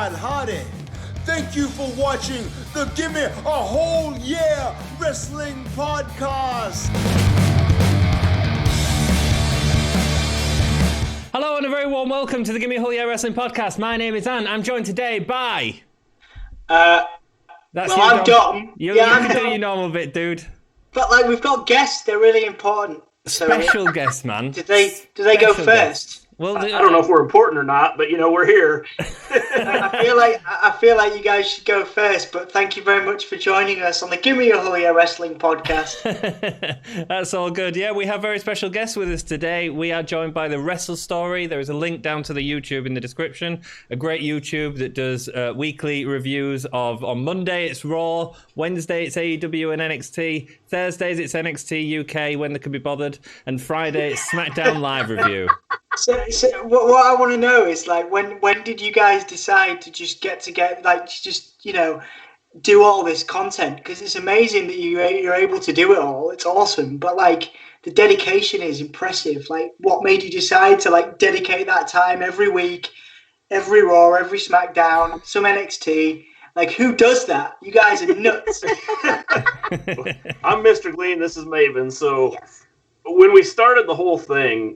Matt Hardy. Thank you for watching the Gimme a Whole Year Wrestling Podcast. Hello and a very warm welcome to the Gimme a Whole Year Wrestling Podcast. My name is Ann. I'm joined today by... I'm Dom. You can do your normal bit, dude. But we've got guests, they're really important. Special guests, man. Do they go first? Guests. Well, I don't know if we're important or not, but we're here. I feel like you guys should go first, but thank you very much for joining us on the Gimme a Whole Year Wrestling Podcast. That's all good. Yeah, we have very special guests with us today. We are joined by the Wrestle Story. There is a link down to the YouTube in the description. A great YouTube that does weekly reviews of, on Monday it's Raw, Wednesday it's AEW and NXT, Thursdays it's NXT UK when they can be bothered, and Friday it's SmackDown Live review. So what I want to know is when did you guys decide to just get together, do all this content? Because it's amazing that you're able to do it all. It's awesome, but the dedication is impressive. What made you decide to dedicate that time every week, every Raw, every SmackDown, some NXT? Who does that? You guys are nuts. I'm Mr. Glean. This is Maven. So yes. When we started the whole thing,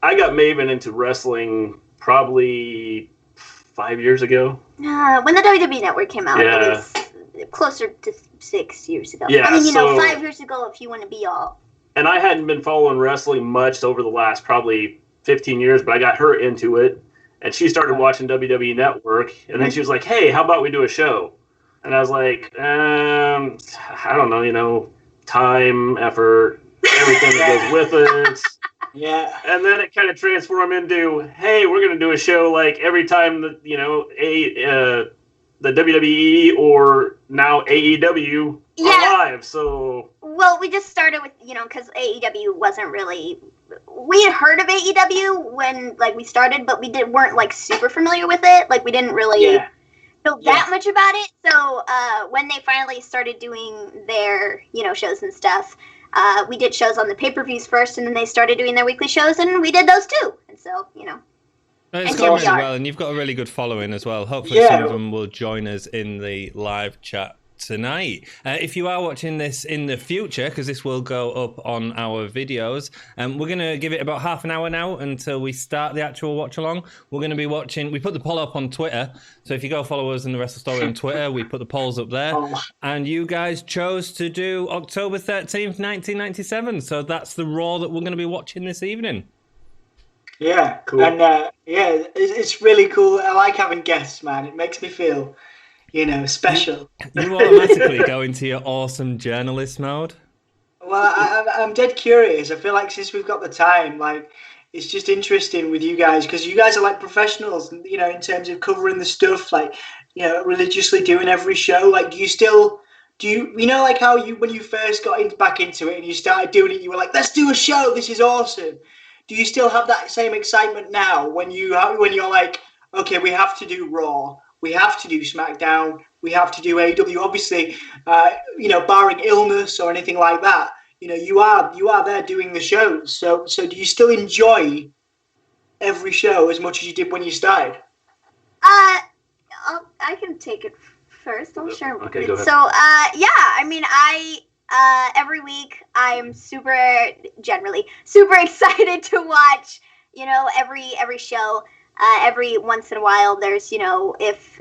I got Maven into wrestling probably 5 years ago. When the WWE Network came out, Yeah. it was closer to 6 years ago. Yeah, I mean, so- 5 years ago, if you want to be all. And I hadn't been following wrestling much over the last probably 15 years, but I got her into it. And she started watching WWE Network. And then she was like, hey, how about we do a show? And I was like, I don't know, time, effort, everything that goes with it. Yeah. And then it kind of transformed into, hey, we're going to do a show every time that, the WWE or now AEW are live. So. Well, we just started with, because AEW wasn't really. We had heard of AEW when we started, but we weren't super familiar with it. We didn't really know that much about it. So when they finally started doing their, shows and stuff. We did shows on the pay-per-views first, and then they started doing their weekly shows, and we did those too. And so, It's going really well, and you've got a really good following as well. Hopefully some of them will join us in the live chat tonight. If you are watching this in the future, because this will go up on our videos, we're going to give it about half an hour now until we start the actual watch-along. We're going to be watching... We put the poll up on Twitter, so if you go follow us in the Wrestle Story on Twitter, we put the polls up there. And you guys chose to do October 13th, 1997, so that's the Raw that we're going to be watching this evening. Yeah, cool. And it's really cool. I like having guests, man. It makes me feel... special. You automatically go into your awesome journalist mode. Well, I'm dead curious. I feel like since we've got the time, it's just interesting with you guys because you guys are professionals, in terms of covering the stuff, religiously doing every show. Do you how when you first got back into it and you started doing it, you were like, let's do a show. This is awesome. Do you still have that same excitement now when you're like, okay, we have to do Raw. We have to do SmackDown. We have to do AEW. Obviously, barring illness or anything like that, you are there doing the shows. So do you still enjoy every show as much as you did when you started? I can take it first. I'll share. Okay, go ahead. So, every week I'm generally super excited to watch, every show. Every once in a while, there's, if,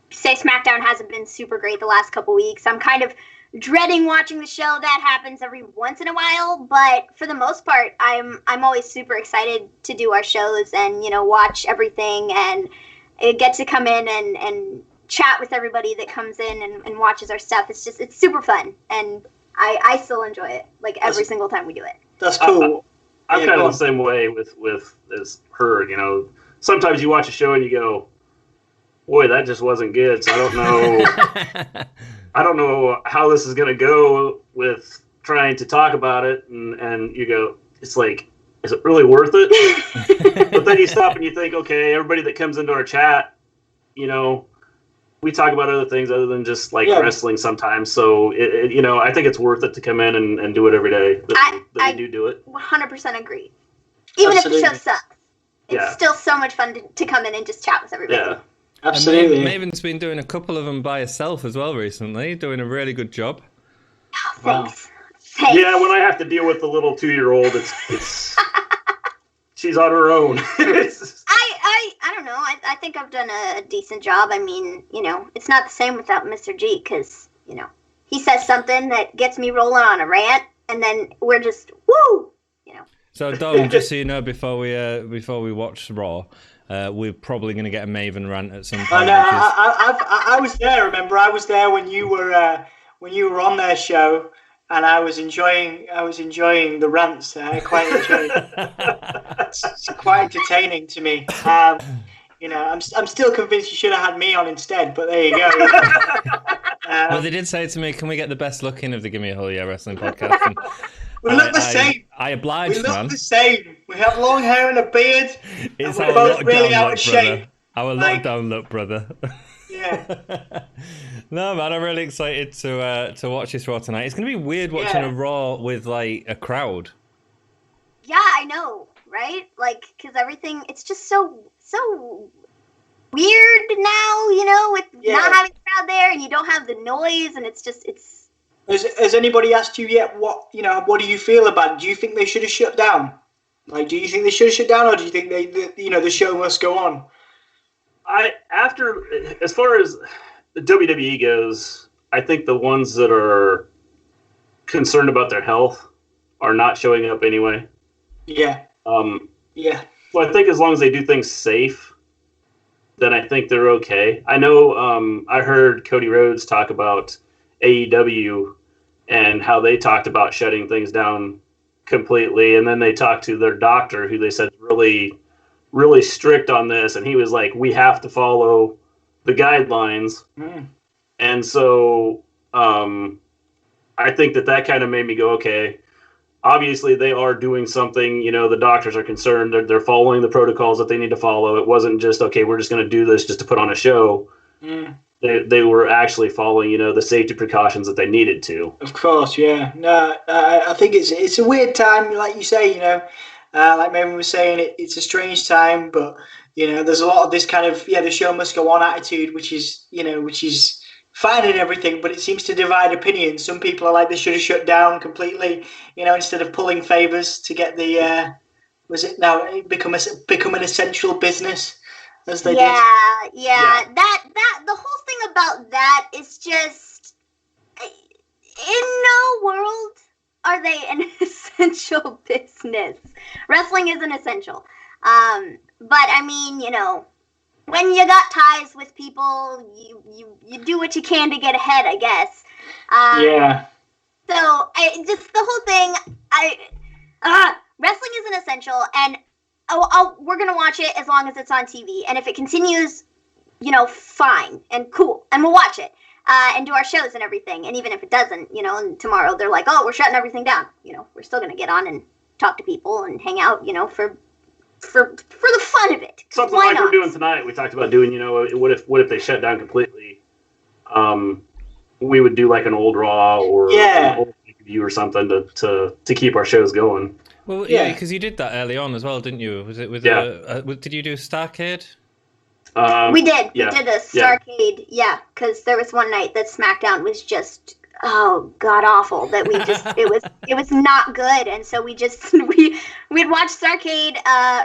say, SmackDown hasn't been super great the last couple weeks, I'm kind of dreading watching the show. That happens every once in a while, but for the most part, I'm always super excited to do our shows and, watch everything and get to come in and chat with everybody that comes in and watches our stuff. It's super fun, and I still enjoy it, every single time we do it. That's cool. I'm kind of the same way with as her, Sometimes you watch a show and you go, boy, that just wasn't good. So I don't know how this is going to go with trying to talk about it. And you go, it's is it really worth it? But then you stop and you think, okay, everybody that comes into our chat, we talk about other things other than just wrestling sometimes. So I think it's worth it to come in and do it every day. We do it. 100% agree. Even Absolutely. If the show sucks. It's still so much fun to come in and just chat with everybody. Yeah. Absolutely. And Maven's been doing a couple of them by herself as well recently, doing a really good job. Oh, thanks. Thanks. Yeah, when I have to deal with the little 2-year-old, it's she's on her own. I don't know. I think I've done a decent job. I mean, it's not the same without Mr. G, because, he says something that gets me rolling on a rant, and then we're just, woo! So, Dom, just so you know, before we watch Raw, we're probably going to get a Maven rant at some point. I was there. Remember, I was there when you were on their show, and I was enjoying the rants. I quite enjoyed it. It's quite entertaining to me. I'm still convinced you should have had me on instead, but there you go. Well, they did say to me, "Can we get the best looking of the Gimme a Whole Year Wrestling podcast?" And we look the same. I obliged, we look man. the same. We have long hair and a beard. It's and our we're both lockdown really out look, of shape. brother. Our lockdown look, brother. Yeah. No, man, I'm really excited to watch this Raw tonight. It's going to be weird watching a Raw with like a crowd. Yeah, I know, right? Like, because everything, it's just so weird now, with not having a crowd there, and you don't have the noise, and it's just, it's... Has anybody asked you yet what do you feel about it? Do you think they should have shut down? Like, do you think they should have shut down, or do you think the show must go on? As far as the WWE goes, I think the ones that are concerned about their health are not showing up anyway. Yeah. Yeah. Well, I think as long as they do things safe, then I think they're okay. I know I heard Cody Rhodes talk about AEW and how they talked about shutting things down completely, and then they talked to their doctor, who they said really, really strict on this, and he was like, we have to follow the guidelines. And so I think that kind of made me go, okay, obviously they are doing something. The doctors are concerned. They're following the protocols that they need to follow. It wasn't just, okay, we're just going to do this just to put on a show. They were actually following, the safety precautions that they needed to. Of course, yeah. No, I think it's a weird time, like you say. Like Mary was saying, it's a strange time, but there's a lot of this kind of the show must go on attitude, which is fine and everything, but it seems to divide opinions. Some people are like, they should have shut down completely, instead of pulling favors to get the become an essential business as they did. Yeah. That the whole thing about that is just, in no world are they an essential business. Wrestling isn't essential. But I mean, when you got ties with people, you do what you can to get ahead, I guess. So just the whole thing, wrestling isn't essential, and we're gonna watch it as long as it's on TV. And if it continues, fine and cool, and we'll watch it and do our shows and everything. And even if it doesn't, and tomorrow they're like, oh, we're shutting everything down. We're still gonna get on and talk to people and hang out, for the fun of it. Something like we're doing tonight. We talked about doing, what if they shut down completely? We would do like an old Raw or an old view or something to keep our shows going. Well, yeah, because you did that early on as well, didn't you? Was it with did you do Starrcade? We did. We did a Starrcade, because there was one night that SmackDown was just god awful, that we just it was not good, and so we'd watch Starrcade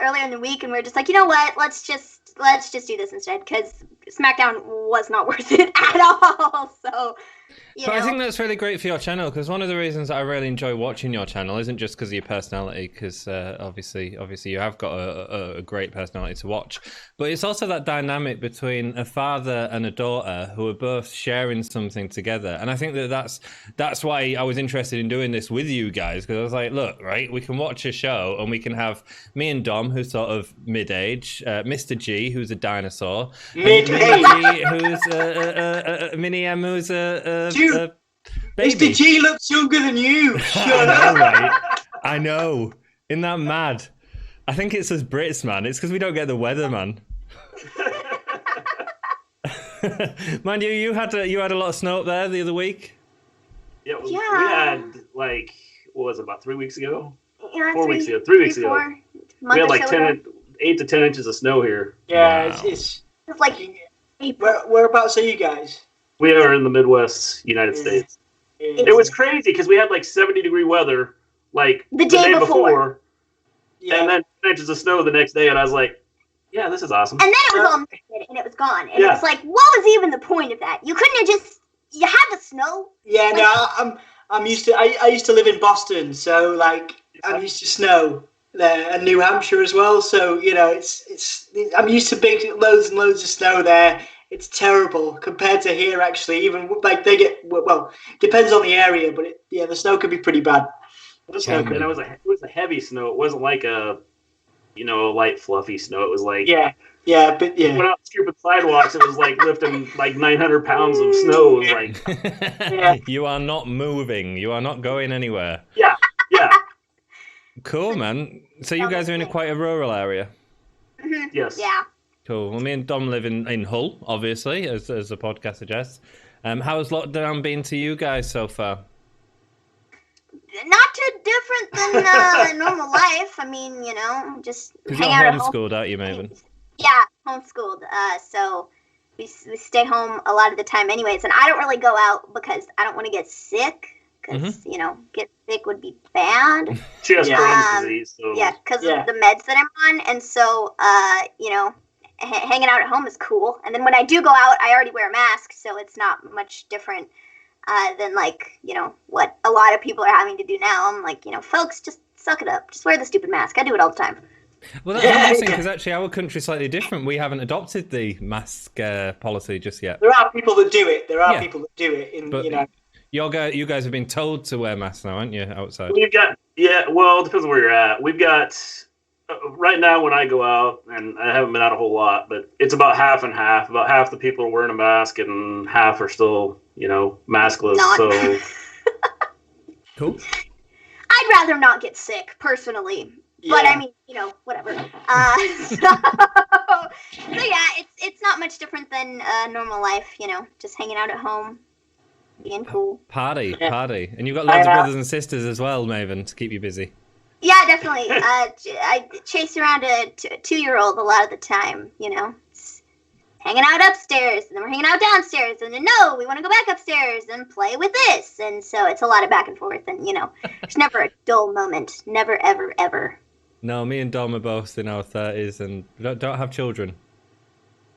earlier in the week, and we were just like, you know what, let's just do this instead, because SmackDown was not worth it at all. So But I think that's really great for your channel, because one of the reasons I really enjoy watching your channel isn't just because of your personality, because obviously you have got a great personality to watch, but it's also that dynamic between a father and a daughter who are both sharing something together. And I think that's why I was interested in doing this with you guys, because I was like, look, right, we can watch a show and we can have me and Dom, who's sort of mid-age, Mr. G, who's a dinosaur, Minnie G, who's Minnie M, who's baby. Mr. G looks younger than you. Shut up. Right. I know. Isn't that mad? I think it's us Brits, man. It's because we don't get the weather, man. Mind you had a lot of snow up there the other week. Yeah, we had what was it, about 3 weeks ago? Yeah, 4 weeks ago. 3 weeks ago. We had 8 to 10 inches of snow here. Yeah, wow. it's like Whereabouts are you guys? We are in the Midwest, United States. It was crazy because we had like 70-degree weather like the day before. And then inches of snow the next day, and I was like, yeah, this is awesome. And then it was all melted and it was gone. And it's like, what was even the point of that? You couldn't have just, you had the snow. Yeah, like, no, I'm used to, I used to live in Boston, so like I'm used to snow there, and New Hampshire as well. So, you know, it's I'm used to big loads and loads of snow there. It's terrible compared to here, actually. Even like they get, well, depends on the area, but the snow could be pretty bad. And it was a heavy snow. It wasn't like a, light fluffy snow. It was like but went out scooping sidewalks. It was like lifting like 900 pounds of snow. It was like You are not moving. You are not going anywhere. Yeah. Cool, man. So you guys are in quite a rural area. Mm-hmm. Yes. Yeah. Cool. Well, me and Dom live in Hull, obviously, as the podcast suggests. How has lockdown been to you guys so far? Not too different than normal life. I mean, just hang out at home. You're homeschooled, aren't you, Maven? Yeah, homeschooled. So we stay home a lot of the time anyways. And I don't really go out because I don't want to get sick. Because, get sick would be bad. She has Crohn's disease. So. Yeah, because of the meds that I'm on. And so, hanging out at home is cool. And then when I do go out, I already wear a mask. So it's not much different than what a lot of people are having to do now. I'm like, folks, just suck it up. Just wear the stupid mask. I do it all the time. Well, that's interesting because actually our country's slightly different. We haven't adopted the mask policy just yet. There are people that do it. You guys have been told to wear masks now, aren't you, outside? We've got, well, it depends on where you're at. We've got, right now when I go out, and I haven't been out a whole lot, but it's about half and half. About half the people are wearing a mask and half are still, maskless. So cool. I'd rather not get sick, personally. But I mean, whatever. So yeah, it's not much different than normal life, just hanging out at home. Being cool. Party. And you've got loads of brothers and sisters as well, Maven, to keep you busy. Yeah, definitely. I chase around a 2-year-old a lot of the time, It's hanging out upstairs, and then we're hanging out downstairs, and then no, we want to go back upstairs and play with this. And so it's a lot of back and forth, and, there's never a dull moment. Never, ever, ever. No, me and Dom are both in our 30s and don't have children.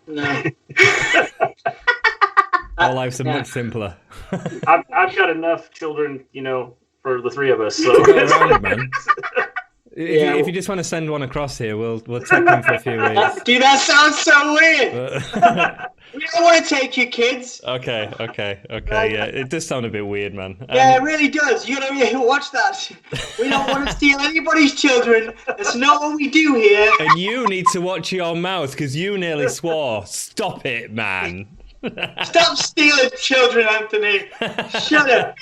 No. Our lives are much simpler. I've got enough children, for the three of us. So around, man. If you just want to send one across here, we'll take them for a few weeks. Dude, that sounds so weird. We don't want to take your kids. Okay. Yeah, it does sound a bit weird, man. Yeah, it really does. You gotta watch that. We don't want to steal anybody's children. That's not what we do here. And you need to watch your mouth because you nearly swore. Stop it, man. Stop stealing children, Anthony. Shut up.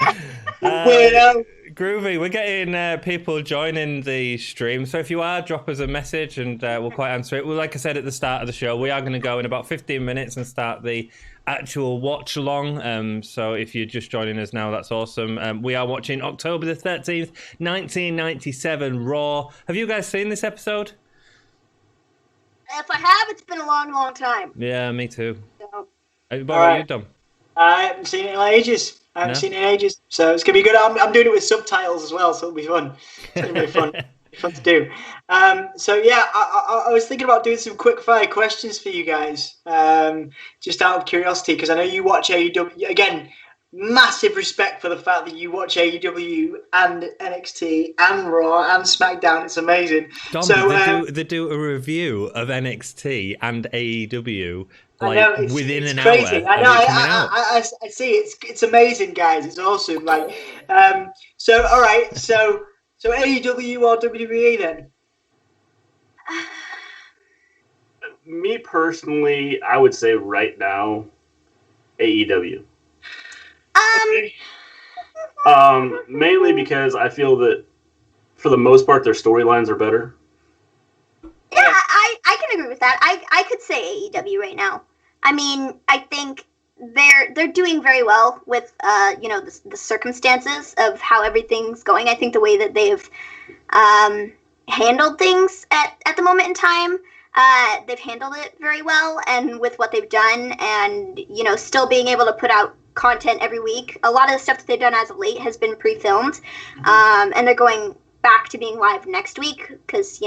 Weirdo. Groovy, we're getting people joining the stream. So if you are, drop us a message and we'll quite answer it. Well, like I said at the start of the show, we are going to go in about 15 minutes and start the actual watch along. So if you're just joining us now, that's awesome. We are watching October the 13th, 1997 Raw. Have you guys seen this episode? If I have, it's been a long, long time. Yeah, me too. So. What about you, Dom? I haven't seen it in ages. So it's gonna be good. I'm doing it with subtitles as well, so it'll be fun. It's gonna be fun to do. So yeah, I was thinking about doing some quick fire questions for you guys, just out of curiosity, because I know you watch AEW. Again, massive respect for the fact that you watch AEW and NXT and Raw and SmackDown. It's amazing. Dom, so they do a review of NXT and AEW. I know, within an crazy. hour. I know. I see. It's amazing, guys. It's awesome. So all right. So AEW or WWE then? Me personally, I would say right now, AEW. Mainly because I feel that for the most part, their storylines are better. Yeah, I can agree with that. I could say AEW right now. I mean, I think they're doing very well with the circumstances of how everything's going. I think the way that they've handled things at the moment in time, they've handled it very well, and with what they've done, and still being able to put out content every week. A lot of the stuff that they've done as of late has been pre-filmed, and they're going back to being live next week because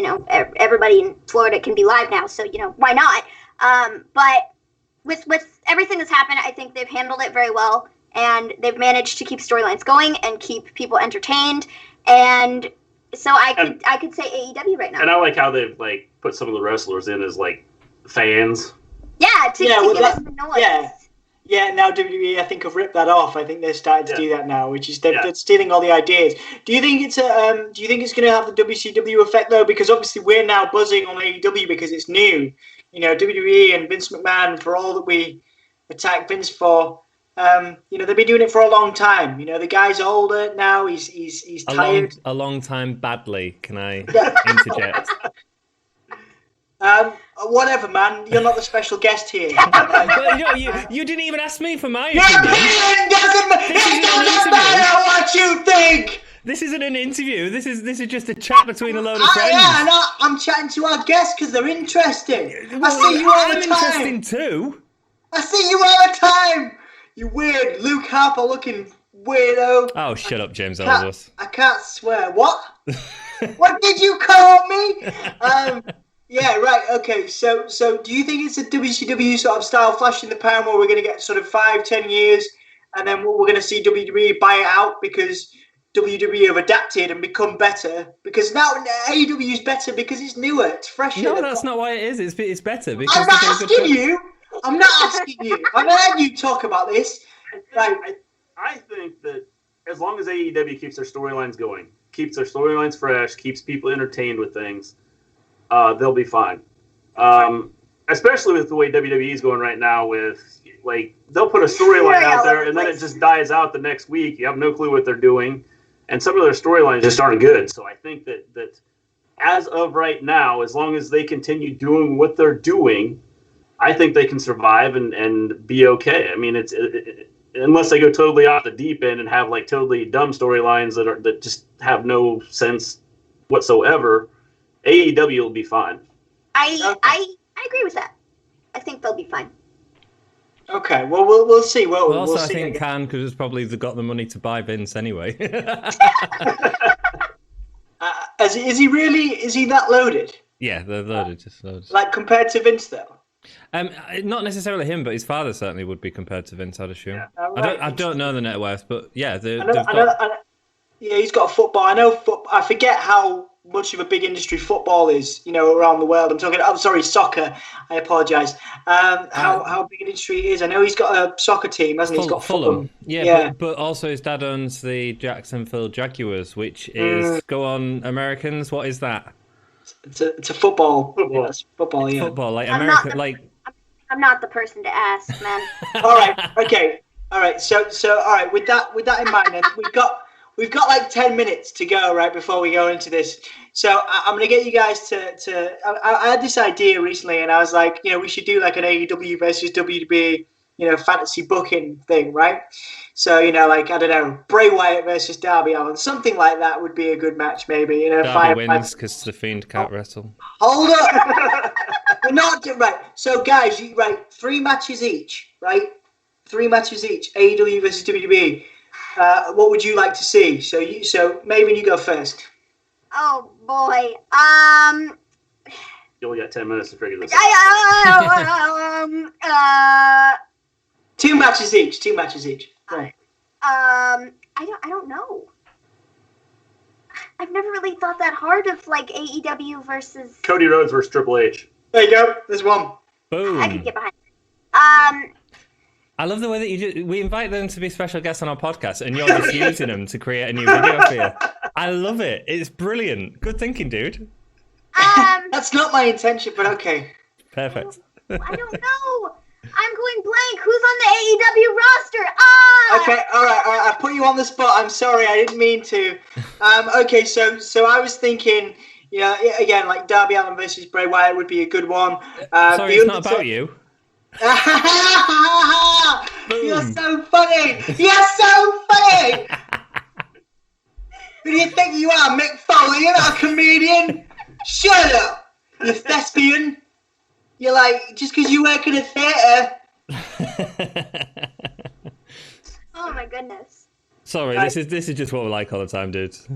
everybody in Florida can be live now, so why not? But with everything that's happened, I think they've handled it very well, and they've managed to keep storylines going and keep people entertained. And so I could say AEW right now. And I like how they've like put some of the wrestlers in as like fans. Yeah, to give us the noise. Yeah, now WWE, I think, have ripped that off. I think they're starting to do that now, which is they're stealing all the ideas. Do you think it's going to have the WCW effect though? Because obviously we're now buzzing on AEW because it's new. WWE and Vince McMahon, for all that we attack Vince for, they've been doing it for a long time. The guy's older now. He's tired. A long time badly. Can I interject? Whatever, man. You're not the special guest here. Well, you didn't even ask me for my opinion. It doesn't matter what you think. This isn't an interview. This is just a chat between a load of friends. Yeah, I'm chatting to our guests because they're interesting. I see you all the time. I'm interesting too. I see you all the time. You weird Luke Harper looking weirdo. Oh, shut up, James Ellsworth. I can't swear. What? What did you call me? Yeah, right, okay, so do you think it's a WCW sort of style flash in the pan where we're going to get sort of 5-10 years and then we're going to see WWE buy it out because WWE have adapted and become better? Because now AEW is better because it's newer, it's fresher. No, that's not why it is. It's better because I'm not asking you. I'm not asking you. I've heard you talk about this. I think that as long as AEW keeps their storylines going, keeps their storylines fresh, keeps people entertained with things, they'll be fine. Especially with the way WWE is going right now with, like, they'll put a storyline out there and then it just dies out the next week. You have no clue what they're doing. And some of their storylines just aren't good. So I think that as of right now, as long as they continue doing what they're doing, I think they can survive and be okay. I mean, unless they go totally off the deep end and have, like, totally dumb storylines that just have no sense whatsoever, AEW will be fine. I agree with that. I think they'll be fine. Okay, well, we'll see. Well, We'll also, see. I think it can because it's probably got the money to buy Vince anyway. Is he really? Is he that loaded? Yeah, they're loaded, just loaded. Like compared to Vince, though. Not necessarily him, but his father certainly would be compared to Vince, I'd assume. Yeah. Right. I don't know the net worth, but yeah, yeah, he's got a football. I know. I forget how much of a big industry football is, around the world. I'm sorry, soccer. I apologise. How big an industry it is. I know he's got a soccer team, hasn't he? He's got Fulham. Yeah. But also his dad owns the Jacksonville Jaguars, which is, go on, Americans, what is that? It's a football. Yeah, that's football, it's yeah. football, like America, I'm not the person to ask, man. All right, okay. All right, so all right, with that in mind, then, we've got like 10 minutes to go, right, before we go into this. So I'm going to get you guys to I had this idea recently, and I was like, we should do like an AEW versus WWE, fantasy booking thing, right? So, like, I don't know, Bray Wyatt versus Darby Allin, something like that would be a good match, maybe. Darby wins because the Fiend can't wrestle. Hold up! We're not right. So, guys, 3 matches each, right? 3 matches each, AEW versus WWE. What would you like to see? So maybe you go first. Oh boy. You only got 10 minutes to figure this out. 2 matches each. 2 matches each. Right. I don't know. I've never really thought that hard of like AEW versus Cody Rhodes versus Triple H. There you go. There's one. Boom. I could get behind. I love the way that we invite them to be special guests on our podcast, and you're just using them to create a new video for you. I love it. It's brilliant. Good thinking, dude. That's not my intention, but okay. Perfect. I don't know. I'm going blank. Who's on the AEW roster? Okay, all right. I put you on the spot. I'm sorry. I didn't mean to. Okay, so I was thinking, again, like Darby Allin versus Bray Wyatt would be a good one. Sorry, it's not about you. You're so funny. You're so funny. Who do you think you are, Mick Foley? You're not a comedian. Shut up, you thespian. You're like, just because you work in a theatre. Oh my goodness. Sorry, this is just what we're like all the time, dudes.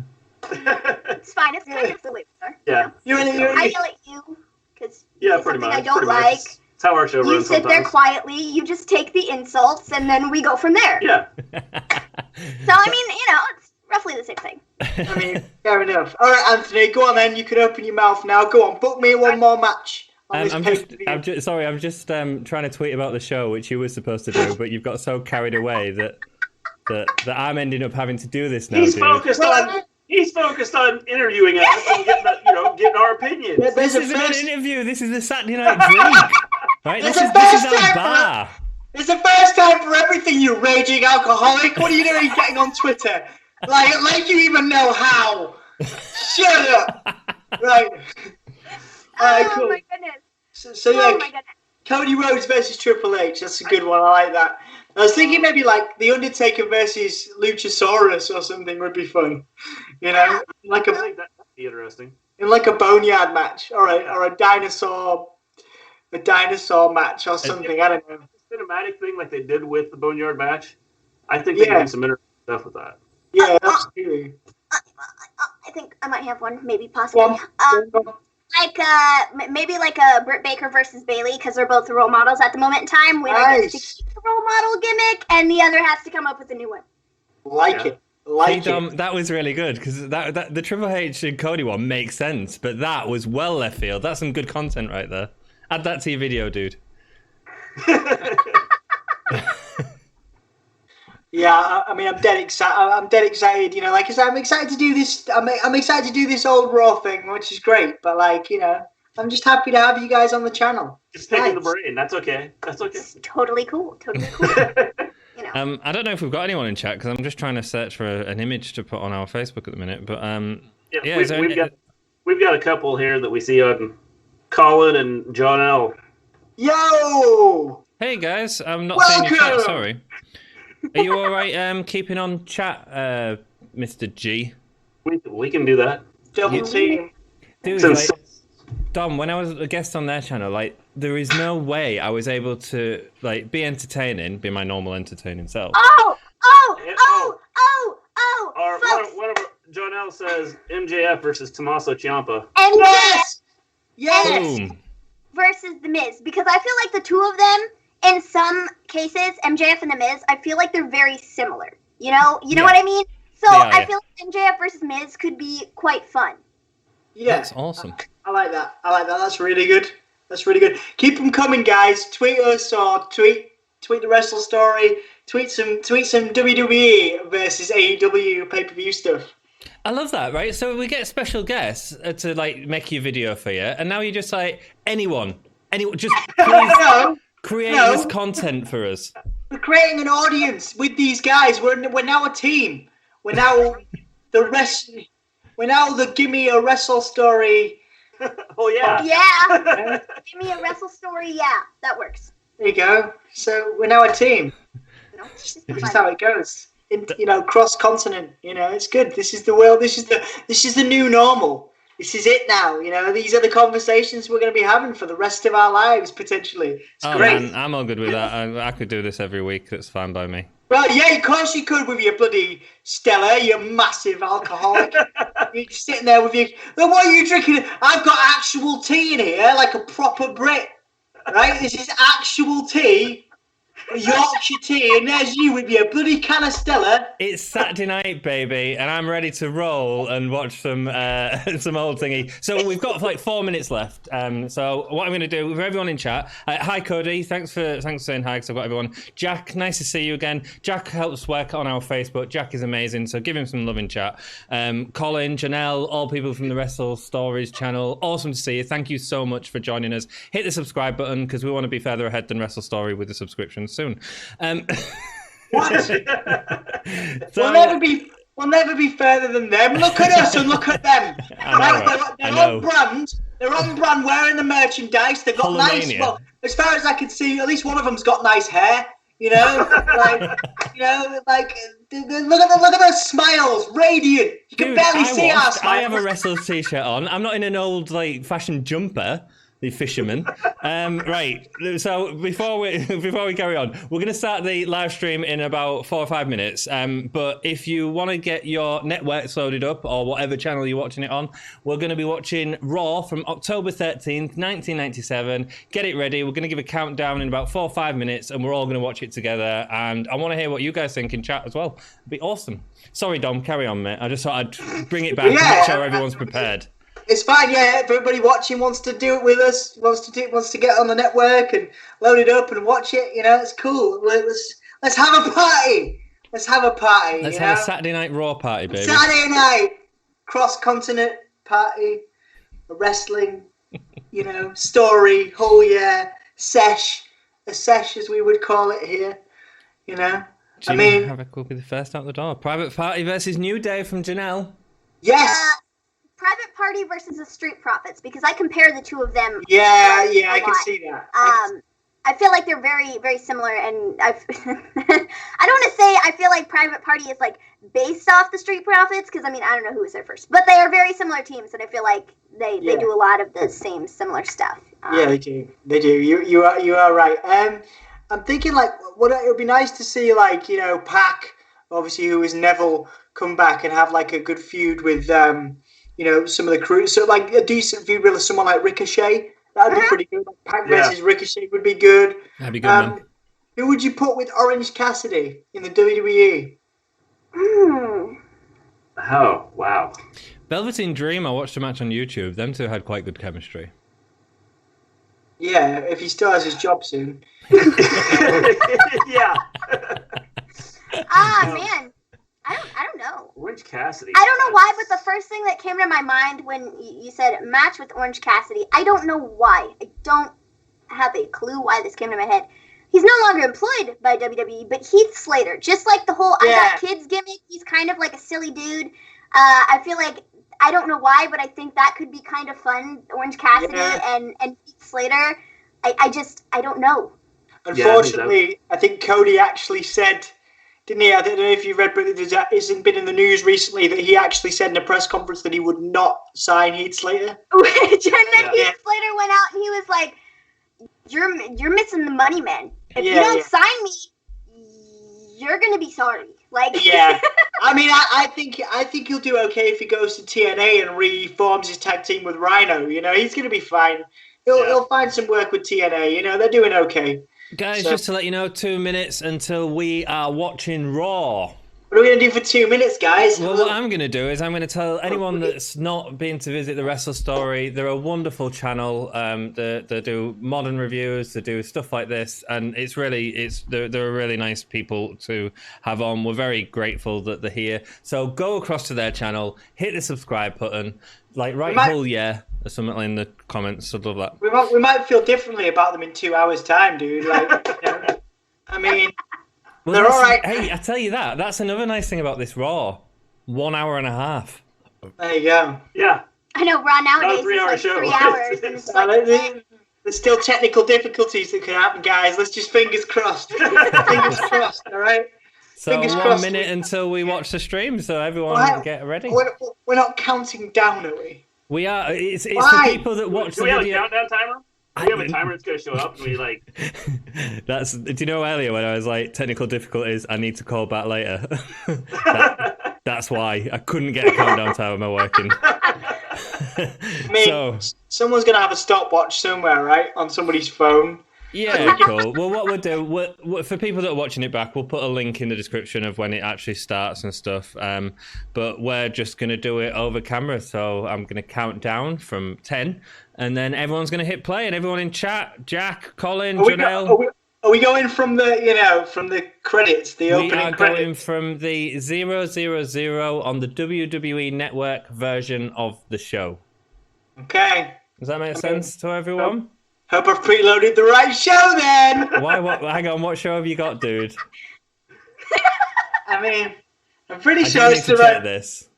It's fine. It's kind of the way we are. Yeah. I yell at you because Yeah, something pretty much. I don't pretty like. Much. It's how our show You runs sit there sometimes. quietly. You just take the insults, and then we go from there. Yeah. So I mean, it's roughly the same thing. I mean, fair enough. All right, Anthony, go on then. You can open your mouth now. Go on, book me one more match. I'm just trying to tweet about the show, which you were supposed to do, but you've got so carried away that I'm ending up having to do this now. He's dude. focused on interviewing us and getting our opinions. This isn't an interview. This is a Saturday night drink. Right? This is our bar. It's the first time for everything, you raging alcoholic. What are you doing getting on Twitter? Like you even know how. Shut up. Right. Cool. My goodness. So yeah, Oh my goodness. Cody Rhodes versus Triple H. That's a good one. I like that. I was thinking maybe like The Undertaker versus Luchasaurus or something would be fun. I think that'd be interesting. In like a boneyard match, or a dinosaur match or something. I don't know. Cinematic thing like they did with the Boneyard match. I think they can do some interesting stuff with that. Yeah, absolutely. I think I might have one, maybe possibly. Maybe like a Britt Baker versus Bailey, because they're both the role models at the moment in time. Winner gets to keep the role model gimmick, and the other has to come up with a new one. Like it. That was really good, because that the Triple H and Cody one makes sense, but that was well left field. That's some good content right there. Add that to your video, dude. Yeah, I mean, I'm dead excited. I'm like I said, I'm excited to do this. I'm excited to do this old Raw thing, which is great. But I'm just happy to have you guys on the channel. Just taking the brain. That's okay. It's totally cool. I don't know if we've got anyone in chat, because I'm just trying to search for an image to put on our Facebook at the minute. But we've got a couple here that we see on Colin and John L. Yo! Hey guys, I'm not Welcome! seeing your chat. Sorry. Are you all right? Keeping on chat, Mr. G. We can do that. Double team. Dude, Dom, when I was a guest on their channel, there is no way I was able to be entertaining, be my normal entertaining self. One of John L says MJF versus Tommaso Ciampa. Yes. Boom. Versus The Miz, because I feel like the two of them, in some cases, MJF and The Miz, I feel like they're very similar. You know what I mean? So I feel like MJF versus Miz could be quite fun. Yeah, that's awesome. I like that. That's really good. Keep them coming, guys. Tweet us or tweet the Wrestle Story. Tweet some WWE versus AEW pay-per-view stuff. I love that, right? So we get special guests to make your video for you, and now you're just anyone, just please create this content for us. We're creating an audience with these guys. We're now a team. We're now the Gimme a Wrestle Story. Oh yeah. Yeah. Give me a Wrestle Story. Yeah, that works. There you go. So we're now a team. This is how it goes. Cross continent. It's good. This is the world. This is the new normal. This is it now. These are the conversations we're going to be having for the rest of our lives potentially. It's great. Man, I'm all good with that. I could do this every week. That's fine by me. Well, yeah, of course you could with your bloody Stella, you massive alcoholic. You're sitting there with your... What are you drinking? I've got actual tea in here, like a proper Brit. Right? This is actual tea. Yorkshire tea, and there's you with your bloody can of Stella. It's Saturday night, baby, and I'm ready to roll and watch some old thingy. So we've got 4 minutes left. So what I'm going to do for everyone in chat. Hi, Cody. Thanks for saying hi. Because I've got everyone. Jack, nice to see you again. Jack helps work on our Facebook. Jack is amazing. So give him some love in chat. Colin, Janelle, all people from the Wrestle Stories channel. Awesome to see you. Thank you so much for joining us. Hit the subscribe button because we want to be further ahead than Wrestle Story with the subscriptions soon. What? We'll never be further than them. Look at us and look at them. They're on brand. They're on brand wearing the merchandise. They've got nice. Well, as far as I can see, at least one of them's got nice hair. Look at those smiles, radiant. You can barely see our smiles. I have a Wrestlers t-shirt on. I'm not in an old fashion jumper. the fisherman. Right. So before we carry on, we're going to start the live stream in about 4 or 5 minutes. But if you want to get your networks loaded up or whatever channel you're watching it on, we're going to be watching Raw from October 13th, 1997. Get it ready. We're going to give a countdown in about 4 or 5 minutes, and we're all going to watch it together. And I want to hear what you guys think in chat as well. It'd be awesome. Sorry, Dom. Carry on, mate. I just thought I'd bring it back and make sure everyone's prepared. It's fine, yeah. If everybody watching wants to do it with us, wants to get on the network and load it up and watch it, it's cool. Let's have a party. Let's have a party. Let's have a Saturday night Raw party, baby. Saturday night cross-continent party, a wrestling, story, whole year sesh, a sesh as we would call it here. Jimmy, have a cookie the first out the door. Private Party versus New Day from Janelle. Yes. Private Party versus the Street Profits, because I compare the two of them. Yeah, I can see that. I feel like they're very, very similar, and I don't want to say I feel like Private Party is like based off the Street Profits, because I don't know who was there first, but they are very similar teams, and I feel like they do a lot of the same similar stuff. Yeah, they do. You are right. I'm thinking like, it would be nice to see like Pac, obviously who is Neville, come back and have like a good feud with some of the crew. So like a decent feud with someone like Ricochet. That'd be pretty good. Like Pac versus Ricochet would be good. That'd be good, man. Who would you put with Orange Cassidy in the WWE? Oh, wow. Velveteen Dream, I watched a match on YouTube. Them two had quite good chemistry. Yeah, if he still has his job soon. Yeah. Man. I don't know. Orange Cassidy. I don't know why, but the first thing that came to my mind when you said match with Orange Cassidy, I don't know why. I don't have a clue why this came to my head. He's no longer employed by WWE, but Heath Slater, just like the whole I Got Kids gimmick, he's kind of like a silly dude. I feel like, I don't know why, but I think that could be kind of fun, Orange Cassidy and Heath Slater. I don't know. Unfortunately, I think Cody actually said, didn't he? I don't know if you read, but it's been in the news recently that he actually said in a press conference that he would not sign Heath Slater. And then Heath Slater went out and he was like, "You're missing the money, man. If you don't sign me, you're gonna be sorry." Like, yeah. I think he'll do okay if he goes to TNA and reforms his tag team with Rhino. He's gonna be fine. He'll find some work with TNA. They're doing okay. Guys, just to let you know, 2 minutes until we are watching Raw. What are we going to do for 2 minutes, guys? Well, what I'm going to do is I'm going to tell anyone that's not been to visit the Wrestle Story, they're a wonderful channel. They do modern reviews, they do stuff like this, and they're really nice people to have on. We're very grateful that they're here. So go across to their channel, hit the subscribe button, whole year. Or something in the comments. I'd love that. We might feel differently about them in 2 hours' time, dude. They're all right. Hey, I tell you that. That's another nice thing about this Raw. 1 hour and a half. There you go. Yeah. I know Raw nowadays is like 3 hours. And it's there's still technical difficulties that could happen, guys. Let's just fingers crossed. Fingers crossed, all right? So fingers 1 minute until we watch the stream, so everyone get ready. We're not counting down, are we? We are. It's for people that watch the video. Do we have a countdown timer? Do we have a timer that's going to show up? And we Do you know earlier when I was like, technical difficulties, I need to call back later? That's why. I couldn't get a countdown timer working. Someone's going to have a stopwatch somewhere, right? On somebody's phone. Yeah, cool. Well, what we'll do, for people that are watching it back, we'll put a link in the description of when it actually starts and stuff. But we're just going to do it over camera. So I'm going to count down from 10, and then everyone's going to hit play, and everyone in chat, Jack, Colin, Janelle. Are we going from the credits, the opening credits? We are going from the 000 on the WWE Network version of the show. Okay. Does that make sense to everyone? Hope I've preloaded the right show then. Why? Hang on. What show have you got, dude? I'm pretty sure it's the right. This.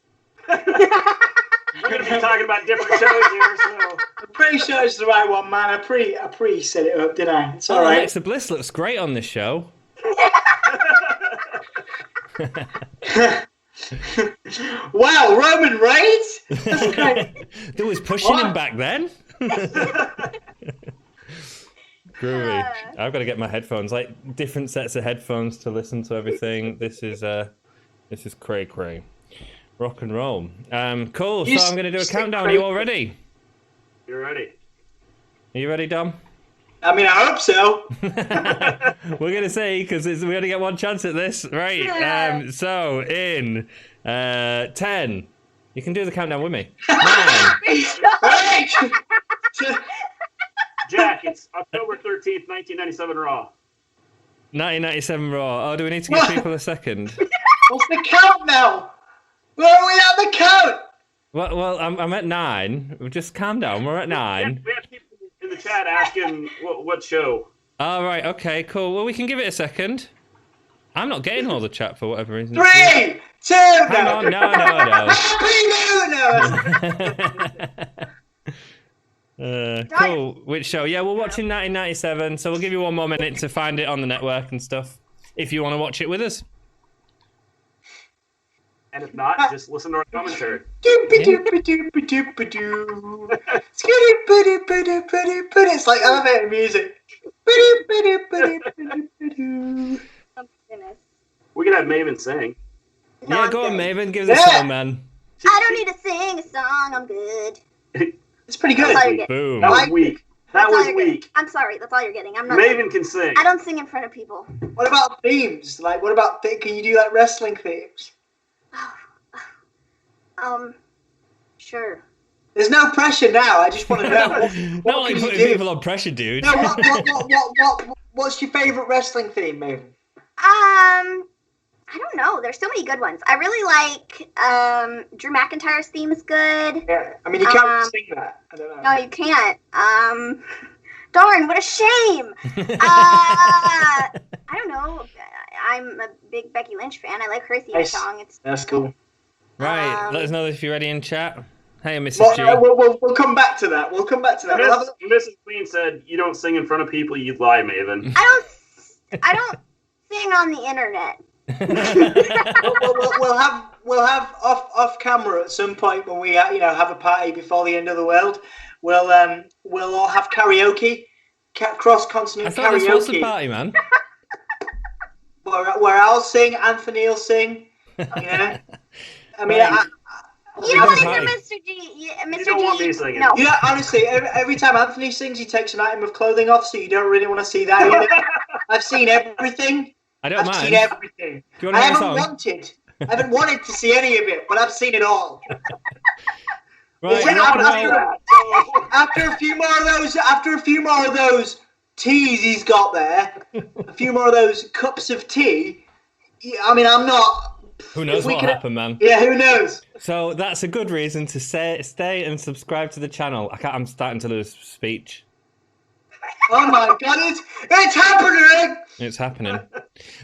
We're going to be talking about different shows here, so I'm pretty sure it's the right one, man. I pre set it up, didn't I? It's all right. Alexa Bliss looks great on this show. Wow, Roman Reigns? That's great. They was pushing him back then. Groovy. I've got to get my headphones, like different sets of headphones to listen to everything. This is cray. Rock and roll. Cool. So I'm going to do a countdown. Are you all ready? You're ready. Are you ready, Dom? I mean, I hope so. We're going to see, because we only get one chance at this. Right. So in 10, you can do the countdown with me. 9. Jack, it's October 13th, 1997 Raw. 1997 Raw. Oh, do we need to give people a second? What's the count now? Where are we at the count? Well, I'm at 9. Just calm down. We're at 9. We have people in the chat asking what show. All right. Okay. Cool. Well, we can give it a second. I'm not getting all the chat for whatever reason. 3, 2, Hang on. No. Cool. Which show? Yeah, we're watching 1997, so we'll give you 1 more minute to find it on the network and stuff, if you want to watch it with us. And if not, just listen to our commentary. It's like elevator music. We can have Maven sing. Yeah, go on, Maven. Give us a song, man. I don't need to sing a song. I'm good. It's pretty good. Boom. That was weak. That was weak. I'm sorry. That's all you're getting. I'm not. Maven can sing. I don't sing in front of people. What about themes? Like, what about can you do like wrestling themes? Sure. There's no pressure now. I just want to know what Not like can you putting do? people on pressure, dude. No, what's your favorite wrestling theme, Maven? I don't know. There's so many good ones. I really like Drew McIntyre's theme is good. Yeah, I mean you can't sing that. I don't know. No, you can't. Darn, what a shame. I don't know. I'm a big Becky Lynch fan. I like her theme song. That's cool. Right, let us know if you're ready in chat. Hey, Mrs. G. We'll come back to that. Mrs. Queen said, "You don't sing in front of people, you'd lie, Maven." I don't sing on the internet. we'll have off camera at some point when we have a party before the end of the world. We'll all have karaoke, cross continent I thought this was the karaoke. party, man. Where I'll sing, Anthony will sing. I mean, Right. You don't want to hear Mr. G. Mr. You don't G. want me singing. No. yeah, honestly, every time Anthony sings, he takes an item of clothing off, so you don't really want to see that either. I've seen everything. I've seen everything. Do you want to I hear a song? haven't wanted to see any of it, but I've seen it all. Right, After a few more of those teas he's got there, a few more of those cups of tea. I mean, I'm not. Who knows what'll happen, man? Yeah, who knows? So that's a good reason to stay and subscribe to the channel. I'm starting to lose speech. Oh my God, it's happening! It's happening.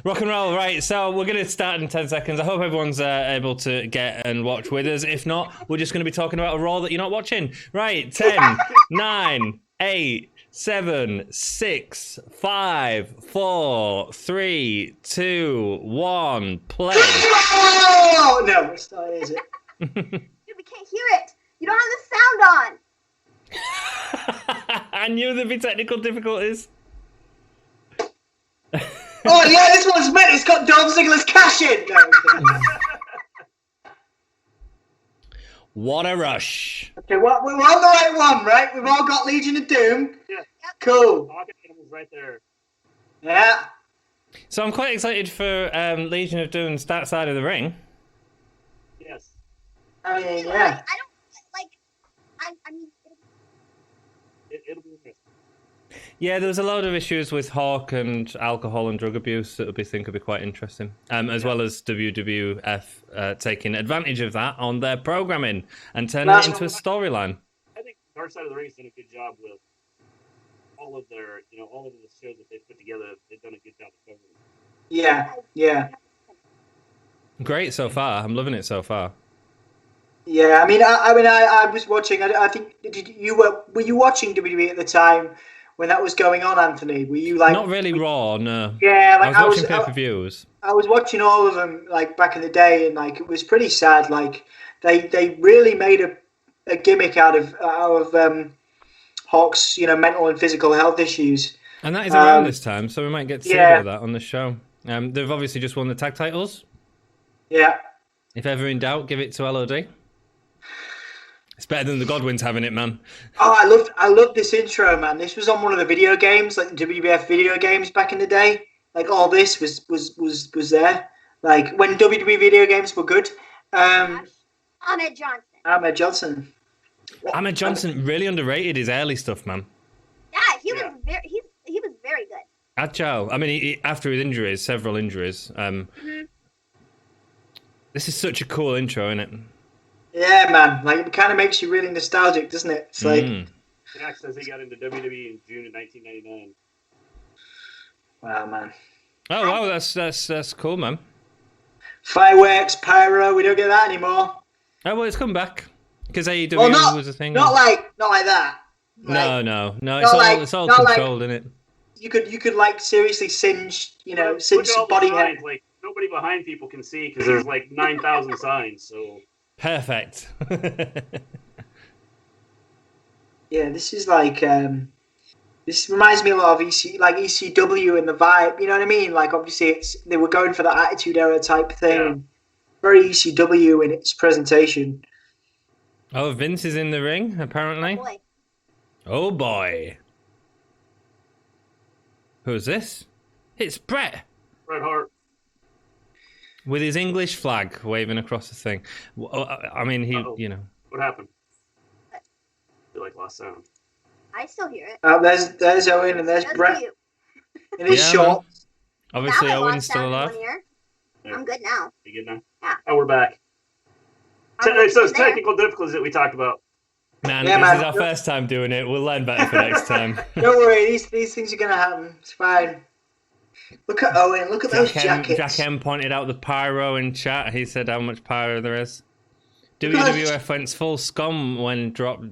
Rock and roll, right. So we're going to start in 10 seconds. I hope everyone's able to get and watch with us. If not, we're just going to be talking about a Raw that you're not watching. Right, 10, 9, 8, 7, 6, 5, 4, 3, 2, 1, play. Oh, no, it's not, is it? Dude, we can't hear it. You don't have the sound on. I knew there'd be technical difficulties. Oh yeah, this one's meant. It's got Dolph Ziggler's cash in. No, what a rush. okay, well, we're on the right one, right? We've all got Legion of Doom. Yeah. Cool. Pocket animals right there. Yeah. So I'm quite excited for Legion of Doom's that side of the ring. Yes. I mean, yeah. I don't like. I mean. It'll be interesting. Yeah, there was a load of issues with Hawk and alcohol and drug abuse that I think would be quite interesting, as well as WWF taking advantage of that on their programming and turning it into a storyline. I think Dark Side of the Ring's done a good job with all of their, all of the shows that they've put together. They've done a good job of covering. Yeah. Great so far. I'm loving it so far. Yeah, I mean, I was watching. I think were you watching WWE at the time when that was going on, Anthony? Were you like not really Raw? No. Yeah, like I was watching pay-per-views. I was watching all of them like back in the day, and like it was pretty sad. Like they really made a gimmick out of Hawk's mental and physical health issues. And that is around this time, so we might get to see a bit of that on the show. They've obviously just won the tag titles. Yeah. If ever in doubt, give it to LOD. It's better than the Godwins having it, man. Oh, I loved this intro, man. This was on one of the video games, like the WWF video games back in the day. Like all this was there. Like when WWE video games were good. Ahmed Johnson. Ahmed Johnson. Ahmed Johnson, really underrated his early stuff, man. Yeah, he was very good. Agile. I mean, he, after his injuries, several injuries. This is such a cool intro, isn't it? Yeah, man. Like it kind of makes you really nostalgic, doesn't it? It's like Jack says he got into WWE in June of 1999. wow, man. Oh wow, that's cool, man. Fireworks, pyro. We don't get that anymore. Oh well, it's come back because AEW was a thing. Not like that. Like, no. It's all controlled, isn't it? You could like seriously singe some body hair. Like nobody behind people can see because there's like 9,000 signs. So perfect. Yeah, this is like this reminds me a lot of ECW and the vibe. You know what I mean? Like obviously they were going for that Attitude Era type thing. Yeah. Very ECW in its presentation. Oh, Vince is in the ring apparently. Oh boy. Who's this? It's Bret. Bret Hart. With his English flag waving across the thing. I mean, What happened? I feel like lost sound. I still hear it. There's Owen and there's Bret in his shorts. Obviously, now Owen's still alive. Yeah. I'm good now. You good now? Yeah. Oh, we're back. So it's technical difficulties that we talked about. Man, this is our first time doing it. We'll learn better for next time. Don't worry, these things are gonna happen. It's fine. Look at Owen. Look at those jackets. Jack M pointed out the pyro in chat. He said how much pyro there is. WWF went full scum when drop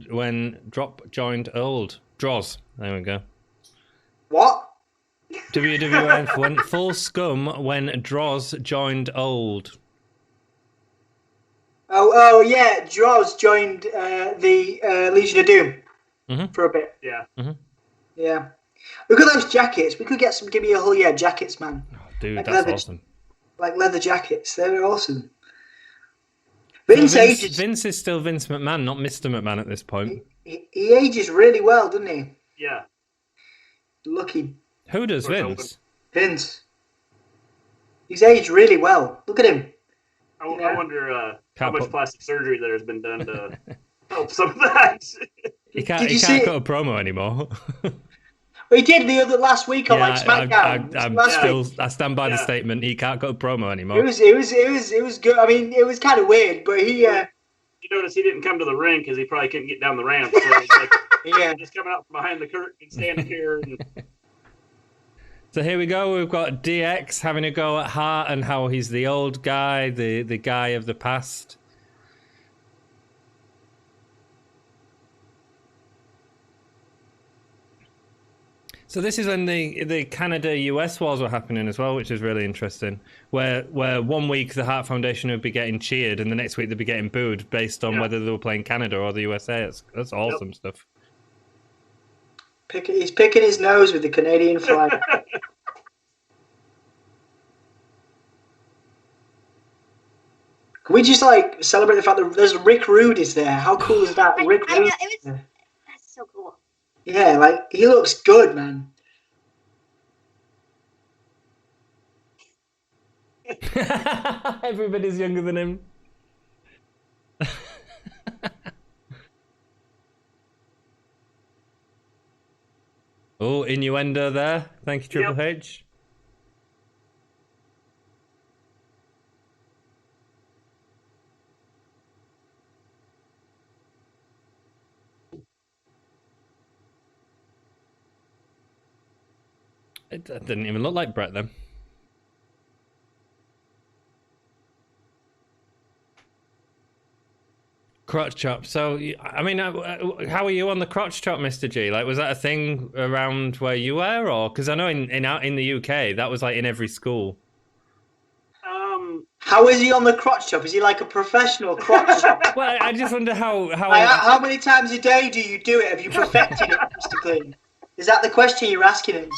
joined old. Droz. There we go. What? WWF went full scum when Droz joined old. Oh yeah, Droz joined the Legion of Doom for a bit. Yeah. Mm-hmm. Yeah. Look at those jackets. We could get some Gimme a Whole Year jackets, man. Oh, dude, like that's awesome. Like leather jackets. They're awesome. Vince is still Vince McMahon, not Mr. McMahon at this point. He ages really well, doesn't he? Yeah. Lucky. Who does Vince? Vince. He's aged really well. Look at him. I wonder how much plastic surgery there has been done to help some of that. He can't cut a promo anymore. Well, he did last week on SmackDown. I stand by the statement. He can't cut a promo anymore. It was good. I mean, it was kind of weird, but he. You notice he didn't come to the ring because he probably couldn't get down the ramp. So he's like, just coming out from behind the curtain and standing here. So here we go. We've got DX having a go at Hart and how he's the old guy, the guy of the past. So this is when the Canada-US wars were happening as well, which is really interesting. Where 1 week the Hart Foundation would be getting cheered and the next week they'd be getting booed based on whether they were playing Canada or the USA. That's awesome stuff. He's picking his nose with the Canadian flag. Can we just celebrate the fact that there's Rick Rude is there? How cool is that? Rick Rude. That's so cool. Yeah, he looks good, man. Everybody's younger than him. Oh, innuendo there. Thank you, Triple H. It didn't even look like Bret then. Crotch chop. So, I mean, how are you on the crotch chop, Mr. G? Was that a thing around where you were, or because I know in the UK that was in every school. How is he on the crotch chop? Is he like a professional crotch chop? Well, I just wonder how many times a day do you do it? Have you perfected it, Mr. Clean? Is that the question you're asking him?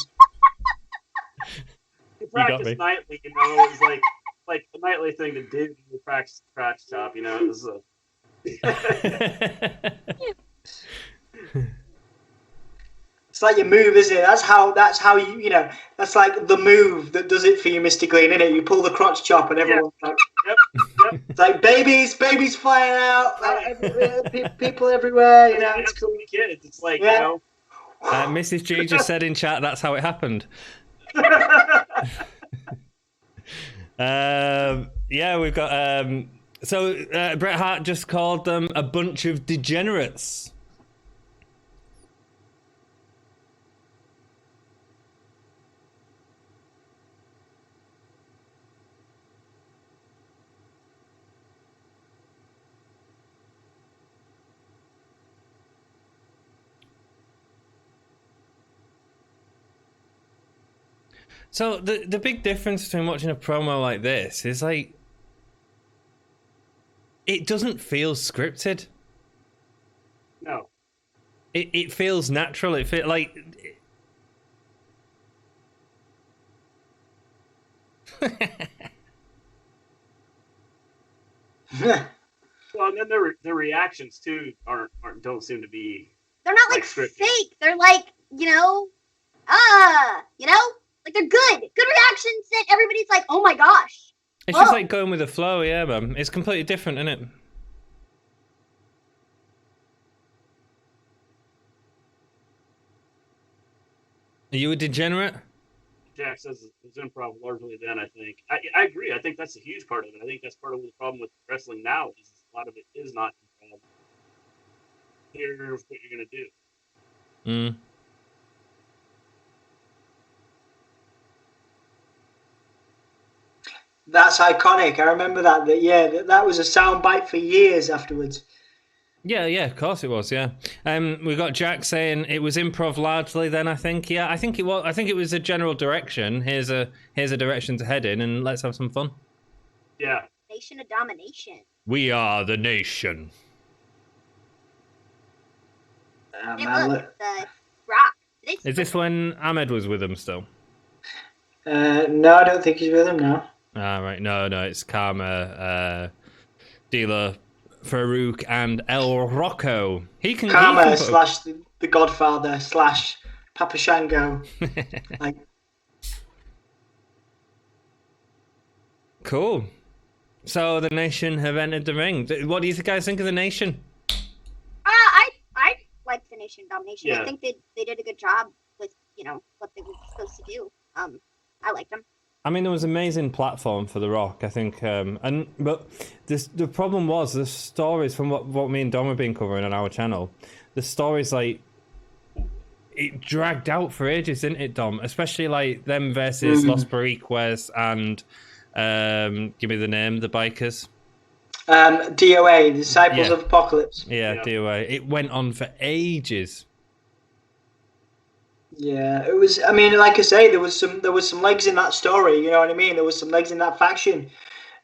You practice nightly, you know. It was like a nightly thing to do. You practice crotch chop, you know. It was It's like your move, isn't it? That's how you know. That's like the move that does it for you, Mr. Green, isn't it? You pull the crotch chop, and everyone's like, yep. It's like babies flying out, like people everywhere. You know, it's cool. Kids, it's like you know. Mrs. G just said in chat that's how it happened. Yeah, we've got. So Bret Hart just called them a bunch of degenerates. So the big difference between watching a promo like this is like it doesn't feel scripted. No. It feels natural. It feels like Well, and then the reactions too don't seem to be. They're not like fake. They're like, you know, like they're good reactions that everybody's like, oh my gosh. It's just like going with the flow, yeah, man. It's completely different, isn't it? Are you a degenerate? Jack says it's improv largely then, I think. I agree. I think that's a huge part of it. I think that's part of the problem with wrestling now is a lot of it is not improv. Here's what you're going to do. That's iconic. I remember that. That was a soundbite for years afterwards. Yeah, of course it was. Yeah, we got Jack saying it was improv largely. Then I think, I think it was. I think it was a general direction. Here's a direction to head in, and let's have some fun. Yeah. Nation of Domination. We are the nation. Hey, look, the Rock. Is this when Ahmed was with them still? No, I don't think he's with him now. Right. No, it's Karma, Dealer, Farouk, and El Rocco. Karma slash the Godfather slash Papa Shango. Like... Cool. So the Nation have entered the ring. What do you guys think of the Nation? I like the Nation of Domination. Yeah. I think they did a good job with what they were supposed to do. I liked them. I mean, there was an amazing platform for The Rock, I think, but the problem was the stories from what me and Dom have been covering on our channel. The stories like it dragged out for ages, didn't it, Dom? Especially like them versus Los Periques and give me the name, the bikers. DOA, Disciples of Apocalypse. Yeah, DOA. It went on for ages. Yeah, it was. I mean, like I say, there was some legs in that story. You know what I mean? There was some legs in that faction,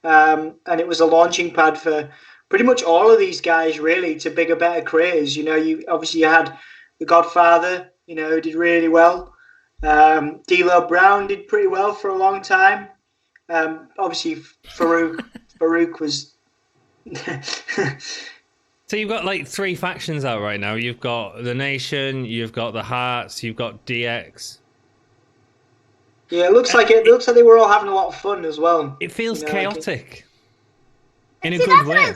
and it was a launching pad for pretty much all of these guys, really, to bigger, better careers. You know, you had the Godfather. You know, who did really well. D'Lo Brown did pretty well for a long time. Obviously, Farouk was. So you've got like 3 factions out right now. You've got the Nation, you've got the Hearts, you've got DX. Yeah, it looks like they were all having a lot of fun as well. It feels chaotic in a See, good way.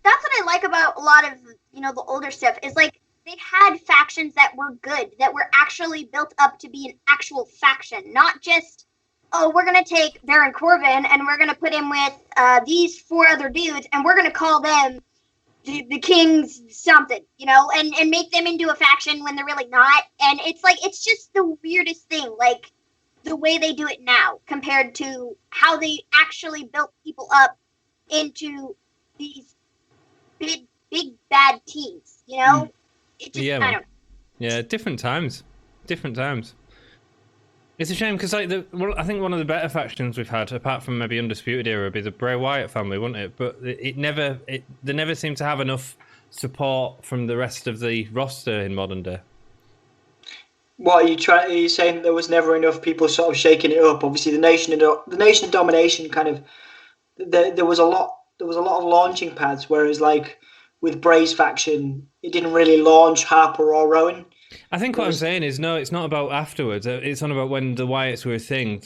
That's what I like about a lot of the older stuff is like they had factions that were good, that were actually built up to be an actual faction, not just we're gonna take Baron Corbin and we're gonna put him with these 4 other dudes and we're gonna call them the Kings something, and make them into a faction when they're really not. And it's just the weirdest thing, like the way they do it now compared to how they actually built people up into these big bad teams, It just, I don't know. Yeah, different times. It's a shame because I think one of the better factions we've had, apart from maybe Undisputed Era, would be the Bray Wyatt family, wouldn't it? But they never seem to have enough support from the rest of the roster in modern day. What are you trying? Are you saying there was never enough people sort of shaking it up? Obviously, the Nation of Domination kind of there was a lot. There was a lot of launching pads, whereas like with Bray's faction, it didn't really launch Harper or Rowan. I think what I'm saying is, no, it's not about afterwards. It's not about when the Wyatts were a thing.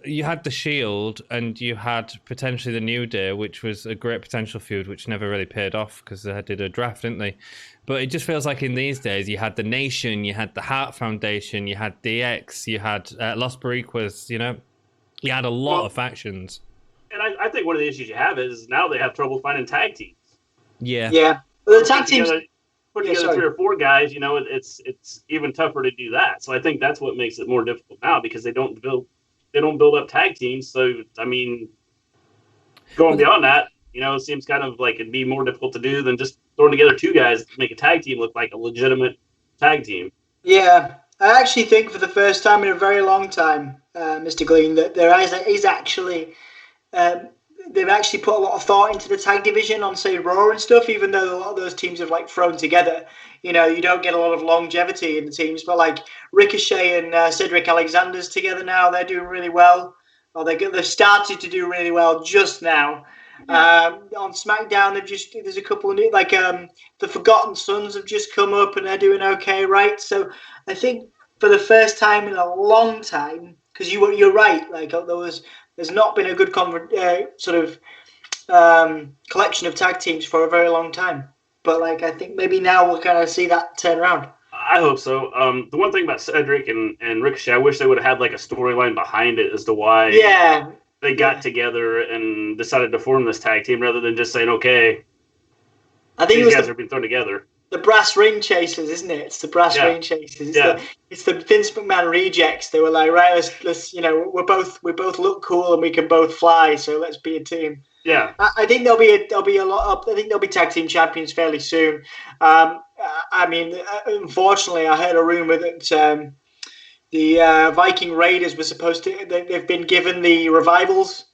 You had the Shield and you had potentially the New Day, which was a great potential feud, which never really paid off because they did a draft, didn't they? But it just feels like in these days, you had the Nation, you had the Hart Foundation, you had DX, you had Los Boricuas, you know? You had a lot of factions. And I think one of the issues you have is now they have trouble finding tag teams. Yeah. Yeah. Well, the tag teams... Put together 3 or 4 guys, you know, it's even tougher to do that. So I think that's what makes it more difficult now because they don't build up tag teams. So I mean, going beyond that, you know, it seems kind of like it'd be more difficult to do than just throwing together 2 guys to make a tag team look like a legitimate tag team. Yeah, I actually think for the first time in a very long time, Mr. Glean, that there is actually. They've actually put a lot of thought into the tag division on, say, Raw and stuff, even though a lot of those teams have, like, thrown together. You know, you don't get a lot of longevity in the teams, but, like, Ricochet and Cedric Alexander's together now. They're doing really well. Or they've started to do really well just now. On SmackDown, there's a couple of new, like, the Forgotten Sons have just come up and they're doing okay, right? So I think for the first time in a long time, because you're right, like, there's not been a good collection of tag teams for a very long time. But like I think maybe now we'll kind of see that turn around. I hope so. The one thing about Cedric and Ricochet, I wish they would have had like a storyline behind it as to why they got together and decided to form this tag team rather than just saying, okay, I think these guys are being thrown together. The brass ring chasers, isn't it? It's the brass ring chasers. It's the Vince McMahon rejects. They were like, right, let's we both look cool and we can both fly, so let's be a team. Yeah, I think there'll be a lot of. I think there'll be tag team champions fairly soon. I mean, unfortunately, I heard a rumor that the Viking Raiders were supposed to. They've been given the Revivals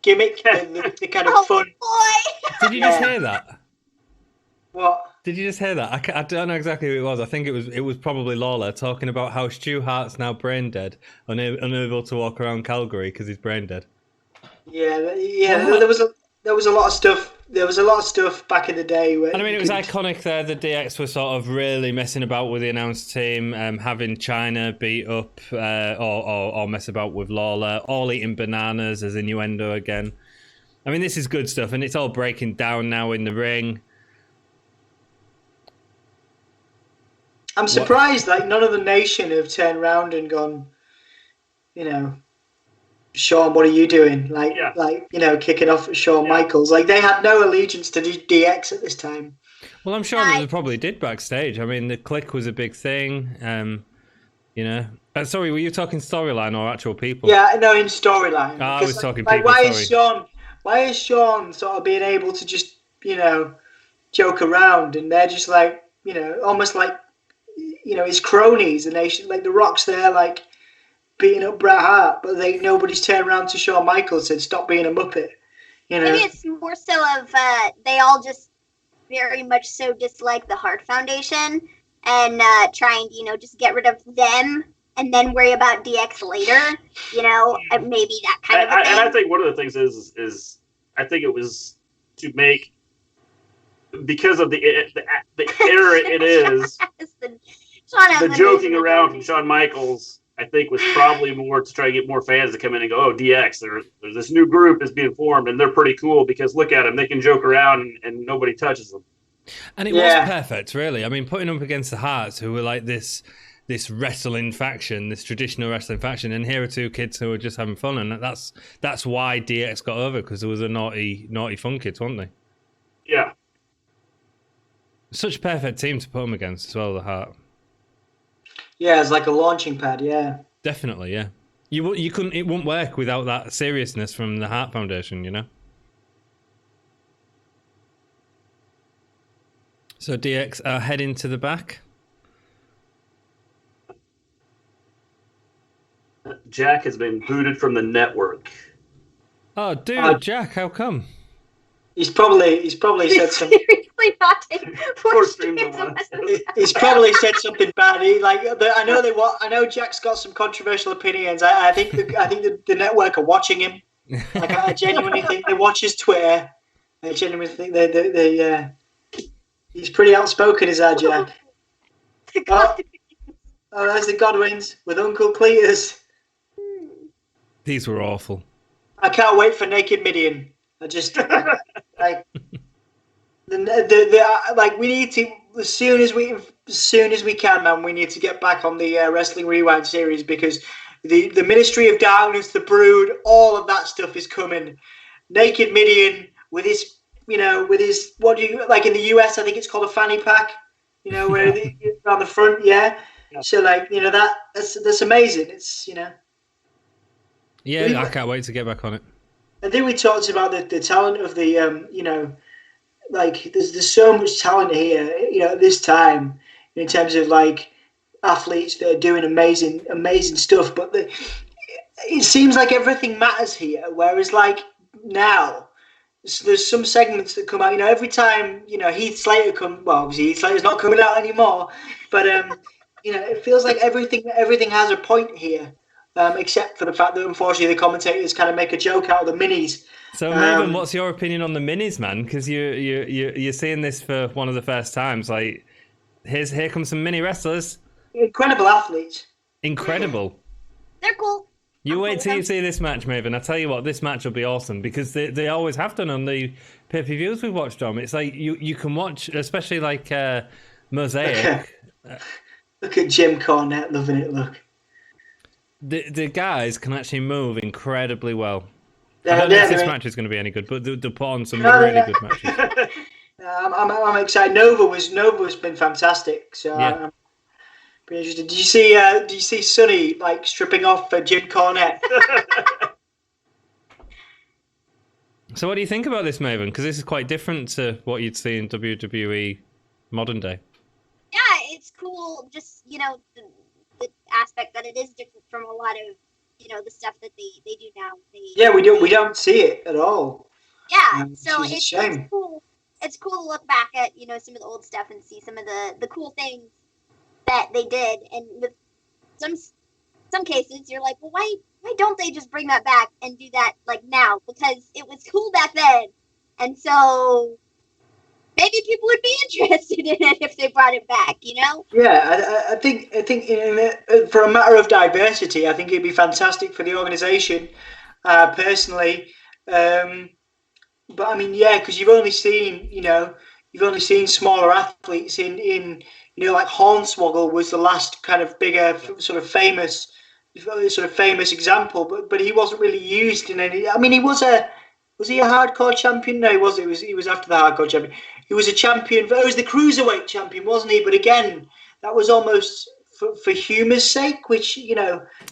gimmick, the kind of fun. Boy. Did you just hear that? What? Did you just hear that? I don't know exactly who it was. I think it was probably Lawler talking about how Stu Hart's now brain dead, unable to walk around Calgary because he's brain dead. Yeah. There was a lot of stuff. There was a lot of stuff back in the day. Where and I mean, it was iconic there. The DX were sort of really messing about with the announced team, having China beat up or mess about with Lawler, all eating bananas as innuendo again. I mean, this is good stuff, and it's all breaking down now in the ring. I'm surprised like none of the nation have turned around and gone, Shawn, what are you doing? Kicking off at Shawn Michaels. Like they had no allegiance to DX at this time. Well, I'm sure they probably did backstage. I mean, the click was a big thing. Sorry, were you talking storyline or actual people? Yeah, no, in storyline. I was talking like, people. Why is Shawn sort of being able to just, joke around and they're just like, almost like, his cronies, and like the Rock's there, like beating up Bret Hart, but nobody's turned around to Shawn Michaels and said, "Stop being a muppet." Maybe it's more so of they all just very much so dislike the Hart Foundation and trying to just get rid of them and then worry about DX later. And maybe that kind of a thing. And I think one of the things is I think it was to make. Because of the era it is, the joking around from Shawn Michaels, I think, was probably more to try to get more fans to come in and go, oh, DX, there's this new group that's being formed, and they're pretty cool because look at them, they can joke around and nobody touches them. And it was perfect, really. I mean, putting up against the Hearts, who were like this wrestling faction, this traditional wrestling faction, and here are 2 kids who were just having fun, and that's why DX got over, because there was a naughty fun kids, weren't they? Yeah. Such a perfect team to put them against as well, the Heart. Yeah, it's like a launching pad, yeah. Definitely, yeah. You couldn't. It wouldn't work without that seriousness from the Hart Foundation, So DX are heading to the back. Jack has been booted from the network. Oh, dude, Jack, how come? He's probably said some. purposely not taking 4 streams at once. He's probably said something bad. I know Jack's got some controversial opinions. I think the network are watching him. Like I genuinely think they watch his Twitter. I genuinely think they he's pretty outspoken, is our Jack. Oh, there's the Godwins with Uncle Cletus. These were awful. I can't wait for Naked Midian. I just like we need to as soon as we can, man. We need to get back on the Wrestling Rewind series because the Ministry of Darkness, the Brood, all of that stuff is coming. Naked Midian with his what do you like in the US? I think it's called a fanny pack. Where on the front, yeah. So that's amazing. It's Yeah, I can't wait to get back on it. I think we talked about the talent of the there's so much talent here, at this time in terms of athletes that are doing amazing stuff. But it seems like everything matters here, whereas now there's some segments that come out. Every time Heath Slater obviously Heath Slater's not coming out anymore, but it feels like everything has a point here. Except for the fact that unfortunately the commentators kind of make a joke out of the minis. So, Maven, what's your opinion on the minis, man? Because you're seeing this for one of the first times. Like, here comes some mini wrestlers. Incredible athletes. Incredible. They're cool. You wait till you see this match, Maven. I tell you what, this match will be awesome because they always have done on the pay-per-views we've watched on. It's like you can watch, especially Mosaic. Look at Jim Cornette loving it. Look. The guys can actually move incredibly well. I don't know if this match is going to be any good, but they'll put on some really good matches. I'm excited. Nova's been fantastic. So yeah. I'm pretty interested. Do you see Sonny stripping off for Jim Cornette? So what do you think about this, Maven? Because this is quite different to what you'd see in WWE modern day. Yeah, it's cool. Just the aspect that it is different from a lot of the stuff that they do now. We don't see it at all. Yeah, so it's a shame. It's cool. It's cool to look back at some of the old stuff and see some of the cool things that they did. And with some cases, you're like, well, why don't they just bring that back and do that now? Because it was cool back then, and so maybe people would be interested in it if they brought it back, Yeah, I think for a matter of diversity, I think it'd be fantastic for the organization, personally. But I mean, yeah, because you've only seen smaller athletes in Hornswoggle was the last kind of bigger sort of famous example, but he wasn't really used in any. I mean, was he a hardcore champion? No, he was after the hardcore champion. He was a champion. It was the cruiserweight champion, wasn't he? But again, that was almost for humour's sake. Which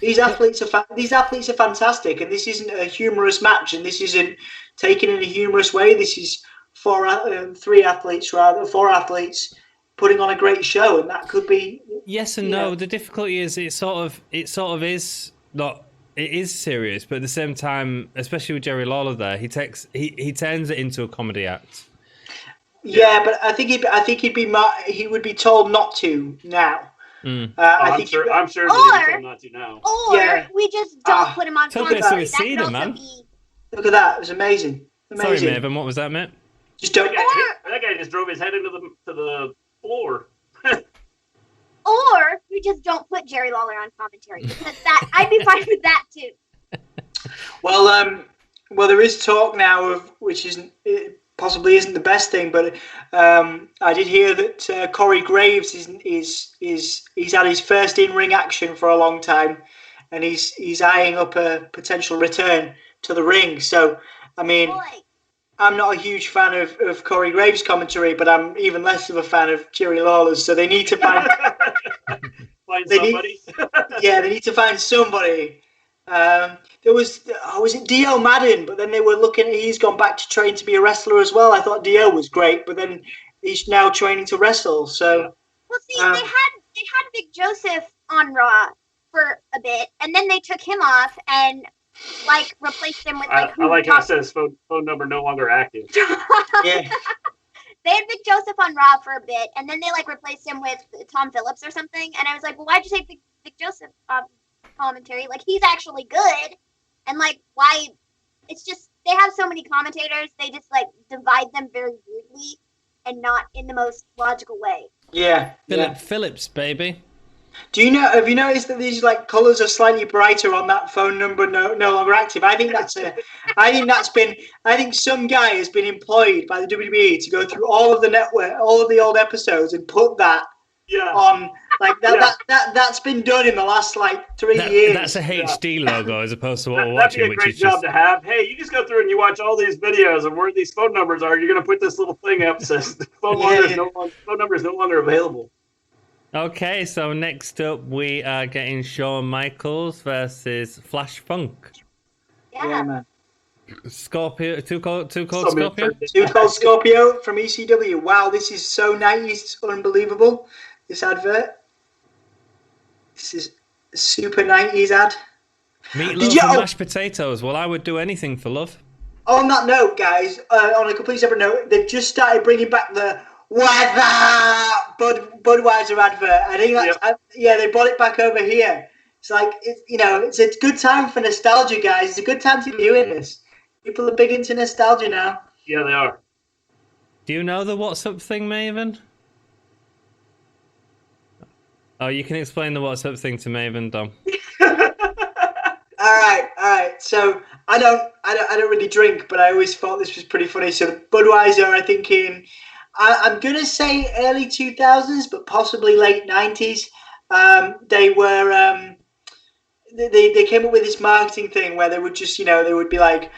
these athletes are fantastic, and this isn't a humorous match, and this isn't taken in a humorous way. This is four athletes putting on a great show, and that could be. Yes and no. The difficulty is it sort of is not. It is serious, but at the same time, especially with Jerry Lawler there, he turns it into a comedy act. Yeah, but I think he would be told not to now. I'm sure he'd be told not to now. Or we just don't put him on commentary. That could also man. Look at that! It was amazing. Sorry, Maven. What was that, mate? Just don't. That guy just drove his head into the floor. Or we just don't put Jerry Lawler on commentary because I'd be fine with that too. Well, there is talk now of which possibly isn't the best thing, but I did hear that Corey Graves he's had his first in-ring action for a long time, and he's eyeing up a potential return to the ring. So, I mean. I'm not a huge fan of Corey Graves' commentary, but I'm even less of a fan of Jerry Lawler's. So they need to find somebody. They need to find somebody. There was it Dio Madden, but then they were looking at he's gone back to train to be a wrestler as well. I thought Dio was great, but then he's now training to wrestle. So they had Big Joseph on Raw for a bit, and then they took him off and. Replaced him with I like how it says phone number no longer active. Yeah. they had Vic Joseph on Raw for a bit, and then they like replaced him with Tom Phillips or something. And I was like, well, why'd you take Vic Joseph commentary? Like, he's actually good, and like, why? It's just they have so many commentators, they just like divide them very weirdly and not in the most logical way. Yeah. Phillips, baby. Do you know? Have you noticed that these like colours are slightly brighter on that phone number? No longer active. I think some guy has been employed by the WWE to go through all of the network, all of the old episodes, and put that on. Like that's been done in the last like 3 years. That's a HD logo as opposed to what we're watching. That'd be a great job to have. Hey, you just go through and you watch all these videos of where these phone numbers are. You're going to put this little thing up that says phone number is no longer available. Okay, so next up we are getting Shawn Michaels versus Flash Funk. Yeah, man. Scorpio, too cold Scorpio? Too Cold Scorpio from ECW. Wow, this is so 90s. It's unbelievable. This advert. This is a super 90s ad. Meatloaf and mashed potatoes. Well, I would do anything for love. On that note, guys, on a completely separate note, they've just started bringing back the Budweiser advert. I think that's they brought it back over here. It's like it's a good time for nostalgia, guys. It's a good time to be doing this. People are big into nostalgia now. Yeah, they are. Do you know the What's Up thing, Maven? Oh, you can explain the What's Up thing to Maven, Dom. All right. So I don't really drink, but I always thought this was pretty funny. So Budweiser, I think I'm gonna say early 2000s, but possibly late 90s. They were they came up with this marketing thing where they would just they would be like,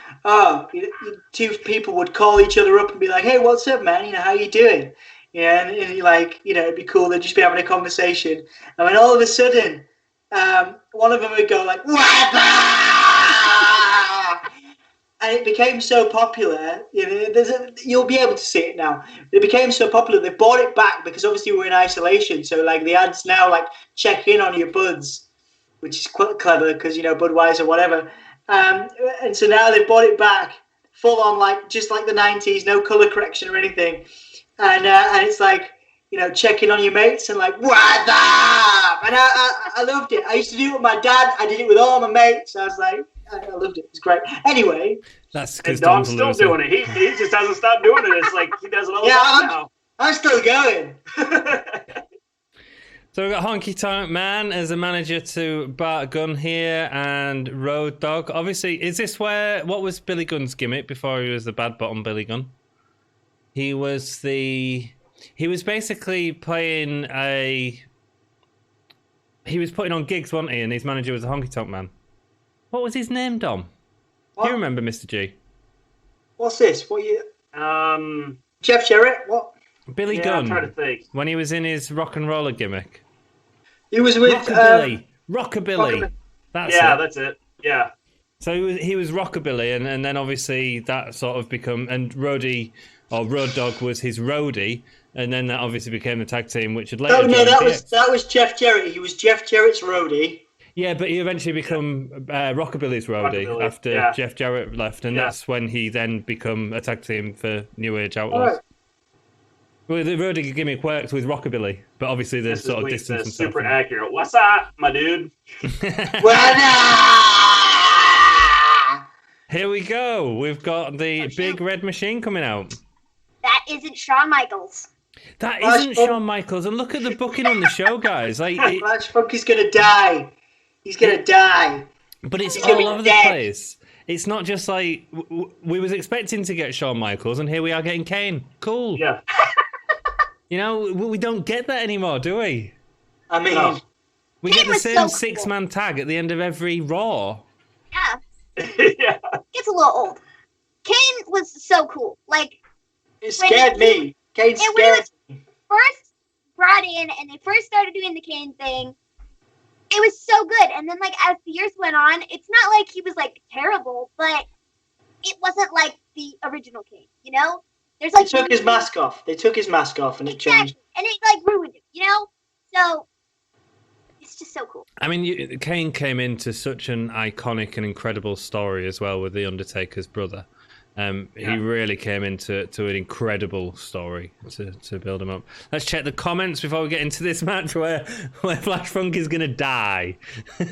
two people would call each other up and be like, hey, what's up, man? How you doing? Yeah, and it'd be cool. They'd just be having a conversation, and then all of a sudden, one of them would go like, and it became so popular. You'll be able to see it now. It became so popular they bought it back because obviously we're in isolation. So like the ads now like check in on your buds, which is quite clever because Budweiser, whatever. And so now they bought it back full on just like the 90s, no color correction or anything. And it's like, checking on your mates and like, what up? And I loved it. I used to do it with my dad. I did it with all my mates. I was like, I loved it. It was great. Anyway. That's because Dom's still doing it. He just hasn't stopped doing it. It's like he does it all the time now. I'm still going. So we've got Honky Tonk Man as a manager to Bart Gunn here and Road Dogg. Obviously, is this what was Billy Gunn's gimmick before he was the bad bottom Billy Gunn? He was basically playing he was putting on gigs, wasn't he? And his manager was a Honky Tonk Man. What was his name, Dom? What? Do you remember, Mr. G? What's this? Jeff Jarrett? What? Billy Gunn. I'm trying to think. When he was in his rock and roller gimmick. He was with Rockabilly. That's it. Yeah. So he was Rockabilly, and then obviously that sort of and Road Dogg was his roadie, and then that obviously became the tag team, which had later. That was Jeff Jarrett. He was Jeff Jarrett's roadie. Yeah, but he eventually became Rockabilly's roadie after Jeff Jarrett left, and that's when he then became a tag team for New Age Outlaws. Right. Well, the roadie gimmick worked with Rockabilly, but obviously the sort of distance and stuff. Super accurate. What's up, my dude? Here we go. We've got the big red machine coming out. That isn't Shawn Michaels. That isn't Shawn Michaels, and look at the booking on the show, guys. Flash Funk is gonna die. He's gonna die. But it's all over the place. It's not just like we was expecting to get Shawn Michaels, and here we are getting Kane. Cool. Yeah. We don't get that anymore, do we? I mean, we get the same six-man tag at the end of every Raw. Yeah. Yeah. It's a little old. Kane was so cool. Like, it scared me. Kane scared me. When he was first brought in and they first started doing the Kane thing, it was so good. And then, like, as the years went on, it's not like he was, like, terrible, but it wasn't like the original Kane, There's like they took his mask off. And it changed. And it, like, ruined it, So, it's just so cool. I mean, Kane came into such an iconic and incredible story as well with The Undertaker's brother. He really came into an incredible story to build him up. Let's check the comments before we get into this match where Flash Funk is going to die. Oh,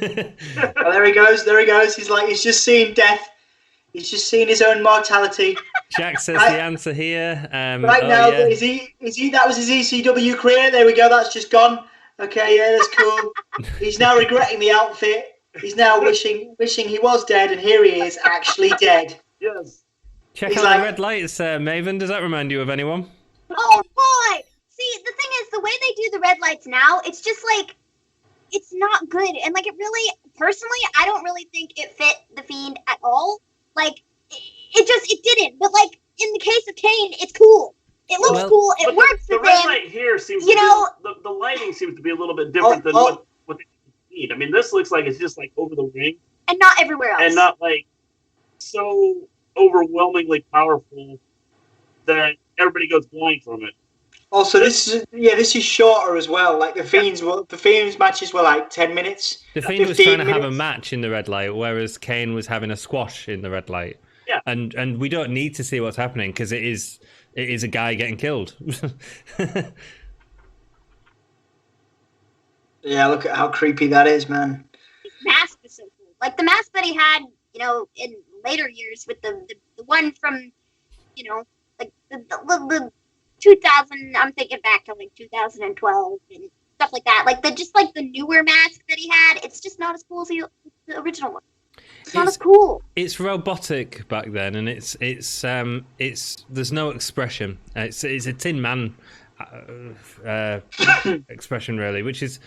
there he goes. He's just seen death. He's just seen his own mortality. Jack says the answer here. Now, yeah. is he? That was his ECW career. There we go. That's just gone. Okay, yeah, that's cool. He's now regretting the outfit. He's now wishing he was dead, and here he is, actually dead. Yes. Check out the red lights, Maven. Does that remind you of anyone? Oh boy! See, the thing is, the way they do the red lights now, it's just like, it's not good, and like it really, personally, I don't really think it fit the Fiend at all. Like, it didn't. But like in the case of Kane, it's cool. It looks cool. It works for the red light here seems the lighting seems to be a little bit different than what they need. I mean, this looks like it's just like over the ring, and not everywhere else, and not like so overwhelmingly powerful that everybody goes blind from it. Also, this is shorter as well. Like the Fiend's matches were like 10 minutes. The Fiend was trying to have a match in the red light, whereas Kane was having a squash in the red light. Yeah, and we don't need to see what's happening because it is a guy getting killed. Yeah, look at how creepy that is, man. His mask is so cool. Like the mask that he had, in later years with the one from, like the 2000. I'm thinking back to like 2012 and stuff like that. Like the newer mask that he had. It's just not as cool as the original one. It's not as cool. It's robotic back then, and it's there's no expression. It's a Tin Man expression really, which is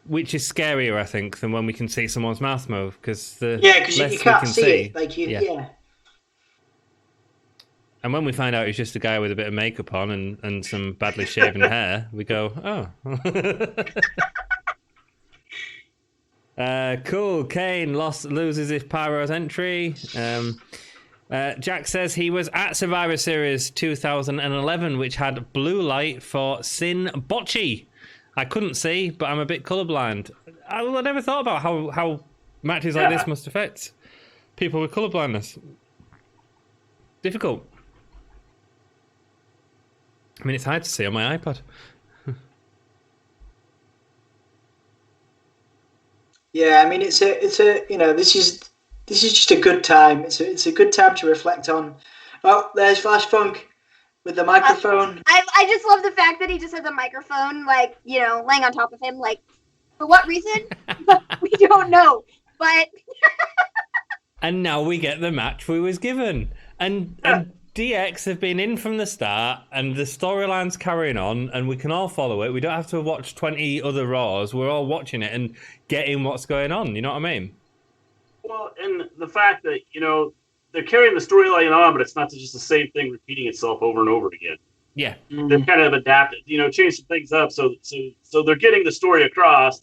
scarier, I think, than when we can see someone's mouth move because you can't see it. Like yeah. And when we find out he's just a guy with a bit of makeup on and some badly shaven hair, we go, oh. Cool. Kane loses his Pyro's entry. Jack says he was at Survivor Series 2011, which had blue light for Sin Bocce. I couldn't see, but I'm a bit colourblind. I never thought about how matches like this must affect people with colourblindness. Difficult. I mean, it's hard to see on my iPad. Yeah, I mean, it's a this is just a good time. It's a good time to reflect on. Oh, there's Flash Funk with the microphone. I just love the fact that he just had the microphone, like, laying on top of him. Like, for what reason? We don't know. But and now we get the match we was given, and DX have been in from the start, and the storyline's carrying on, and we can all follow it. We don't have to watch 20 other Raws. We're all watching it and getting what's going on. You know what I mean? Well, and the fact that, they're carrying the storyline on, but it's not just the same thing repeating itself over and over again. Yeah. They've kind of adapted, changed some things up so they're getting the story across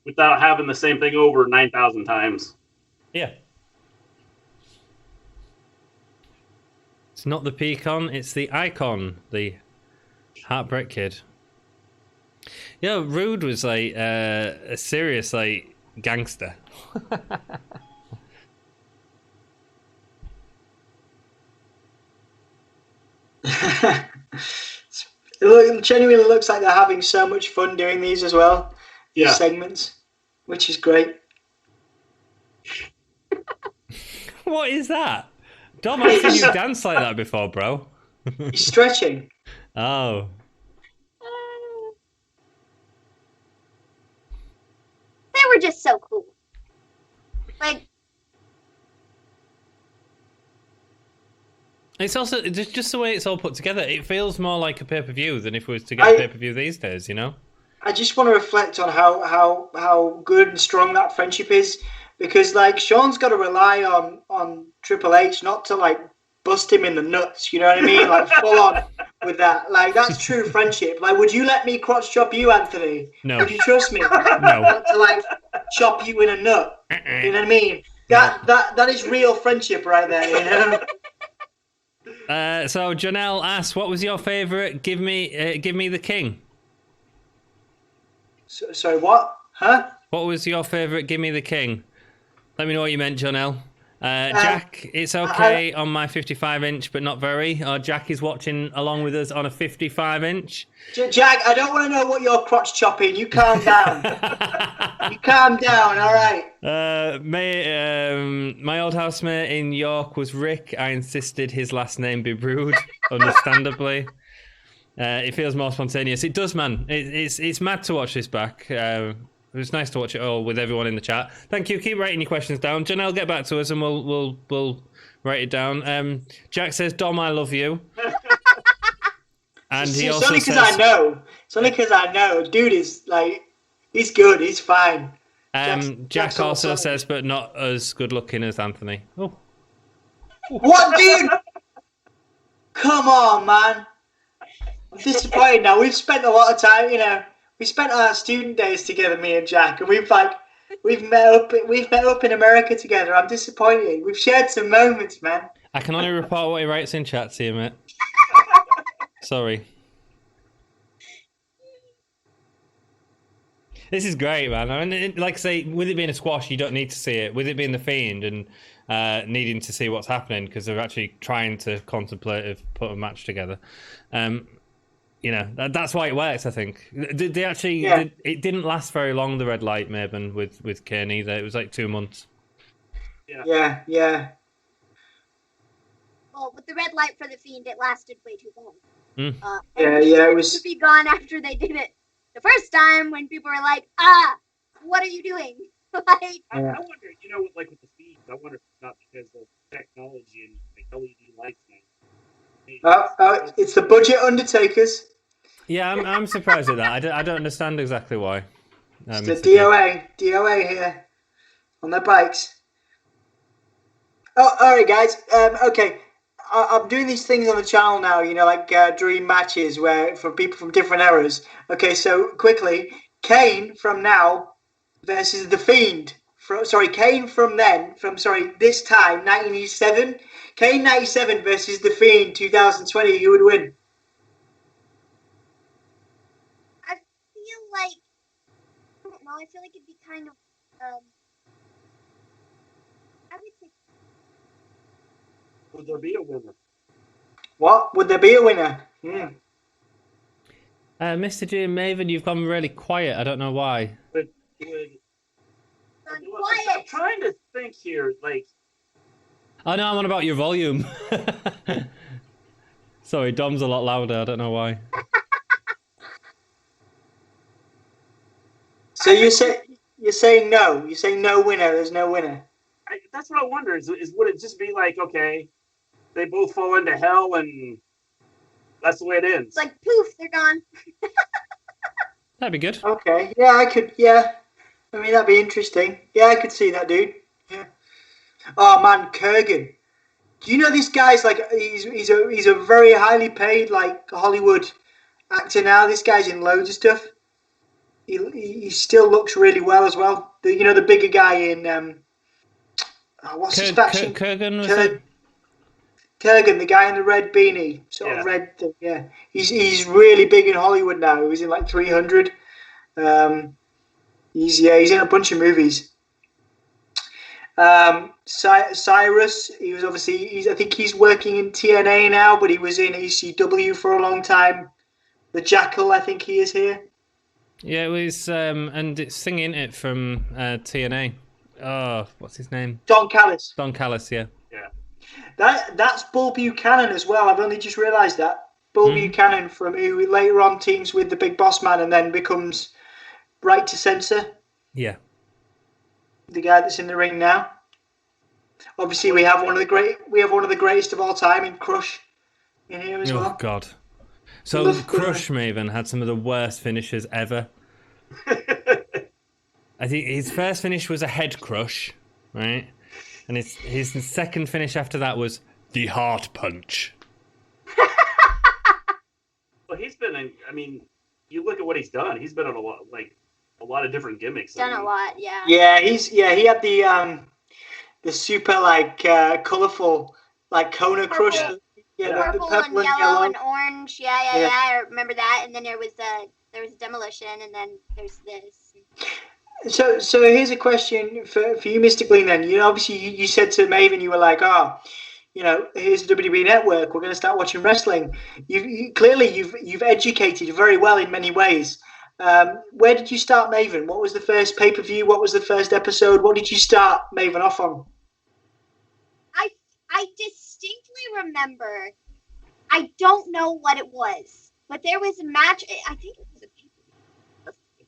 without having the same thing over 9,000 times. Yeah. It's not the Peacon, it's the Icon, the Heartbreak Kid. Rude was like a serious gangster. It genuinely looks like they're having so much fun doing these as well. Yeah. These segments, which is great. What is that? Dom, I've seen you dance like that before, bro. He's stretching. Oh. they were just so cool. Like, it's also just the way it's all put together. It feels more like a pay-per-view than if it was to get a pay-per-view these days, I just want to reflect on how good and strong that friendship is, because Sean's got to rely on Triple H not to bust him in the nuts, you know what I mean? Full on with that. That's true friendship. Would you let me crotch chop you, Anthony? No. Would you trust me? No. Not to chop you in a nut. You know what I mean? That is real friendship right there, So Janelle asks, what was your favourite Give Me the King? Sorry, what? Huh? What was your favourite Give Me the King? Let me know what you meant, Janelle. Jack, it's okay on my 55-inch, but not very. Jack is watching along with us on a 55-inch. Jack, I don't want to know what you're crotch chopping. You calm down. You calm down, all right? My old housemate in York was Rick. I insisted his last name be Brood, understandably. It feels more spontaneous. It does, man. It's mad to watch this back. It was nice to watch it all with everyone in the chat. Thank you. Keep writing your questions down. Janelle, get back to us and we'll write it down. Jack says, "Dom, I love you." And he also only says, I know. It's only because I know. Dude is like, he's good. He's fine. Jack also says, "But not as good looking as Anthony." Oh, what, dude? Come on, man. I'm disappointed now. We've spent a lot of time, we spent our student days together, me and Jack, and we've met up in America together. I'm disappointed. We've shared some moments, man. I can only report what he writes in chat to you, mate. Sorry. This is great, man. I mean, like I say, with it being a squash, you don't need to see it. With it being the Fiend and needing to see what's happening because they're actually trying to contemplate of put a match together. That's why it works, I think. They actually, it didn't last very long, the red light, Mabon, with Kane either. It was like 2 months. Yeah. Well, with the red light for the Fiend, it lasted way too long. It was to be gone after they did it the first time when people were like, what are you doing? I wonder, with the Fiend, I wonder if it's not because of technology and like LED lights now. It's the budget undertakers. Yeah, I'm surprised at that. I don't understand exactly why. It's the DOA here on their bikes. Oh, all right, guys. Okay, I'm doing these things on the channel now. Like dream matches where for people from different eras. Okay, so quickly, Kane from now versus the Fiend. Kane from this time, 1987. Kane 97 versus the Fiend 2020. Who would win? I feel like it'd be kind of, I would say. Would there be a winner? What? Would there be a winner? Mr. G and Maven, you've gone really quiet. I don't know why. I'm trying to think here, like. Oh no, I'm on about your volume. Sorry, Dom's a lot louder. I don't know why. So you're saying no? You're saying no winner? There's no winner. That's what I wonder. Is would it just be like, okay, they both fall into hell and that's the way it ends? It's like poof, they're gone. That'd be good. Okay, yeah, I could. Yeah, I mean that'd be interesting. Yeah, I could see that, dude. Yeah. Oh man, Kurgan. Do you know this guy's like he's a very highly paid like Hollywood actor now. This guy's in loads of stuff. He still looks really well as well. The bigger guy in what's his faction? Kurgan was Kurgan, the guy in the red beanie, sort of red thing. Yeah, he's really big in Hollywood now. He was in like 300. He's in a bunch of movies. Cyrus, he was obviously. I think he's working in TNA now, but he was in ECW for a long time. The Jackal, I think he is here. Yeah, it was, and it's singing it from TNA. Oh, what's his name? Don Callis. Don Callis, yeah. Yeah. That's Bull Buchanan as well. I've only just realised that. Bull Buchanan from who later on teams with the Big Boss Man and then becomes Right to Censor. Yeah. The guy that's in the ring now. Obviously, we have one of the greatest of all time in Crush in here as well. Oh God. So Crush Maven had some of the worst finishes ever. I think his first finish was a head crush, right? And his second finish after that was the heart punch. Well, he's been in. I mean, you look at what he's done. He's been on a lot of different gimmicks. Done a lot, yeah. Yeah, he had the super colourful Kona Crush. Yeah, purple and yellow and orange. Yeah, I remember that. And then there was demolition, and then there's this. So here's a question for you, Mr. Glean. Then obviously you said to Maven, you were like, here's the WWE Network. We're going to start watching wrestling. Clearly you've educated very well in many ways. Where did you start, Maven? What was the first pay-per-view? What was the first episode? What did you start Maven off on? I distinctly remember. I don't know what it was, but there was a match. I think it was a pay-per-view.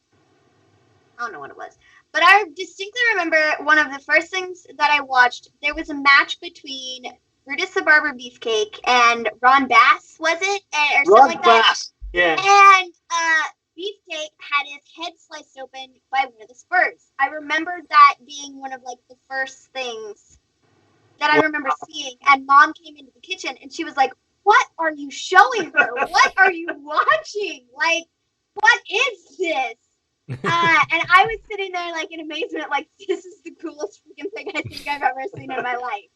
I don't know what it was, but I distinctly remember one of the first things that I watched. There was a match between Brutus the Barber Beefcake and Ron Bass, was it? Or something Ron like Bass. that. Yeah. And Beefcake had his head sliced open by one of the Spurs. I remember that being one of like the first things that I remember seeing. And Mom came into the kitchen and she was like, "What are you showing her? What are you watching? Like, what is this?" And I was sitting there like in amazement, like, this is the coolest freaking thing I think I've ever seen in my life.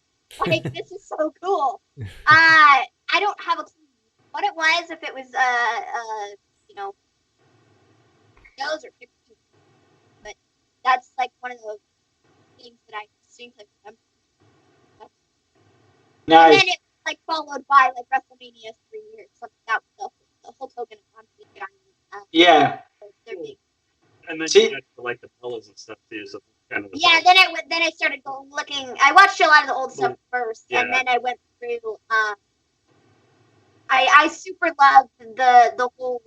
Like, this is so cool. I don't have a clue what it was, if it was shows or pictures, but that's like one of the things that I distinctly remember. Nice. And then it like followed by like WrestleMania 3 years, something that was the Hulk Hogan and Yeah. They're big. And then you got to like the Bellas and stuff too, so kind of. Yeah, then I started looking. I watched a lot of the old stuff first, and then I went through. I super loved the whole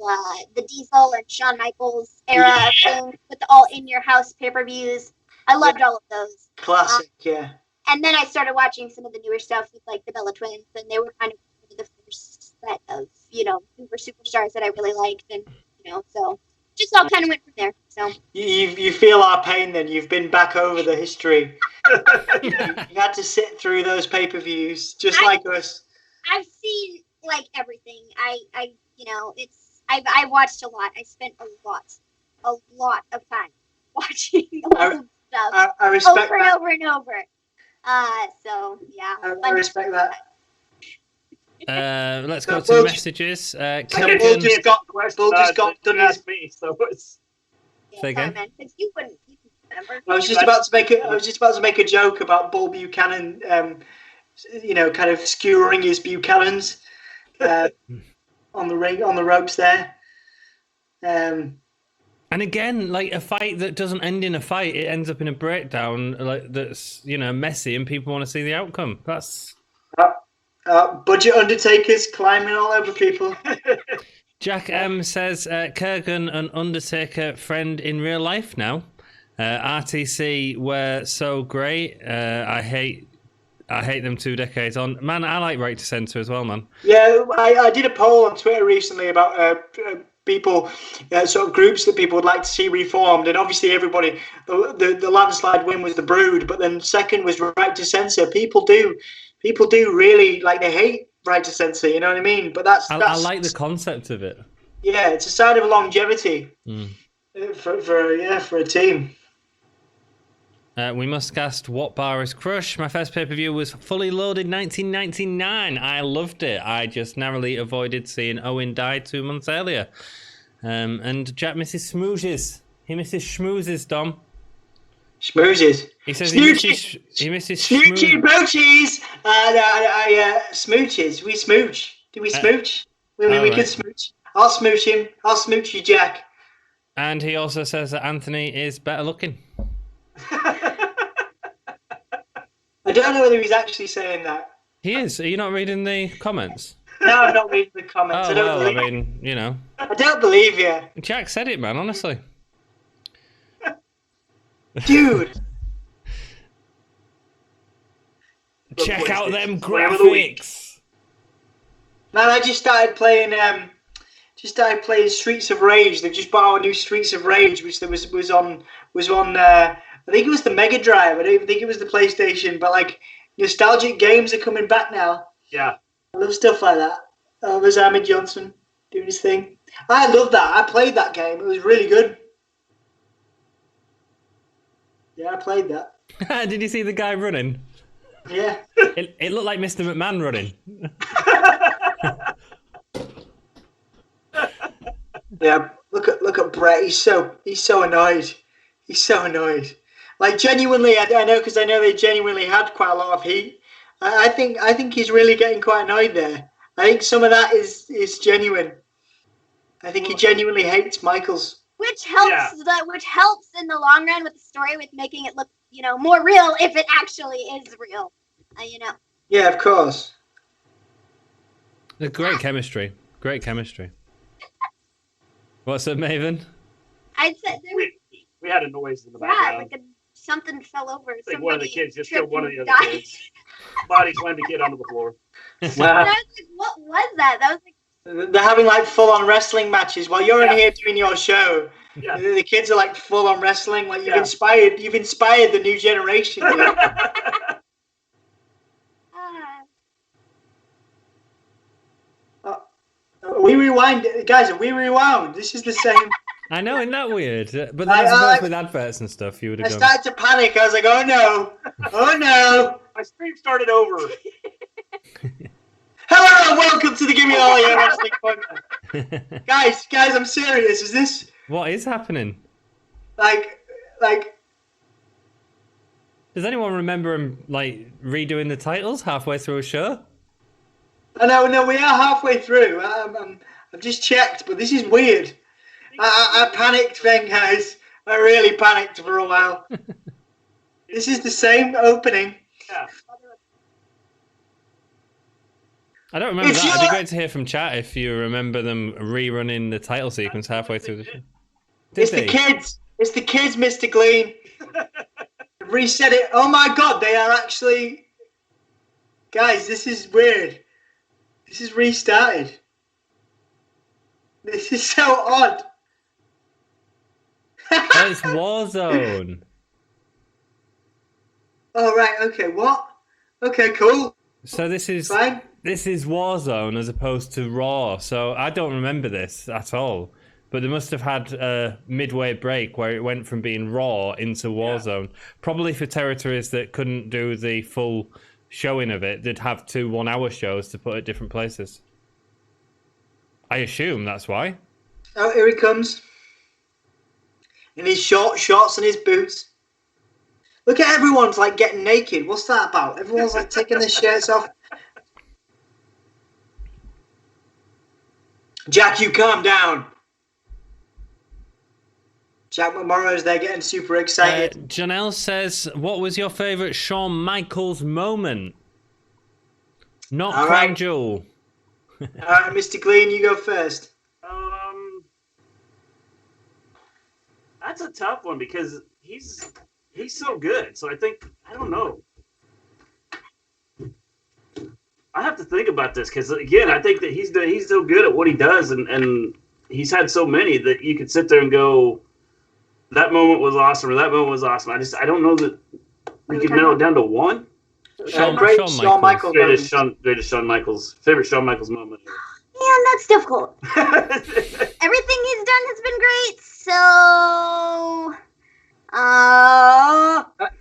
the Diesel and Shawn Michaels era thing with the all in your house pay-per-views. I loved all of those. Classic, yeah. And then I started watching some of the newer stuff with like the Bella Twins, and they were kind of the first set of superstars that I really liked, and so just all kind of went from there. So you feel our pain then. You've been back over the history. You had to sit through those pay-per-views just like us. I've seen like everything. I watched a lot. I spent a lot of time watching old stuff. I respect over that. and over and over. So yeah. I respect that. Let's go to messages. Bull just got done his. Me, so it's. Say again? Man, you couldn't remember. I was just about to make a joke about Bull Buchanan. Kind of skewering his Buchanans on the ropes there. And again, like a fight that doesn't end in a fight, it ends up in a breakdown. Like that's messy, and people want to see the outcome. That's budget Undertakers climbing all over people. Jack M says Kurgan and Undertaker friend in real life now. RTC were so great. I hate them 2 decades on. Man, I like Right to Censor as well, man. Yeah, I did a poll on Twitter recently about people, sort of groups that people would like to see reformed, and obviously everybody, the landslide win was the Brood, but then second was Right to Censor. People do really like, they hate Right to Censor, you know what I mean? But I like the concept of it. Yeah, it's a sign of longevity for a team. We must cast What Bar is Crush. My first pay-per-view was Fully Loaded 1999. I loved it. I just narrowly avoided seeing Owen die 2 months earlier. And Jack misses smooches. He misses schmoozes, Dom. Schmoozes. He says he misses Smoochy broochies. Smooches. We smooch. Do we smooch? We could smooch. I'll smooch him. I'll smooch you, Jack. And he also says that Anthony is better looking. I don't know whether he's actually saying that. He is. Are you not reading the comments? No, I'm not reading the comments. I don't I don't believe you. Jack said it, man, honestly. Dude. Check out them graphics. Man, I just started playing Streets of Rage. They've just bought out a new Streets of Rage, which was on I think it was the Mega Drive. I don't even think it was the PlayStation, but like nostalgic games are coming back now. Yeah. I love stuff like that. There's Ahmed Johnson doing his thing. I love that. I played that game. It was really good. Yeah, I played that. Did you see the guy running? Yeah. It looked like Mr. McMahon running. Yeah, look at Brett. He's so annoyed. He's so annoyed. Like genuinely, I know because I know they genuinely had quite a lot of heat. I think he's really getting quite annoyed there. I think some of that is genuine. I think he genuinely hates Michaels. Which helps in the long run with the story, with making it look, more real if it actually is real. Yeah, of course. A great chemistry. Great chemistry. What's up, Maven? I'd say we had a noise in the background. like something fell over. I think one of the kids just killed one of the other kids. Body slammed the kid onto the floor. Wow. And I was like, what was that? That was like, they're having like full-on wrestling matches while you're in here doing your show. Yeah. The kids are like full-on wrestling. Like you've inspired the new generation. We rewind, guys. We rewound. This is the same. I know, isn't that weird? But I suppose with adverts and stuff, you would have gone. I started to panic. I was like, oh no, oh no. My stream started over. Hello and welcome to the Gimme All Year Wrestling Podcast. Guys, I'm serious. Is this what is happening? Like? Does anyone remember him like redoing the titles halfway through a show? No, we are halfway through. I've just checked, but this is weird. I panicked then, guys. I really panicked for a while. This is the same opening. Yeah. I don't remember that. It'd be great to hear from chat if you remember them rerunning the title sequence halfway through the show. It's the kids, Mr. Glean. Reset it. Oh my God, they are actually... Guys, this is weird. This is restarted. This is so odd. Oh, it's Warzone. Oh, right. Okay, what? Okay, cool. So this is fine. This is Warzone as opposed to Raw. So I don't remember this at all. But they must have had a midway break where it went from being Raw into Warzone. Yeah. Probably for territories that couldn't do the full showing of it. They'd have 2 1-hour shows to put at different places. I assume that's why. Oh, here he comes. In his shorts and his boots. Look at everyone's like getting naked. What's that about? Everyone's like taking their shirts off. Jack, you calm down. Jack McMorrow's there getting super excited. Janelle says, what was your favourite Shawn Michaels moment? Not All Crown right. Jewel. All right, Mr. Glean, you go first. That's a tough one because he's so good. So I don't know. I have to think about this because again, I think that he's so good at what he does, and he's had so many that you could sit there and go, that moment was awesome, or that moment was awesome. I don't know that we could narrow it down to one. Shawn Michaels. Greatest Shawn Michaels. Favorite Shawn Michaels moment. Man, that's difficult. Everything he's done has been great. So,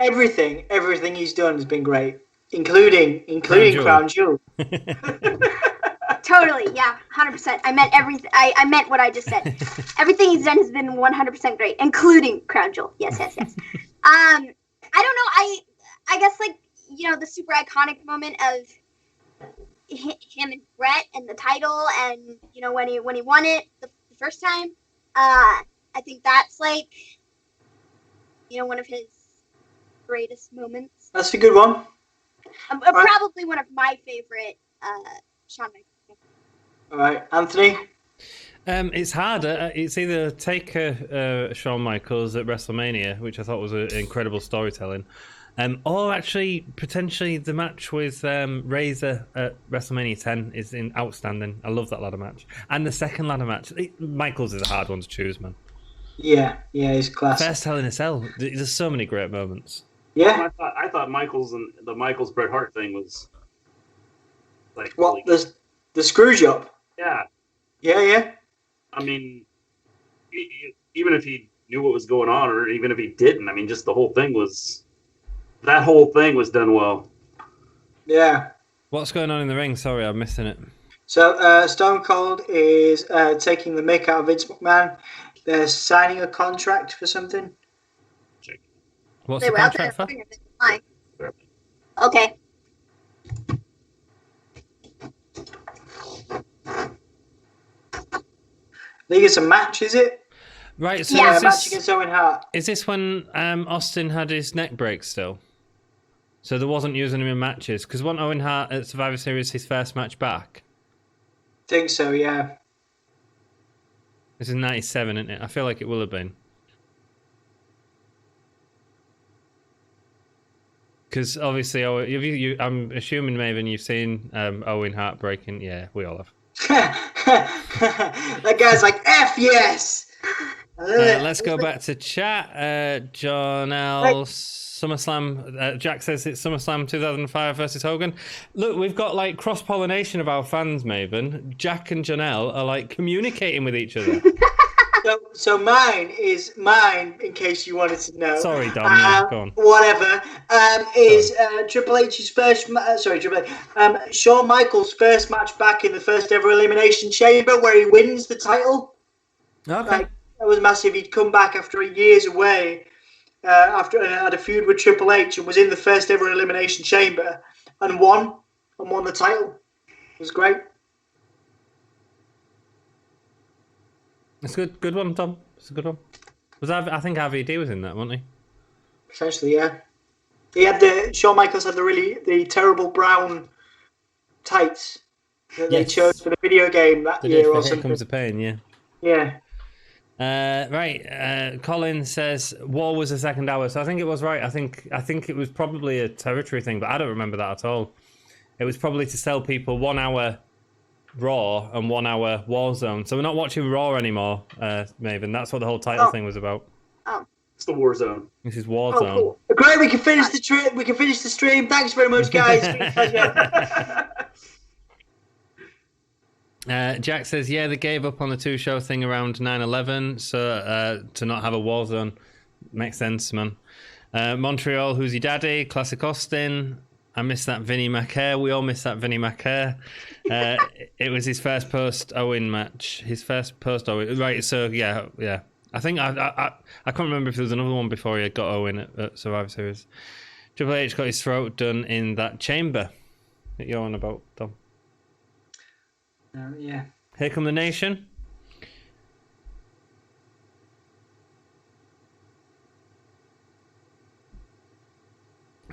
everything he's done has been great, including Crown Jewel. Totally, yeah, 100%. I meant everything. I meant what I just said. Everything he's done has been 100% great, including Crown Jewel. Yes. I don't know. I guess the super iconic moment of him and Brett and the title, and when he won it the first time. I think that's one of his greatest moments. That's a good one. Probably one of my favorite Shawn Michaels. All right, Anthony. It's hard. It's either take Shawn Michaels at WrestleMania, which I thought was an incredible storytelling, or actually potentially the match with Razor at WrestleMania 10 is outstanding. I love that ladder match, and the second ladder match. Michaels is a hard one to choose, man. Yeah, he's classic. First Hell in a Cell. There's so many great moments. Yeah, I thought Michaels and the Michaels Bret Hart thing was like what the screw job. Yeah. Yeah. I mean, even if he knew what was going on, or even if he didn't, I mean, just the whole thing was done well. Yeah. What's going on in the ring? Sorry, I'm missing it. So Stone Cold is taking the mick out of Vince McMahon. They're signing a contract for something. What's They the were out there. contract for? Fine. Okay. League is a match, is it? Right, so Yeah, a match against Owen Hart. is this when Austin had his neck break still? So they wasn't using him in matches? Because wasn't Owen Hart at Survivor Series his first match back? Think so, yeah. This is 97, isn't it? I feel like it will have been. Because obviously, I'm assuming, Maven, you've seen Owen Hart breaking. Yeah, we all have. That guy's like, F yes! Let's go back to chat. John L. SummerSlam. Jack says it's SummerSlam 2005 versus Hogan. Look, we've got like cross-pollination of our fans, Maven. Jack and Janelle are like communicating with each other. So mine, in case you wanted to know. Sorry, Dom. Yeah, go on. Whatever. Is Triple H's first. Triple H. Shawn Michaels' first match back in the first ever Elimination Chamber, where he wins the title. Okay. Like, that was massive. He'd come back after years away, after had a feud with Triple H, and was in the first ever Elimination Chamber and won the title. It was great. It's a good one, Tom. It's a good one. I think RVD was in that, wasn't he? Essentially, yeah. He had Shawn Michaels had the terrible brown tights that they chose for the video game that year or something. Here Comes the Pain, yeah. Yeah. Right. Colin says War was the second hour, so I think it was right. I think it was probably a territory thing, but I don't remember that at all. It was probably to sell people 1 hour Raw and 1 hour Warzone. So we're not watching Raw anymore, Maven. That's what the whole title thing was about. Oh. It's the Warzone. This is Warzone. Oh, cool. Great, we can finish the trip. We can finish the stream. Thanks very much, guys. Jack says, yeah, they gave up on the 2-show thing around 9/11, so to not have a Warzone makes sense, man. Montreal, who's your daddy? Classic Austin. I miss that Vinnie McHare. We all miss that Vinnie McHare. It was his first post-Owen match. His first post-Owen. Right, so yeah. I think I can't remember if there was another one before he got Owen at Survivor Series. Triple H got his throat done in that chamber that you're on about, Tom. Yeah. Here Come the Nation.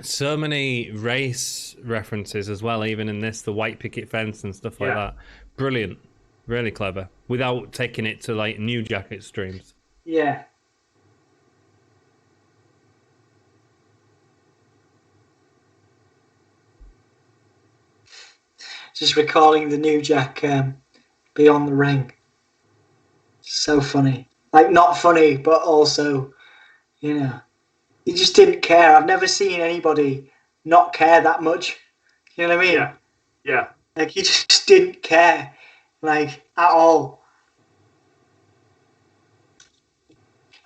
So many race references as well, even in this, the white picket fence and stuff like that. Brilliant. Really clever. Without taking it to like New Jack extremes. Yeah. Just recalling the New Jack Beyond the Ring. So funny. Like, not funny, but also, you know, he just didn't care. I've never seen anybody not care that much. You know what I mean? Yeah. Yeah. Like, he just didn't care, like, at all.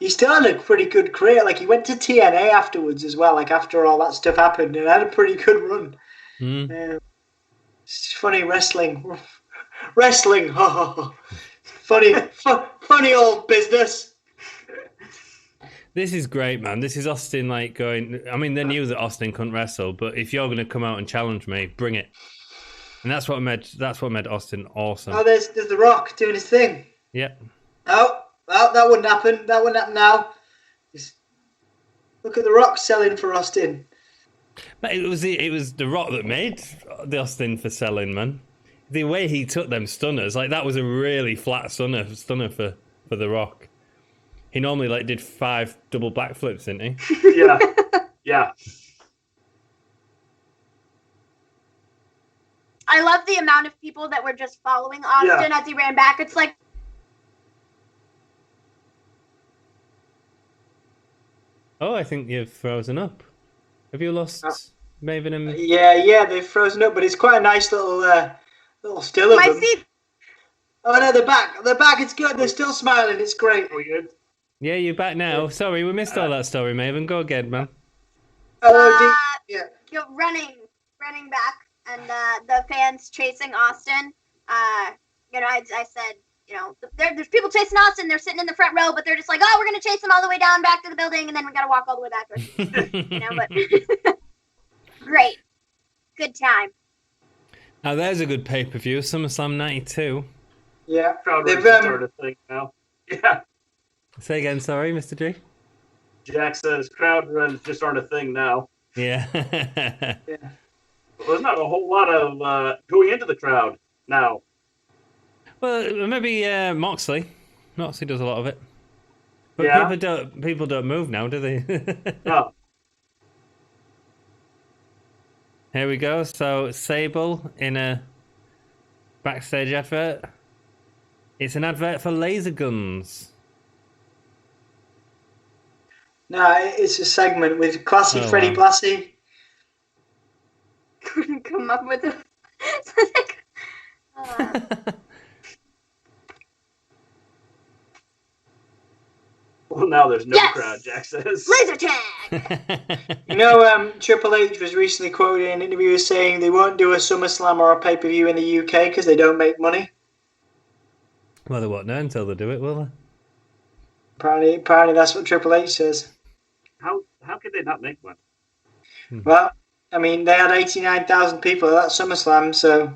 He still had a pretty good career. Like, he went to TNA afterwards as well, like, after all that stuff happened, and had a pretty good run. It's funny, wrestling. Wrestling. Funny old business. This is great, man. This is Austin, like, going... I mean, they knew that Austin couldn't wrestle, but if you're going to come out and challenge me, bring it. And that's what made Austin awesome. Oh, there's The Rock doing his thing. Yeah. Oh, well, that wouldn't happen. That wouldn't happen now. Just look at The Rock selling for Austin. But it was The Rock that made the Austin for selling, man. The way he took them stunners, like, that was a really flat stunner for The Rock. He normally, like, did 5 double backflips, didn't he? Yeah. Yeah. I love the amount of people that were just following Austin as he ran back. It's like... Oh, I think you've frozen up. Have you lost Maven and... Yeah, they've frozen up, but it's quite a nice little still of them. See... Oh, no, they're back. They're back. It's good. They're still smiling. It's great. Are we good? Yeah, you're back now. Sorry, we missed all that story, Maven. Go again, man. You're running back, and the fans chasing Austin. I said there's people chasing us, and they're sitting in the front row, but they're just like, oh, we're gonna chase them all the way down back to the building, and then we gotta walk all the way back. But great, good time. Now there's a good pay-per-view, SummerSlam '92. Yeah, Crowd they've runs sort of thing now. Yeah. Say again, sorry, Mr. G. Jack says crowd runs just aren't a thing now. Yeah. yeah. Well, there's not a whole lot of going into the crowd now. Well, maybe Moxley. Moxley does a lot of it. But Yeah. people don't move now, do they? No. Here we go. So Sable in a backstage advert. It's an advert for laser guns. No, it's a segment with classic Oh, Freddie wow. Blassie. Couldn't come up with a. Well, now there's no Yes! crowd, Jack says. Laser tag. You know, Triple H was recently quoted in an interview as saying they won't do a SummerSlam or a pay-per-view in the UK because they don't make money. Well, they won't know until they do it, will they? Apparently that's what Triple H says. How could they not make one? Well, I mean, they had 89,000 people at that SummerSlam, so,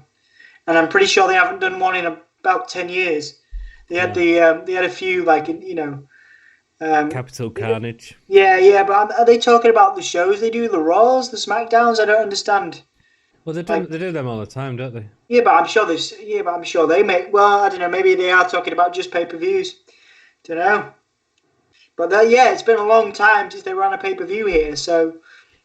and I'm pretty sure they haven't done one in about 10 years. They had they had a few, like, you know. Capital Carnage. Yeah, but are they talking about the shows they do, the Raws, the SmackDowns? I don't understand. Well, they do them all the time, don't they? Yeah, but I'm sure they make. Well, I don't know. Maybe they are talking about just pay-per-views. Don't know. But it's been a long time since they ran a pay-per-view here. So.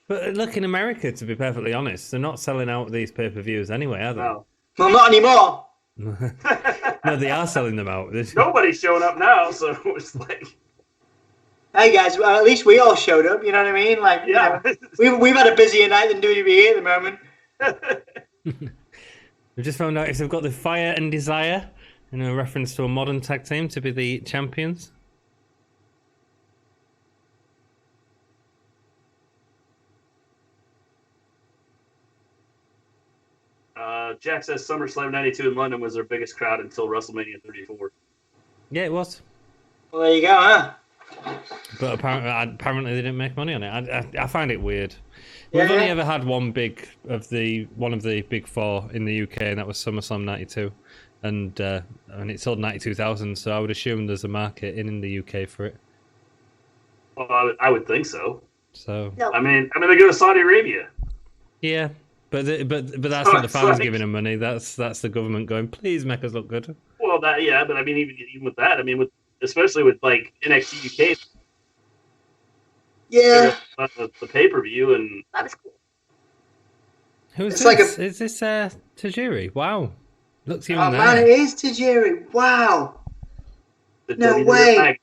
But look, in America, to be perfectly honest, they're not selling out these pay-per-views anyway, are they? No. Well, not anymore. No, they are selling them out. Nobody's showing up now, so it's like. Hey guys, well, at least we all showed up. You know what I mean? Like, Yeah. You know, we've had a busier night than WWE at the moment. We've just found out if they've got the Fire and Desire, in a reference to a modern tag team, to be the champions. Jack says SummerSlam '92 in London was their biggest crowd until WrestleMania 34. Yeah, it was. Well, there you go, huh? But apparently they didn't make money on it. I find it weird. Yeah. We've only ever had one of the big four in the UK, and that was SummerSlam '92, and it sold 92,000. So I would assume there's a market in the UK for it. Well, I would think so. So No. I mean, they go to Saudi Arabia. yeah, but that's not the fans giving them money. That's the government going, please make us look good. Well, but I mean, even with that, I mean, especially with like NXT UK, Yeah. the pay-per-view, and That was cool. Who's It's this? like Is this Tajiri? Wow, looks even Oh there. man, it is Tajiri. Wow. the No WWE way. tag.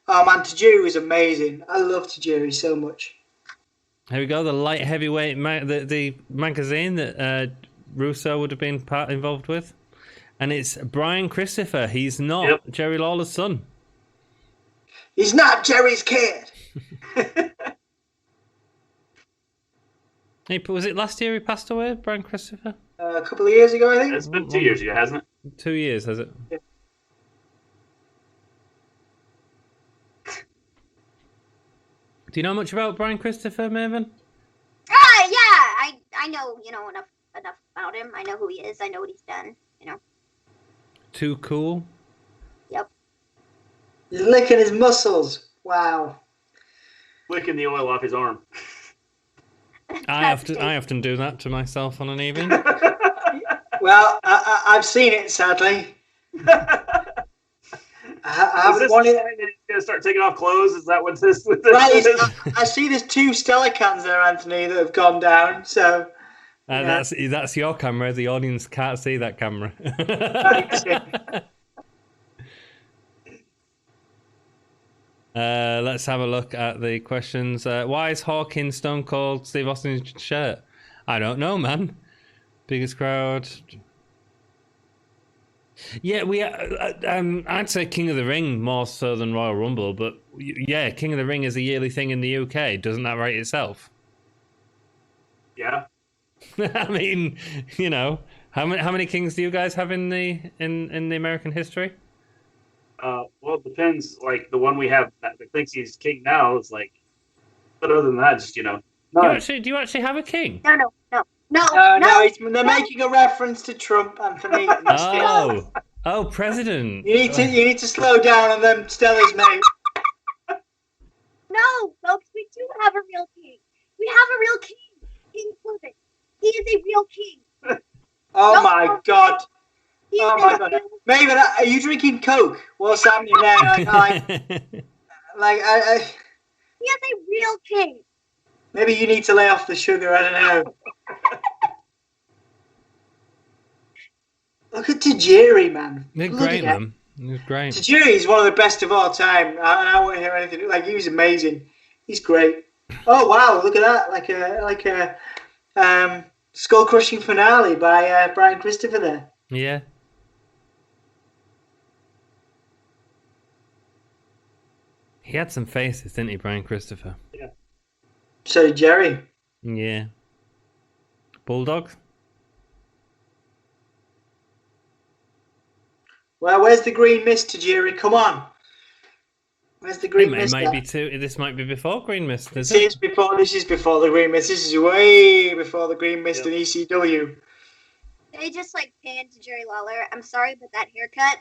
Oh man, Tajiri was amazing. I love Tajiri so much. Here we go, the light heavyweight, the magazine that Russo would have been involved with. And it's Brian Christopher. He's not Jerry Lawler's son. He's not Jerry's kid. Was it last year he passed away, Brian Christopher? A couple of years ago, I think. It's been 2 years ago, hasn't it? 2 years, has it? Yeah. Do you know much about Brian Christopher, Maven? Yeah, I know, enough about him. I know who he is. I know what he's done, Too cool. Yep. He's licking his muscles. Wow. Licking the oil off his arm. I often do that to myself on an evening. Well, I've seen it, sadly. I haven't wanted. He's gonna start taking off clothes. Is that what this? Right, I see there's 2 Stella cans there, Anthony, that have gone down. So yeah. That's your camera. The audience can't see that camera. Let's have a look at the questions. Why is Hawkins Stone Cold Steve Austin's shirt? I don't know, man. Biggest crowd. Yeah, I'd say King of the Ring more so than Royal Rumble, but yeah, King of the Ring is a yearly thing in the UK. Doesn't that write itself? Yeah. I mean, How many kings do you guys have in the American history? Well, it depends. Like the one we have that thinks he's king now is like, but other than that, just none. Do you actually have a king? No. They're making a reference to Trump, Anthony. Oh, president. You need to slow down on them Stellas, mate. No, folks, we do have a real king. We have a real king, King Clovis. He is a real king. Oh my God. He is Oh my God. Maybe are you drinking Coke? What's happening there? I He is a real king. maybe you need to lay off the sugar. I don't know. Look at Tajiri, man. They're great, man. They're great. Tajiri is one of the best of all time. And I won't hear anything. Like, he was amazing. He's great. Oh wow! Look at that. Like a skull crushing finale by Brian Christopher there. Yeah. He had some faces, didn't he, Brian Christopher? Yeah. So did Jerry. Yeah. Bulldog? Well, where's the green mist, Tajiri? Come on. Where's the green mist? This might be before Green Mist. This is before the green mist. This is way before the green mist in ECW. They just panned to Jerry Lawler. I'm sorry, but that haircut.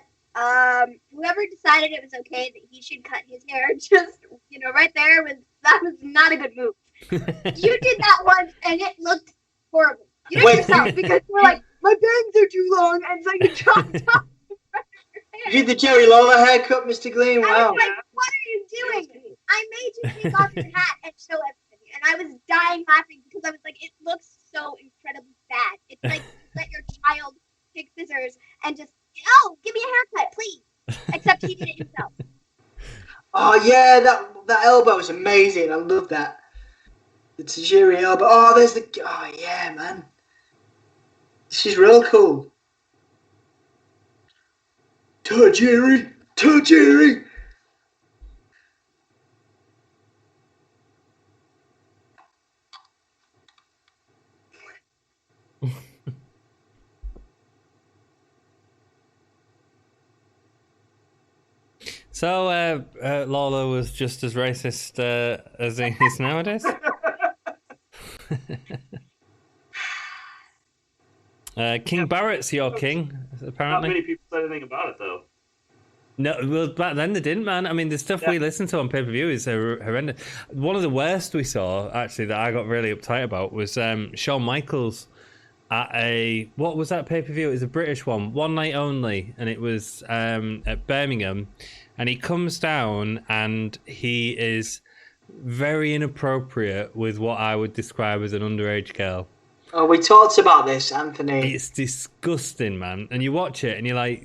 Whoever decided it was okay that he should cut his hair, just right there that was not a good move. You did that once, and it looked horrible. You did it yourself because you were like, my bangs are too long, and so you chopped off. You did the Jerry Lawler haircut, Mr. Gleam. Wow. I was like, what are you doing? I made you take off your hat and show everybody. And I was dying laughing because I was like, it looks so incredibly bad. It's like, let your child take scissors and just, give me a haircut, please. Except he did it himself. Oh, yeah, that elbow is amazing. I love that. The Tajiri elbow. Oh, yeah, man. This is real cool. Tajiri. So, Lawler was just as racist as he is nowadays? King Barrett's your king, apparently. Not many people said anything about it, though. No, well, back then they didn't, man. I mean, the stuff we listened to on pay-per-view is horrendous. One of the worst we saw, actually, that I got really uptight about was Shawn Michaels at what was that pay-per-view? It was a British one night only, and it was at Birmingham. And he comes down and he is very inappropriate with what I would describe as an underage girl. Oh, we talked about this, Anthony. It's disgusting, man. And you watch it and you're like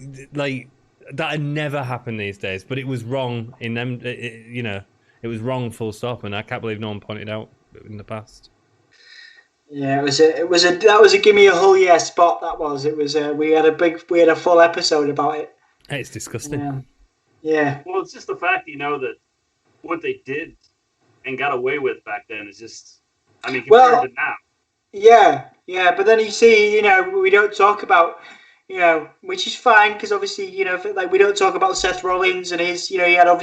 that had never happened these days. But it was wrong in them. It was wrong, full stop. And I can't believe no one pointed out in the past. Yeah, that was a Gimme a Hull Yeah spot. That was. It was. We had a full episode about it. It's disgusting. Yeah. Well, it's just the fact, that what they did and got away with back then is just, compared to now. Yeah. But then you see, we don't talk about, which is fine because obviously, we don't talk about Seth Rollins and his, he had a lot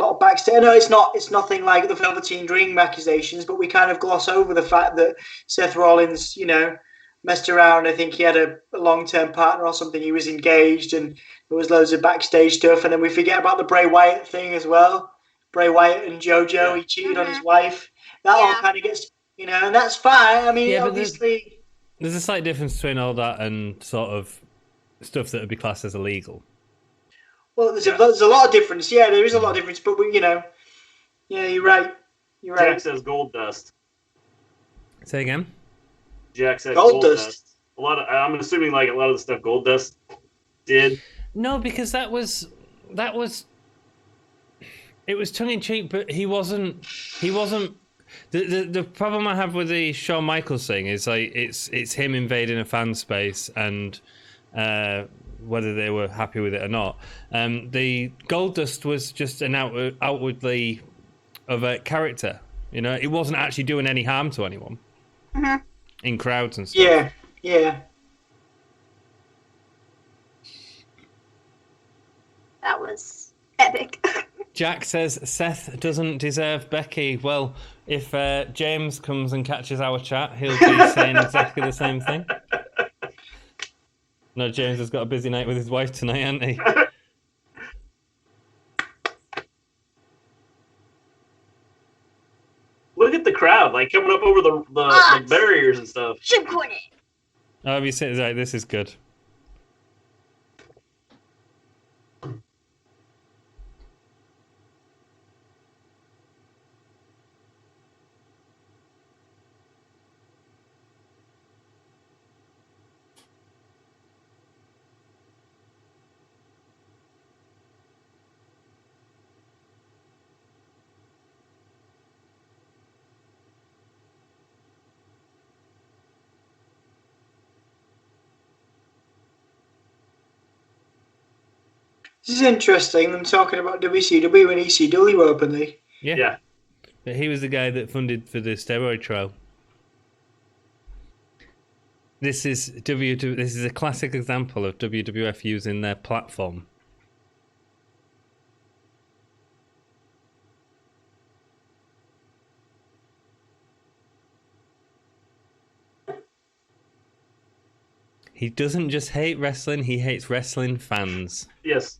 of backstage. I know it's nothing like the Velveteen Dream accusations, but we kind of gloss over the fact that Seth Rollins, messed around. I think he had a long-term partner or something. He was engaged and there was loads of backstage stuff. And then we forget about the Bray Wyatt thing as well. Bray Wyatt and JoJo, he cheated on his wife. That all kind of gets, and that's fine. Obviously. There's a slight difference between all that and sort of stuff that would be classed as illegal. Well, there's a lot of difference. Yeah, there is a lot of difference. But, yeah, you're right. Jack says gold dust. Say again? Jack said gold dust. I'm assuming a lot of the stuff Gold Dust did. No, because it was tongue in cheek, but he wasn't. The problem I have with the Shawn Michaels thing is it's him invading a fan space and whether they were happy with it or not. The Gold Dust was just an outwardly of a character. It wasn't actually doing any harm to anyone. Mm-hmm. In crowds and stuff. Yeah. Yeah. That was epic. Jack says Seth doesn't deserve Becky. Well, if James comes and catches our chat, he'll be saying exactly the same thing. No, James has got a busy night with his wife tonight, hasn't he? Look at the crowd, like coming up over the barriers and stuff. Jim Cornette. Oh, have you seen? Right, this is good. This is interesting. I'm talking about WCW and ECW openly. Yeah. But he was the guy that funded for the steroid trial. This is This is a classic example of WWF using their platform. He doesn't just hate wrestling; he hates wrestling fans. Yes.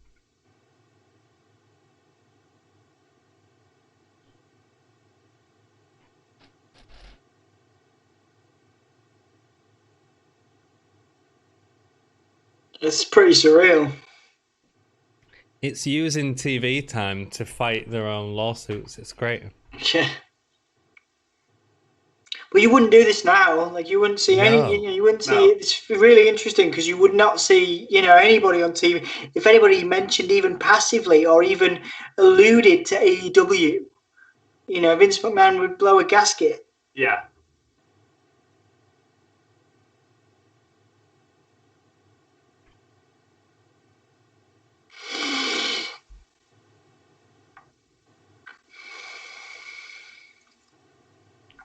It's pretty surreal. It's using TV time to fight their own lawsuits. It's great. Yeah. But you wouldn't do this now. Like you wouldn't see any. You wouldn't see. No. It's really interesting because you would not see, anybody on TV. If anybody mentioned even passively or even alluded to AEW, Vince McMahon would blow a gasket. Yeah.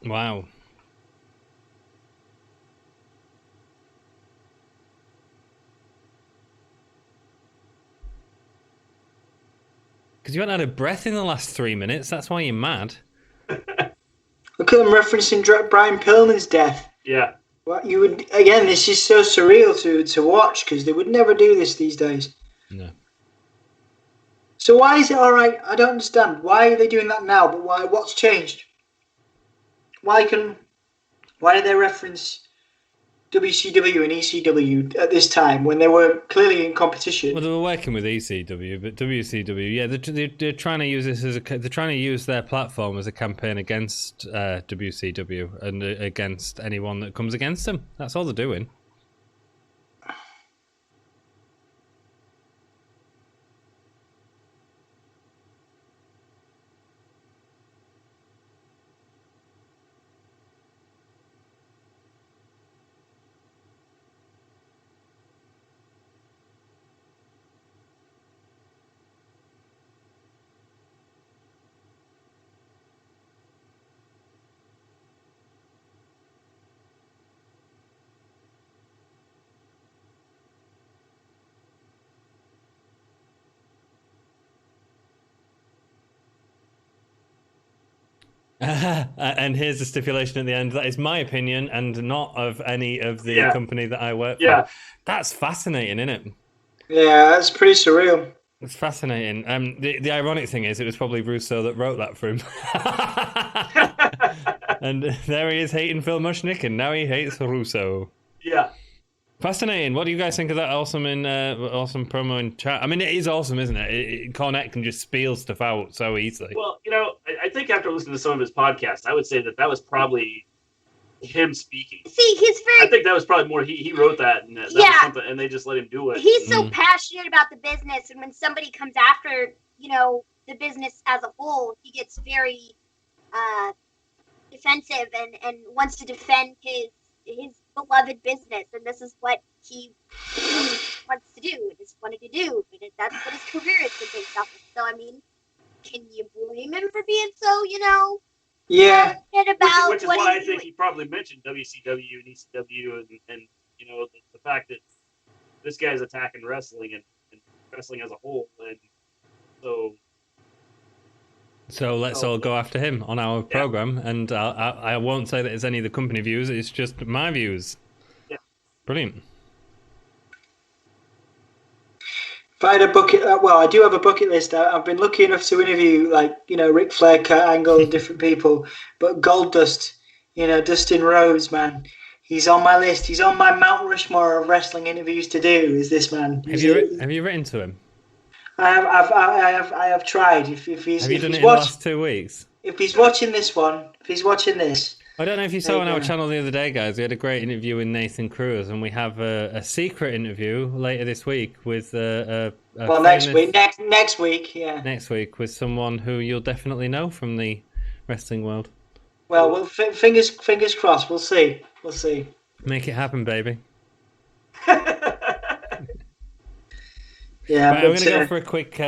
Wow. Because you haven't had a breath in the last 3 minutes. That's why you're mad. Look at them referencing Brian Pillman's death. Yeah. Well, you would again. This is so surreal to watch because they would never do this these days. No. So why is it all right? I don't understand. Why are they doing that now? But why? What's changed? Why did they reference WCW and ECW at this time when they were clearly in competition? Well, they were working with ECW, but WCW, yeah, they're trying to use this they're trying to use their platform as a campaign against WCW and against anyone that comes against them. That's all they're doing. And here's the stipulation at the end. That is my opinion and not of any of the company that I work for. That's fascinating, isn't it? Yeah, that's pretty surreal. It's fascinating. The ironic thing is it was probably Russo that wrote that for him. And there he is hating Phil Mushnick, and now he hates Russo. Yeah. Fascinating. What do you guys think of that awesome promo in chat? I mean, it is awesome, isn't it? Cornette can just spiel stuff out so easily. Well, I think after listening to some of his podcasts, I would say that was probably him speaking. See, I think that was probably more he wrote that, and that was something, and they just let him do it. He's so passionate about the business, and when somebody comes after, the business as a whole, he gets very defensive and wants to defend his beloved business, and this is what he wants to do, and just wanted to do, and that's what his career has been based off of. So, I mean, can you blame him for being so, Yeah. passionate about which is why I think he probably mentioned WCW and ECW and You know, the fact that this guy's attacking wrestling and wrestling as a whole, and so let's all go after him on our program, and I won't say that it's any of the company views. It's just my views. Yeah, brilliant. If I had a bucket, I do have a bucket list. I've been lucky enough to interview, like, Ric Flair, Kurt Angle, different people. But Goldust, Dustin Rhodes, man, he's on my list. He's on my Mount Rushmore of wrestling interviews to do. Is this man? Have you written to him? I have tried. Have you done it in the last 2 weeks? If he's watching this, I don't know if you saw on our channel the other day, guys. We had a great interview with Nathan Cruz, and we have a secret interview later this week with next week, yeah. Next week with someone who you'll definitely know from the wrestling world. Well, fingers crossed. We'll see. Make it happen, baby. Yeah, right, I'm going to go for a quick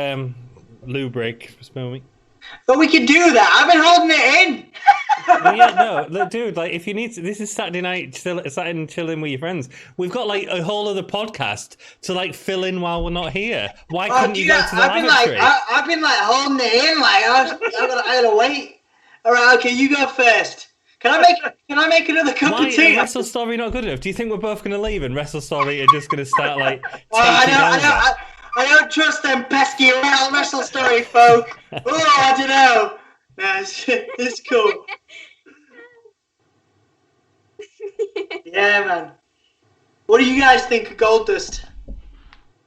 loo break for a moment. But we can do that. I've been holding it in. Well, yeah, no, look, dude. Like, if you need to, this is Saturday night, Saturday chilling with your friends. We've got like a whole other podcast to like fill in while we're not here. Why couldn't you go to the lavatory? I've been like holding it in. Like I gotta wait. All right, okay, you go first. Can I make another cup of tea? Why is Wrestle Story not good enough? Do you think we're both going to leave and Wrestle Story are just going to start like taking over? I don't trust them pesky Wrestle Story folk. Oh, I don't know. No, it's cool. Yeah, man. What do you guys think of Goldust?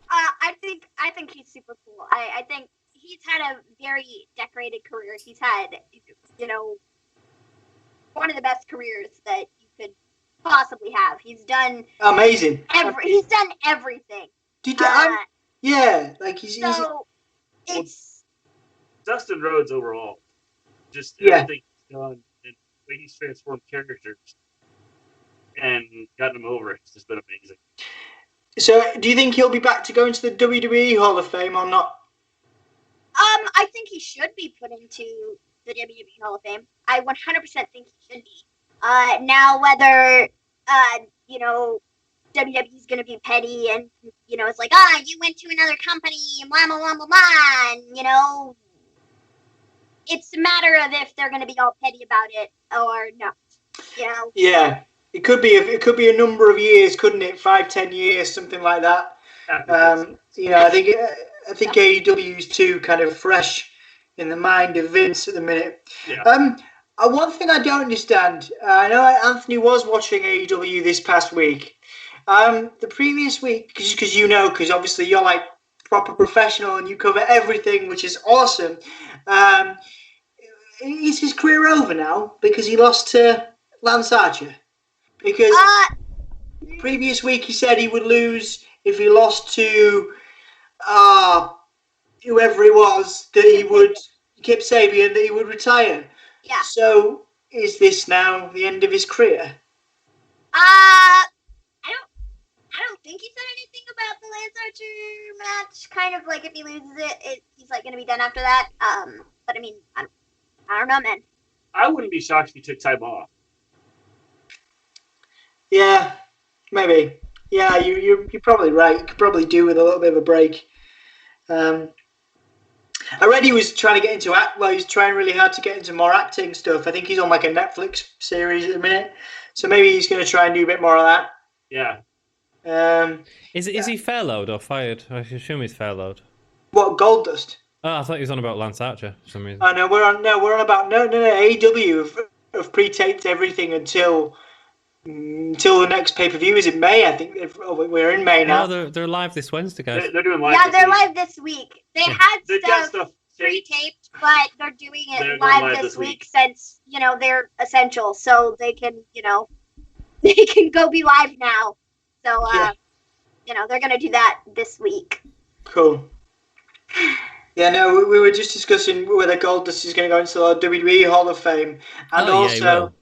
I think he's super cool. I think he's had a very decorated career. He's had, one of the best careers that you could possibly have. He's done amazing. He's done everything. Yeah, like it's Dustin Rhodes overall. Just everything he's done and the way he's transformed characters and gotten them over. It's just been amazing. So, do you think he'll be back to going to the WWE Hall of Fame or not? I think he should be put into the WWE Hall of Fame. I 100% think he should be. Now, whether WWE's going to be petty and it's like, you went to another company and blah blah blah blah blah, and it's a matter of if they're going to be all petty about it or not. Yeah, it could be a number of years, couldn't it? 5-10 years, something like that. I think AEW is too kind of fresh in the mind of Vince at the minute. Yeah. One thing I don't understand, I know Anthony was watching AEW this past week. The previous week, because obviously you're like proper professional and you cover everything, which is awesome. Is his career over now because he lost to Lance Archer? Because previous week he said he would lose if he lost to whoever it was, that he would Kip Sabian, that he would retire. Yeah. So is this now the end of his career? I don't think he said anything about the Lance Archer match. Kind of like if he loses it, he's like going to be done after that. But I mean, I don't know, man. I wouldn't be shocked if he took time off. Yeah, maybe. Yeah, you're probably right. You could probably do with a little bit of a break. I read he was trying to get into he's trying really hard to get into more acting stuff. I think he's on like a Netflix series at the minute, so maybe he's going to try and do a bit more of that. Yeah. Is he Fairload or fired? I assume he's Fairload. What, Goldust? Oh, I thought he was on about Lance Archer for some reason. Oh no, we're on about AEW have pre-taped everything until the next pay-per-view is in May. I think we're in May now. No, they're live this Wednesday, guys. They're doing live. Yeah, they're live this week. They had stuff pre-taped, but they're doing it live this week since they're essential, so they can they can go be live now. So they're gonna do that this week. Cool. Yeah, no, we were just discussing whether Goldust is going to go into the WWE Hall of Fame, and and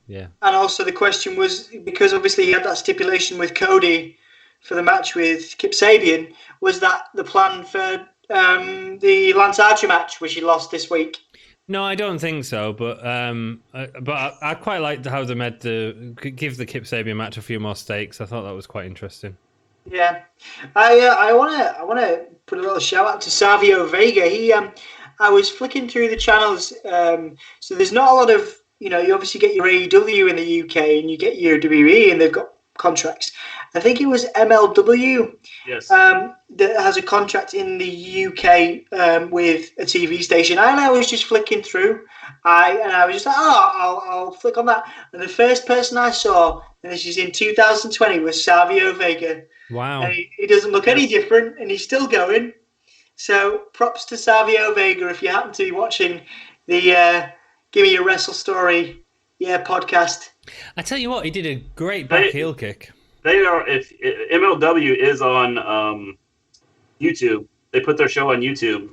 also the question was, because obviously he had that stipulation with Cody for the match with Kip Sabian, was that the plan for the Lance Archer match, which he lost this week? No, I don't think so. But I quite liked how they made give the Kip Sabian match a few more stakes. I thought that was quite interesting. Yeah, I wanna put a little shout out to Savio Vega. I was flicking through the channels. So there's not a lot of, you obviously get your AEW in the UK and you get your WWE, and they've got contracts. I think it was MLW. Yes. That has a contract in the UK with a TV station. And I was just flicking through. I was just like, I'll flick on that. And the first person I saw, and this is in 2020, was Savio Vega. Wow. And he doesn't look any different, and he's still going. So props to Savio Vega if you happen to be watching the Gimme a Wrestle Story podcast. I tell you what, he did a great back heel kick. They are, if MLW is on YouTube, they put their show on YouTube.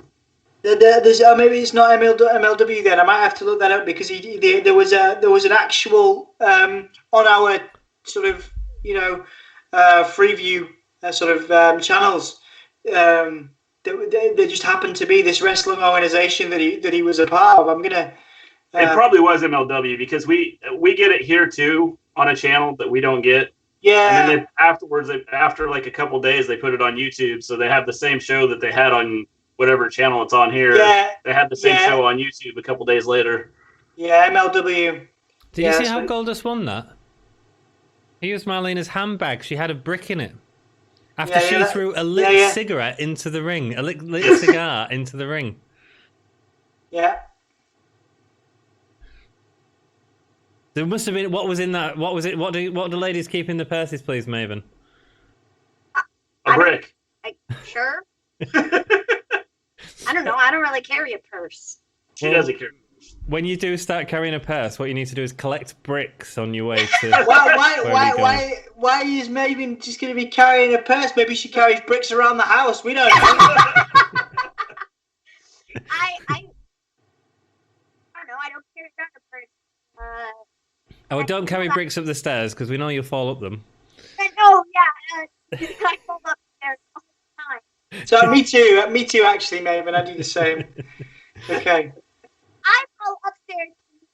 There's maybe it's not MLW then. I might have to look that up because there was an actual on our sort of Freeview sort of channels. There just happened to be this wrestling organization that he was a part of. I'm gonna. It probably was MLW because we get it here too on a channel that we don't get. Yeah. And then afterwards, after like a couple days, they put it on YouTube, so they have the same show that they had on whatever channel it's on here. Yeah. They had the same show on YouTube a couple days later. Yeah, MLW. Did you see how Goldust won that? He used Marlena's handbag. She had a brick in it. After she threw a lit cigarette into the ring, a lit cigar into the ring. Yeah. There must have been. What was in that? What was it? What do ladies keep in the purses, please, Maven? A brick. Sure. I don't know. I don't really carry a purse. She doesn't carry. When you do start carrying a purse, what you need to do is collect bricks on your way to. Why is Maven just going to be carrying a purse? Maybe she carries bricks around the house. We don't know. I don't know. I don't carry around a purse. Oh, don't carry bricks up the stairs because we know you'll fall up them. No, yeah. I fall up there all the time. So me too. Actually, Maven, I do the same. Okay. I fall upstairs in the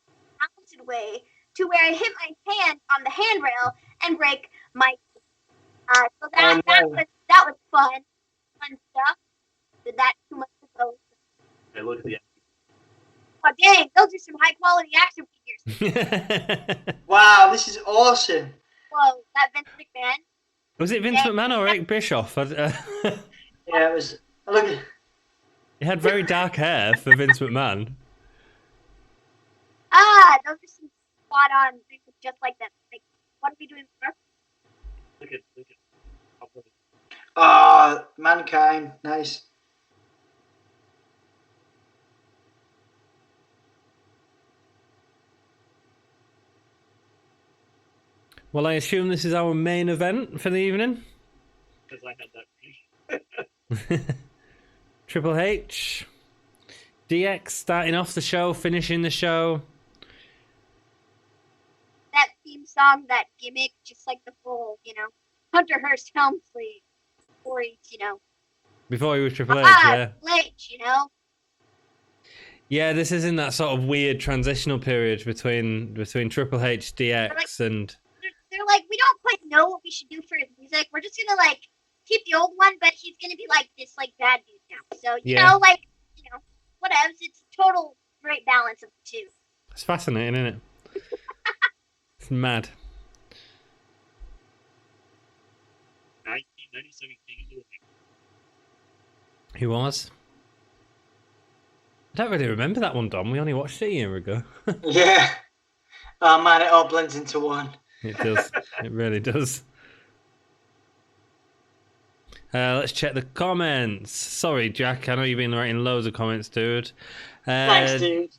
opposite way to where I hit my hand on the handrail and break my. So that was fun stuff. Did that too much to go? Hey, look at the. Oh dang! Those are some high quality action figures. Wow, this is awesome. Whoa, that Vince McMahon. Was it Vince McMahon or Eric Bischoff? Yeah, it was. Look. He had very dark hair for Vince McMahon. Those are some spot on things just like that. Like, what are we doing first? Look at. Ah, Mankind, nice. Well, I assume this is our main event for the evening. Because I had that. Triple H, DX starting off the show, finishing the show. That theme song, that gimmick, just like the full, Hunter Hearst Helmsley story, Before he was Triple H, yeah. Triple H, Yeah, this is in that sort of weird transitional period between Triple H, DX, and. They're like, we don't quite know what we should do for his music. We're just gonna keep the old one, but he's gonna be this bad dude now. So whatever. It's a total great balance of the two. It's fascinating, isn't it? It's mad. 1997 King of the Ring. He was. I don't really remember that one, Dom. We only watched it a year ago. Yeah. Oh man, it all blends into one. It does. It really does. Let's check the comments. Sorry, Jack. I know you've been writing loads of comments, dude. Thanks, dude.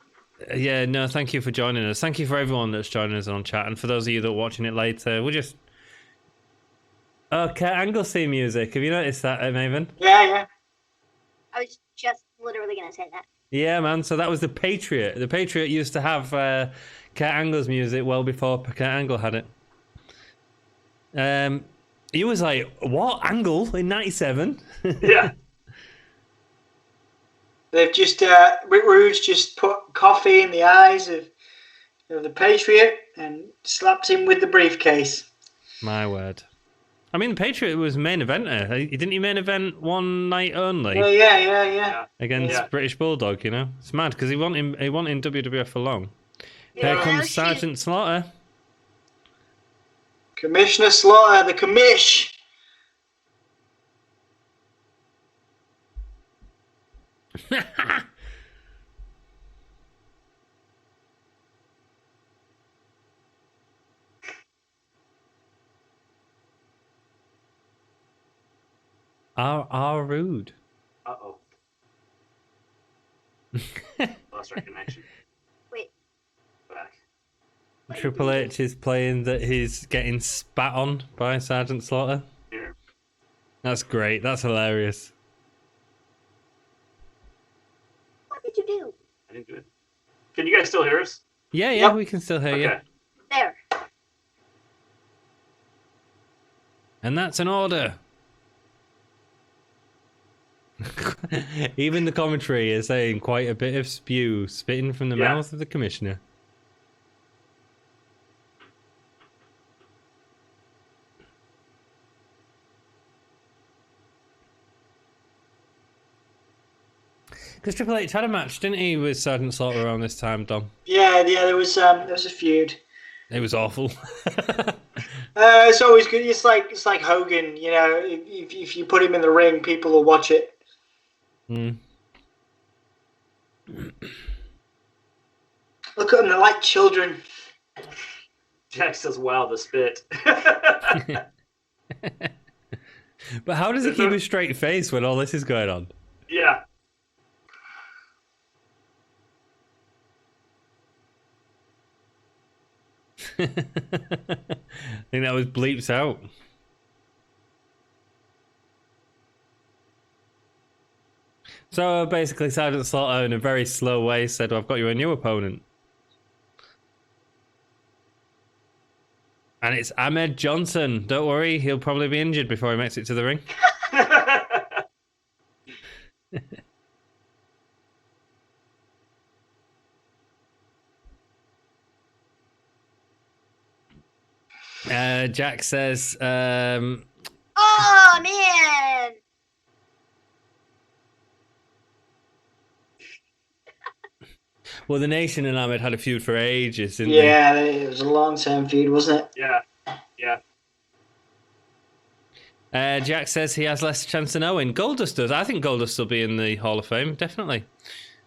Yeah, no, thank you for joining us. Thank you for everyone that's joining us on chat. And for those of you that are watching it later, we're just... Oh, Kurt Angle theme music. Have you noticed that, Maven? Yeah. I was just literally going to say that. Yeah, man. So that was the Patriot. The Patriot used to have Kurt Angle's music well before Kurt Angle had it. He was like, what? Angle in 97? Yeah. They've just Rick Rude's just put coffee in the eyes of the Patriot and slapped him with the briefcase. My word. I mean, the Patriot was main eventer. Didn't he main event one night only? Yeah. Against British Bulldog, you know? It's mad because he wasn't in WWF for long. Yeah, Here comes Sergeant Slaughter. Commissioner Slaughter, the commish. R. Rude. Uh-oh. Lost our connection. Wait. Back. Triple H is playing that he's getting spat on by Sergeant Slaughter. Here. That's great. That's hilarious. What did you do? I didn't do it. Can you guys still hear us? Yeah, Yep. we can still hear you. Okay. There. And that's an order. Even the commentary is saying quite a bit of spew spitting from the mouth of the commissioner. Because Triple H had a match, didn't he, with Sergeant Slaughter around this time, Dom? Yeah, there was a feud. It was awful. It's always good. It's like Hogan, you know. If you put him in the ring, people will watch it. Mm. Look at them; they're like children. Jack says, "Wow, the spit." But how does he keep a straight face when all this is going on? Yeah. I think that was bleeps out. So basically, Sergeant Slaughter, in a very slow way, said, well, I've got you a new opponent. And it's Ahmed Johnson. Don't worry, he'll probably be injured before he makes it to the ring. Jack says, Oh man! well, the Nation and Ahmed had a feud for ages, didn't Yeah, it was a long-term feud, wasn't it? Yeah. Jack says he has less chance than Owen. Goldust does. I think Goldust will be in the Hall of Fame, definitely.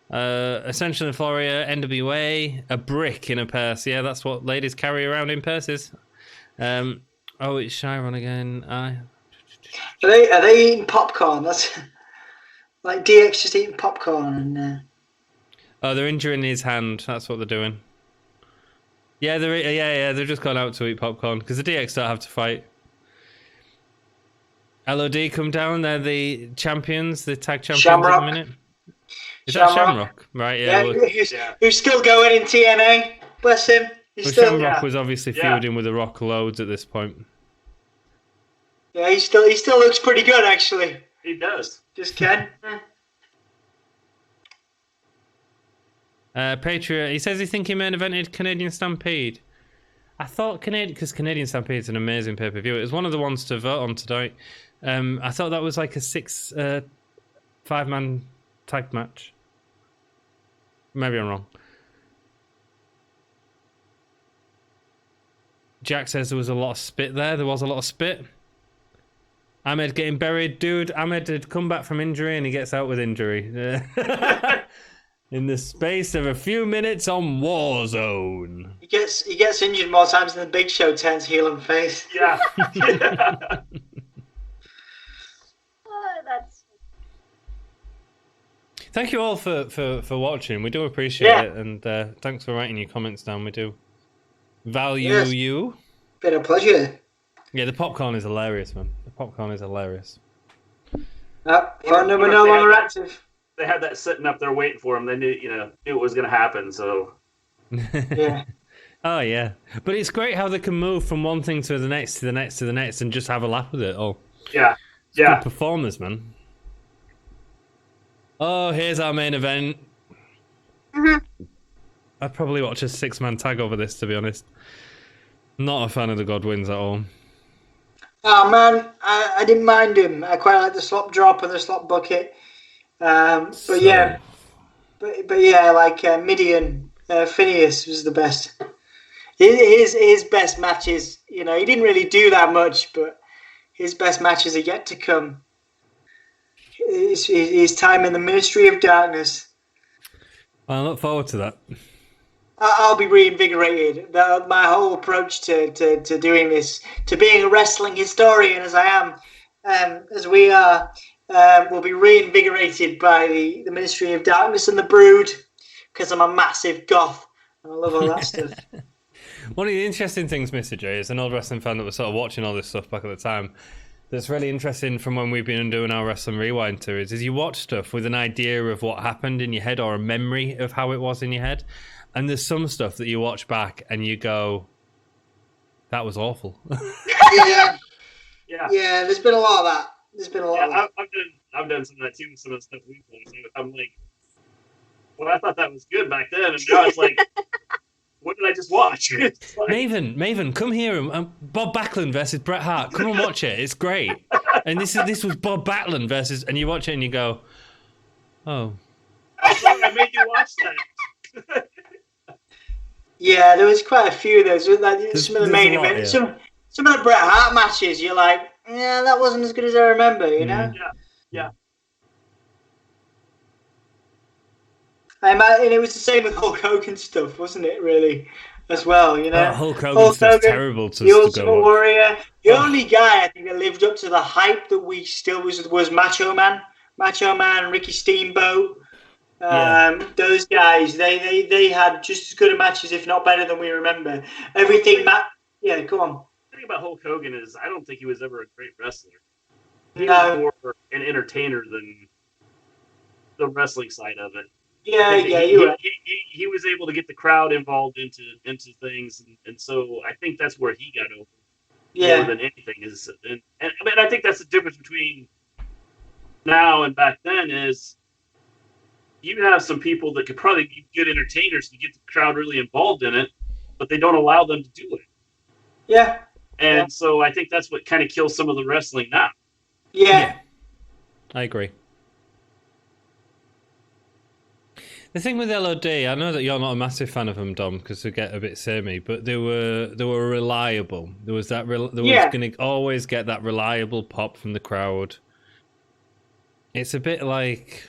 Ascension and Floria, NWA, a brick in a purse. Yeah, that's what ladies carry around in purses. It's Chiron again. Are they eating popcorn? That's like DX just eating popcorn and. They're injuring his hand. That's what they're doing. Yeah, they're just gone out to eat popcorn because the DX don't have to fight. LOD come down. They're the champions, the tag champions Shamrock. at the minute. Is that Shamrock? Right, yeah. Who's still going in TNA? Bless him. Shamrock was obviously feuding with The Rock loads at this point. Yeah, he still looks pretty good actually. He does. Just Ken. Patriot, he says he think he main evented Canadian Stampede. I thought because Canadian Stampede is an amazing pay-per-view. It was one of the ones to vote on tonight. I thought that was like a 5-man tag match. Maybe I'm wrong. Jack says there was a lot of spit there. There was a lot of spit. Ahmed getting buried. Dude, Ahmed had come back from injury and he gets out with injury. In the space of a few minutes on Warzone. He gets injured more times than the Big Show turns heel and face. Yeah. That's. Thank you all for watching. We do appreciate it, and thanks for writing your comments down. We do value you. Been a pleasure. Yeah, the popcorn is hilarious, man. The popcorn is hilarious. Phone number no longer active. They had that sitting up there waiting for them. They knew it was going to happen. So. Yeah. Oh yeah, but it's great how they can move from one thing to the next, to the next, to the next, and just have a laugh with it all. Yeah. Good performers, man. Oh, here's our main event. Mm-hmm. I'd probably watch a 6-man tag over this, to be honest. Not a fan of the Godwins at all. Oh man, I didn't mind him. I quite like the slop drop and the slop bucket. But yeah, like Midian Phineas was the best. His best matches, he didn't really do that much, but his best matches are yet to come. His time in the Ministry of Darkness. I look forward to that. I'll be reinvigorated. My whole approach to doing this, to being a wrestling historian as I am, as we are, will be reinvigorated by the Ministry of Darkness and the Brood, because I'm a massive goth and I love all that stuff. One of the interesting things, Mr. J, is an old wrestling fan that was sort of watching all this stuff back at the time. That's really interesting from when we've been doing our Wrestling Rewind series, is you watch stuff with an idea of what happened in your head or a memory of how it was in your head. And there's some stuff that you watch back and you go, that was awful. Yeah. There's been a lot of that. I've done some of that too with some of the stuff we've done. I'm like, well, I thought that was good back then, and now it's like, what did I just watch? Like, Maven, come here. Bob Backlund versus Bret Hart. Come and watch it. It's great. And this was Bob Backlund versus, and you watch it and you go, oh. I'm sorry I made you watch that. Yeah, there was quite a few of those. Like, some of the main events, some of the Bret Hart matches, you're like, yeah, that wasn't as good as I remember, you know? Yeah. And it was the same with Hulk Hogan stuff, wasn't it, really, as well, you know? Hulk Hogan stuff's terrible to The Ultimate go Warrior. The only guy, I think, that lived up to the hype that we still was Macho Man. Macho Man, Ricky Steamboat. Those guys, they had just as good a matches, if not better, than we remember. Everything, yeah, go on. The thing about Hulk Hogan is I don't think he was ever a great wrestler. He No. was more an entertainer than the wrestling side of it. Yeah, he was able to get the crowd involved into things, and so I think that's where he got over more than anything. And I mean, I think that's the difference between now and back then is you have some people that could probably be good entertainers to get the crowd really involved in it, but they don't allow them to do it. Yeah. And so I think that's what kind of kills some of the wrestling now. Yeah. I agree. The thing with LOD, I know that you're not a massive fan of them, Dom, because they get a bit samey, but they were reliable. There was that was going to always get that reliable pop from the crowd. It's a bit like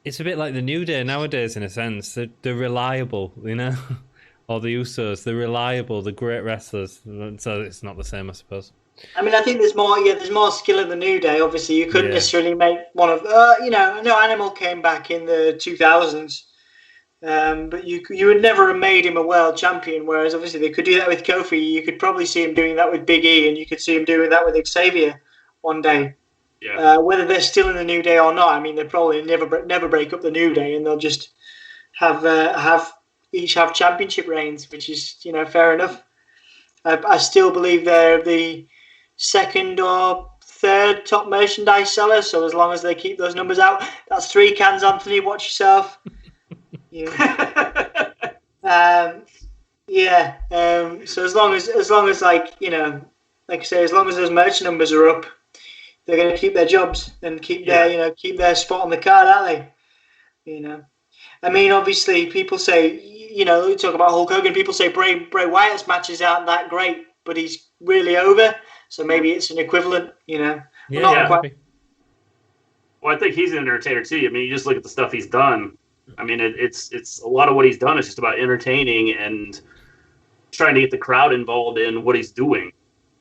the New Day nowadays, in a sense. They're reliable, you know, or the Usos. They're reliable. They're great wrestlers. So it's not the same, I suppose. I mean, I think there's more skill in the New Day. Obviously, you couldn't necessarily make one of, no, Animal came back in the 2000s, but you would never have made him a world champion. Whereas obviously they could do that with Kofi. You could probably see him doing that with Big E, and you could see him doing that with Xavier one day. Yeah. Whether they're still in the New Day or not, I mean, they probably never break up the New Day, and they'll just have each have championship reigns, which is fair enough. I still believe they're the second or third top merchandise seller, so as long as they keep those numbers out, that's 3 cans, Anthony. Watch yourself. So as long as like I say, as long as those merch numbers are up, they're going to keep their jobs and keep their spot on the card, aren't they? I mean, obviously, people say, we talk about Hulk Hogan. People say Bray Wyatt's matches aren't that great, but he's really over. So maybe it's an equivalent, Yeah. Well, I think he's an entertainer too. I mean, you just look at the stuff he's done. I mean, it's a lot of what he's done is just about entertaining and trying to get the crowd involved in what he's doing.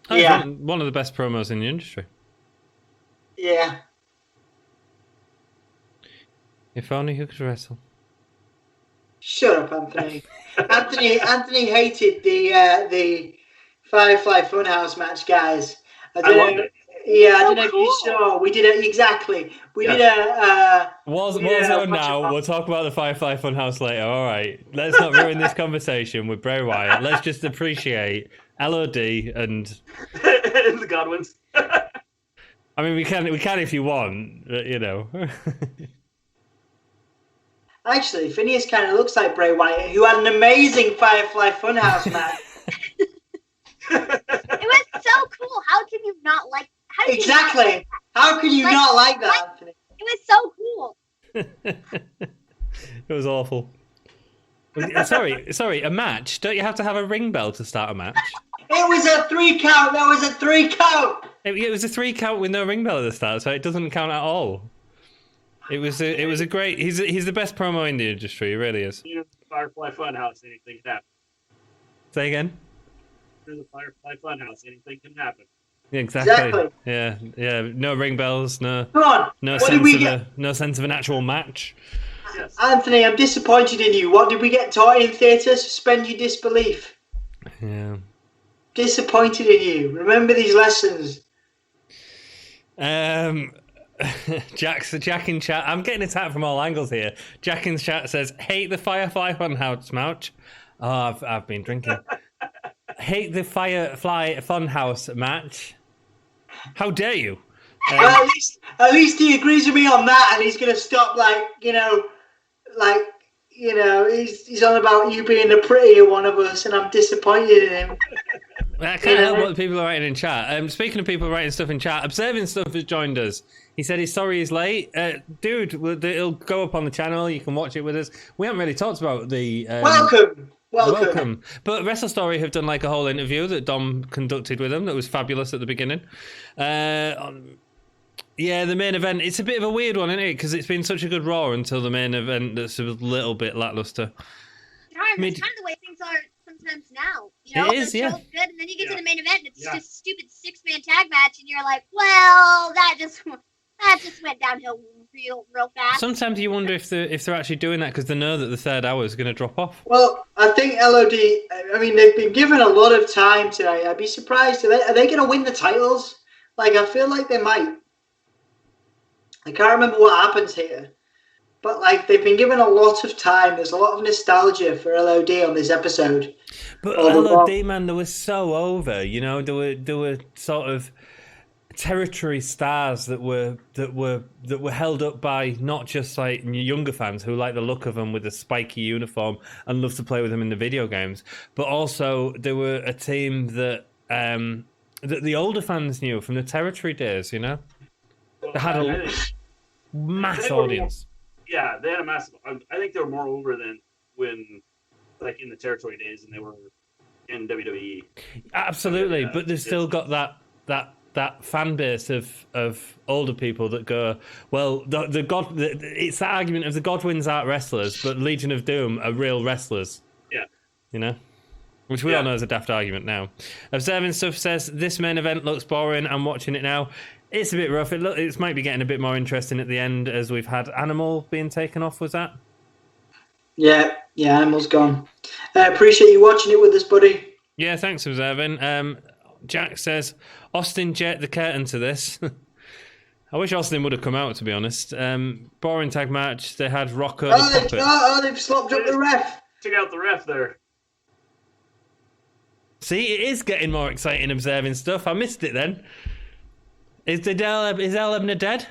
One of the best promos in the industry. Yeah. If only he could wrestle. Shut up, Anthony. Anthony hated the Firefly Funhouse match, guys. I don't know if you saw. We did it exactly. We did a. Warzone now. We'll talk about the Firefly Funhouse later. All right. Let's not ruin this conversation with Bray Wyatt. Let's just appreciate LOD and the Godwins. I mean, we can if you want, you know. Actually, Phineas kind of looks like Bray Wyatt, who had an amazing Firefly Funhouse match. It was so cool. How can you not like? How did Exactly. You not like How can you not like that, Anthony? It was so cool. It was awful. Sorry, a match? Don't you have to have a ring bell to start a match? It was a 3 count. That was a 3 count. It was a 3 count with no ring bell at the start, so it doesn't count at all. It was a great. He's the best promo in the industry. He really is. You know, Firefly Funhouse, anything can happen. Say again. Through the Firefly Funhouse, anything can happen. Exactly. Yeah. No ring bells. No. Come on. No What sense did we of get? no sense of an actual match. Yes. Anthony, I'm disappointed in you. What did we get taught in theatre? Suspend your disbelief. Yeah. Disappointed in you. Remember these lessons. Jack in chat. I'm getting attacked from all angles here. Jack in chat says, "Hate the Firefly Funhouse match." Oh, I've been drinking. Hate the Firefly Funhouse match. How dare you? Well, at least he agrees with me on that, and he's gonna stop. He's on about you being the prettier one of us, and I'm disappointed in him. I can't help what people are writing in chat. Speaking of people writing stuff in chat, Observing Stuff has joined us. He said he's sorry he's late. Dude, it'll go up on the channel. You can watch it with us. We haven't really talked about the... Welcome. But Wrestle Story have done like a whole interview that Dom conducted with them that was fabulous at the beginning. Yeah, the main event. It's a bit of a weird one, isn't it? Because it's been such a good Raw until the main event that's a little bit lackluster. It's kind of the way things are sometimes now. You know, it is, the show's good, and then you get to the main event, and it's just a stupid 6-man tag match, and you're like, well, that just went downhill real fast. Sometimes you wonder if they're actually doing that because they know that the third hour is going to drop off. Well, I think LOD. I mean, they've been given a lot of time today. I'd be surprised. Are they going to win the titles? Like, I feel like they might. I can't remember what happens here. But, like, they've been given a lot of time. There's a lot of nostalgia for LOD on this episode. But LOD, man, they were so over. You know, they were sort of territory stars that were held up by not just, like, younger fans who like the look of them with the spiky uniform and love to play with them in the video games. But also, they were a team that the older fans knew from the territory days, you know? They had a mass audience. Yeah, they had a massive. I think they were more over than when, like, in the territory days, and they were in WWE. Absolutely, but they've still got that fan base of older people that go, well, it's that argument of the Godwins aren't wrestlers, but Legion of Doom are real wrestlers. Yeah, you know, which we all know is a daft argument now. Observing Stuff says this main event looks boring. I'm watching it now. It's a bit rough. It might be getting a bit more interesting at the end as we've had Animal being taken off. Was that? Yeah, Animal's gone. I appreciate you watching it with us, buddy. Yeah, thanks, Observing. Jack says, Austin jet the curtain to this. I wish Austin would have come out, to be honest. Boring tag match. They had Rocco the Puppet. They've slopped up the ref. Took out the ref there. See, it is getting more exciting, Observing Stuff. I missed it then. Is El Ebner dead?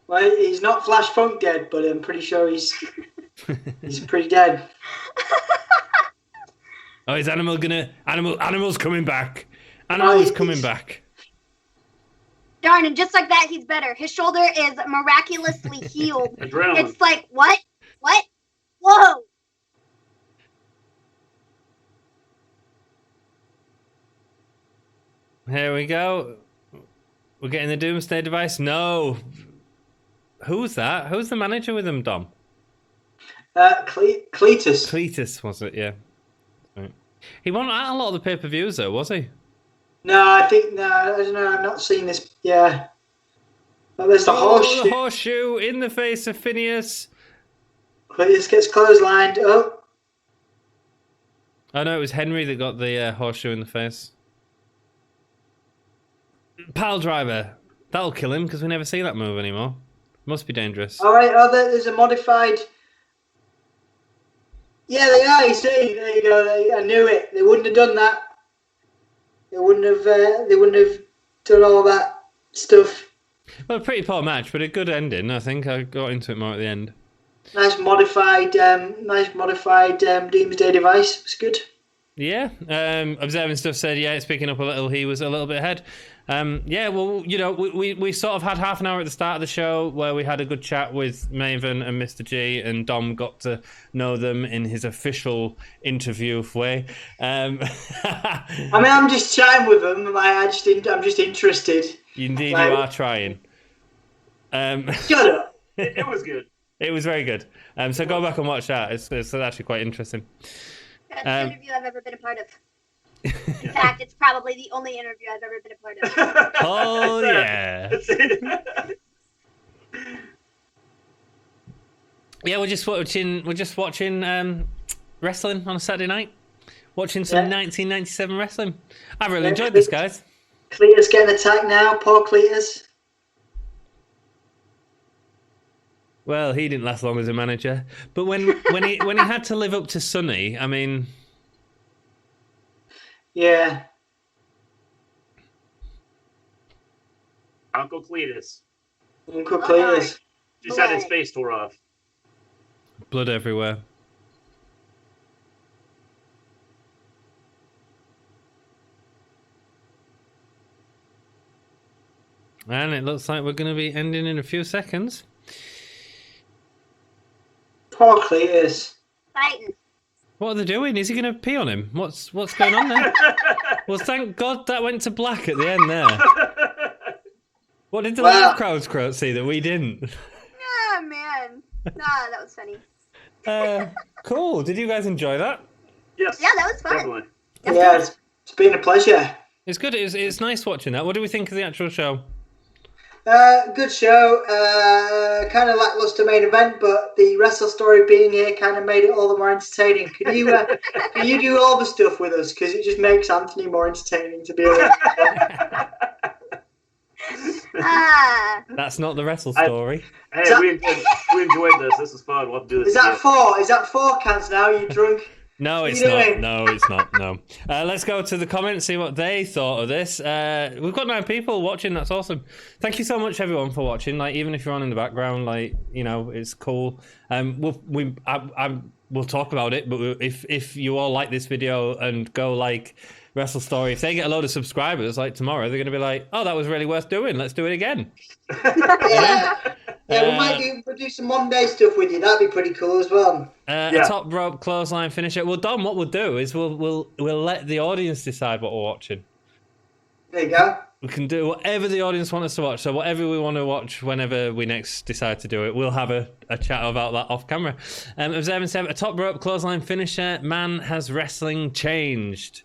Well, he's not Flash Funk dead, but I'm pretty sure he's pretty dead. Oh, is Animal's coming back. Animal's coming back. Darn, and just like that, he's better. His shoulder is miraculously healed. Adrenaline. It's like, what? Whoa! Here we go. We're getting the Doomsday device. No. Who's that? Who's the manager with him, Dom? Cletus. Cletus, was it? Yeah. Right. He won a lot of the pay-per-views, though, was he? No, I don't know. I've not seen this. Yeah. But there's the horseshoe. The horseshoe in the face of Phineas. Cletus gets clotheslined. Oh. Oh, no, it was Henry that got the horseshoe in the face. Pile driver. That'll kill him because we never see that move anymore. Must be dangerous. All right. Oh, there's a modified. Yeah, they are. You see, there you go. I knew it. They wouldn't have done that. They wouldn't have done all that stuff. Well, a pretty poor match, but a good ending. I think I got into it more at the end. Nice modified Doomsday device. It's good. Yeah, observing stuff said, yeah, it's picking up a little. He was a little bit ahead. Yeah, well, you know, we sort of had half an hour at the start of the show where we had a good chat with Maven and Mr. G, and Dom got to know them in his official interview way. I mean, I'm just chatting with them. I'm just interested. Indeed, you are trying. Shut up. It was good. It was very good. So go back and watch that. It's actually quite interesting. That's the interview I've ever been a part of. In fact, it's probably the only interview I've ever been a part of. Oh yeah. Yeah, we're just watching wrestling on a Saturday night. Watching some 1997 wrestling. I really enjoyed this, guys. Cletus getting attacked now. Poor Cletus. Well, he didn't last long as a manager, but when he had to live up to Sonny, I mean, yeah. Uncle Cletus just had his face tore off. Blood everywhere. And it looks like we're going to be ending in a few seconds. Poor Cletus. Fighting. What are they doing? Is he going to pee on him? What's going on there? Well, thank God that went to black at the end there. What did the live crowds see that we didn't? Yeah, man. Nah, that was funny. Cool. Did you guys enjoy that? Yes. Yeah, that was fun. Definitely. Yeah, it's been a pleasure. It's good. It's nice watching that. What do we think of the actual show? Good show. Kind of lackluster main event, but the Wrestle Story being here kind of made it all the more entertaining. Can you do all the stuff with us? Because it just makes Anthony more entertaining to be with. That's not the Wrestle Story. We enjoyed this. This is fun. We'll have to do this. Is that four? Is that four cans now? You drunk? No, it's not. No, it's not. No. Let's go to the comments, see what they thought of this. We've got 9 people watching. That's awesome. Thank you so much, everyone, for watching. Like, even if you're on in the background, like, you know, it's cool. We'll talk about it. But if you all like this video and go like Wrestle Story, if they get a load of subscribers, like tomorrow, they're going to be like, "Oh, that was really worth doing. Let's do it again." Yeah, we'll do some Monday stuff with you. That'd be pretty cool as well. A top rope clothesline finisher. Well, Dom, what we'll do is we'll let the audience decide what we're watching. There you go. We can do whatever the audience want us to watch. So whatever we want to watch whenever we next decide to do it, we'll have a chat about that off camera. Observing 7, a top rope clothesline finisher. Man, has wrestling changed?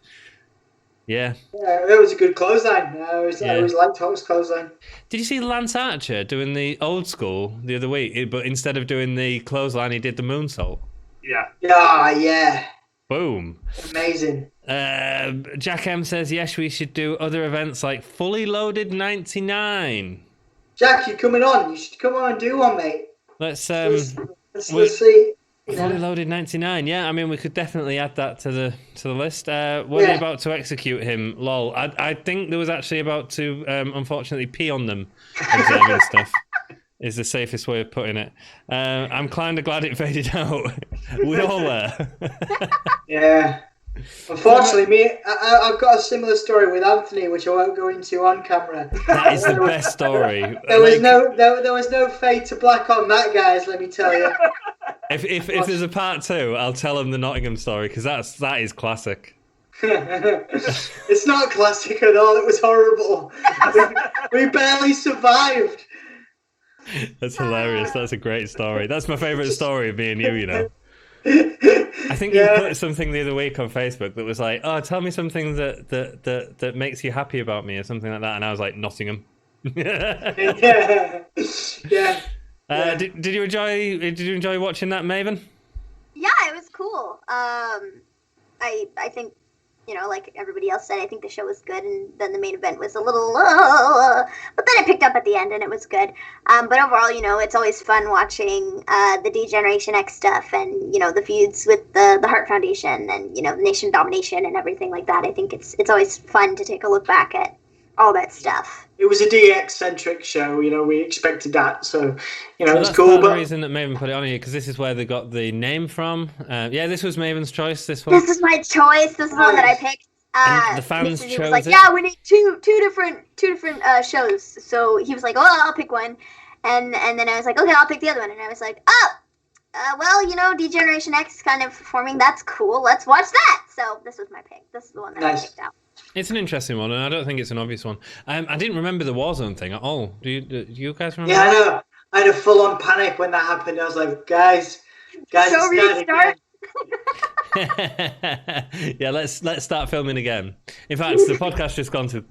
Yeah, that was a good clothesline. I always liked Hawk's clothesline. Did you see Lance Archer doing the old school the other week? But instead of doing the clothesline, he did the moonsault. Yeah. Yeah. Boom. Amazing. Jack M says, yes, we should do other events like Fully Loaded 99. Jack, you're coming on. You should come on and do one, mate. Let's see. Fully Loaded 99. Yeah, I mean, we could definitely add that to the list. When they're about to execute him, lol. I think there was actually about to, unfortunately, pee on them. Observing stuff is the safest way of putting it. I'm kind of glad it faded out. We all were. Yeah. Unfortunately, I've got a similar story with Anthony, which I won't go into on camera. That is the best story. There was no fade to black on that, guys. Let me tell you. If there's a part 2, I'll tell him the Nottingham story because that is classic. It's not classic at all. It was horrible. We barely survived. That's hilarious. That's a great story. That's my favourite story of me and you. You know. I think you put something the other week on Facebook that was like, "Oh, tell me something that makes you happy about me," or something like that, and I was like, "Nottingham." Yeah. Did you enjoy watching that, Maven? Yeah, it was cool. I think, you know, like everybody else said, I think the show was good, and then the main event was a little, but then it picked up at the end, and it was good. But overall, you know, it's always fun watching the D-Generation X stuff, and you know, the feuds with the Hart Foundation, and you know, Nation Domination, and everything like that. I think it's always fun to take a look back at all that stuff. It was a DX-centric show, you know, we expected that, so, you know, Well, it's that's cool. part of the But reason that Maven put it on here, because this is where they got the name from. Yeah, this was Maven's choice, this one. This is my choice. This is the one that I picked. And the fans Mr. G chose was like, it? yeah, we need two different shows. So he was like, oh, I'll pick one. And then I was like, okay, I'll pick the other one. And I was like, oh, well, you know, D-Generation X is kind of forming. That's cool. Let's watch that. So this was my pick. This is the one that I picked out. It's an interesting one, and I don't think it's an obvious one. I didn't remember the Warzone thing at all. Do you guys remember? Yeah, I know. I had a full-on panic when that happened. I was like, guys, So restart. Yeah, let's start filming again. In fact, the podcast just gone to.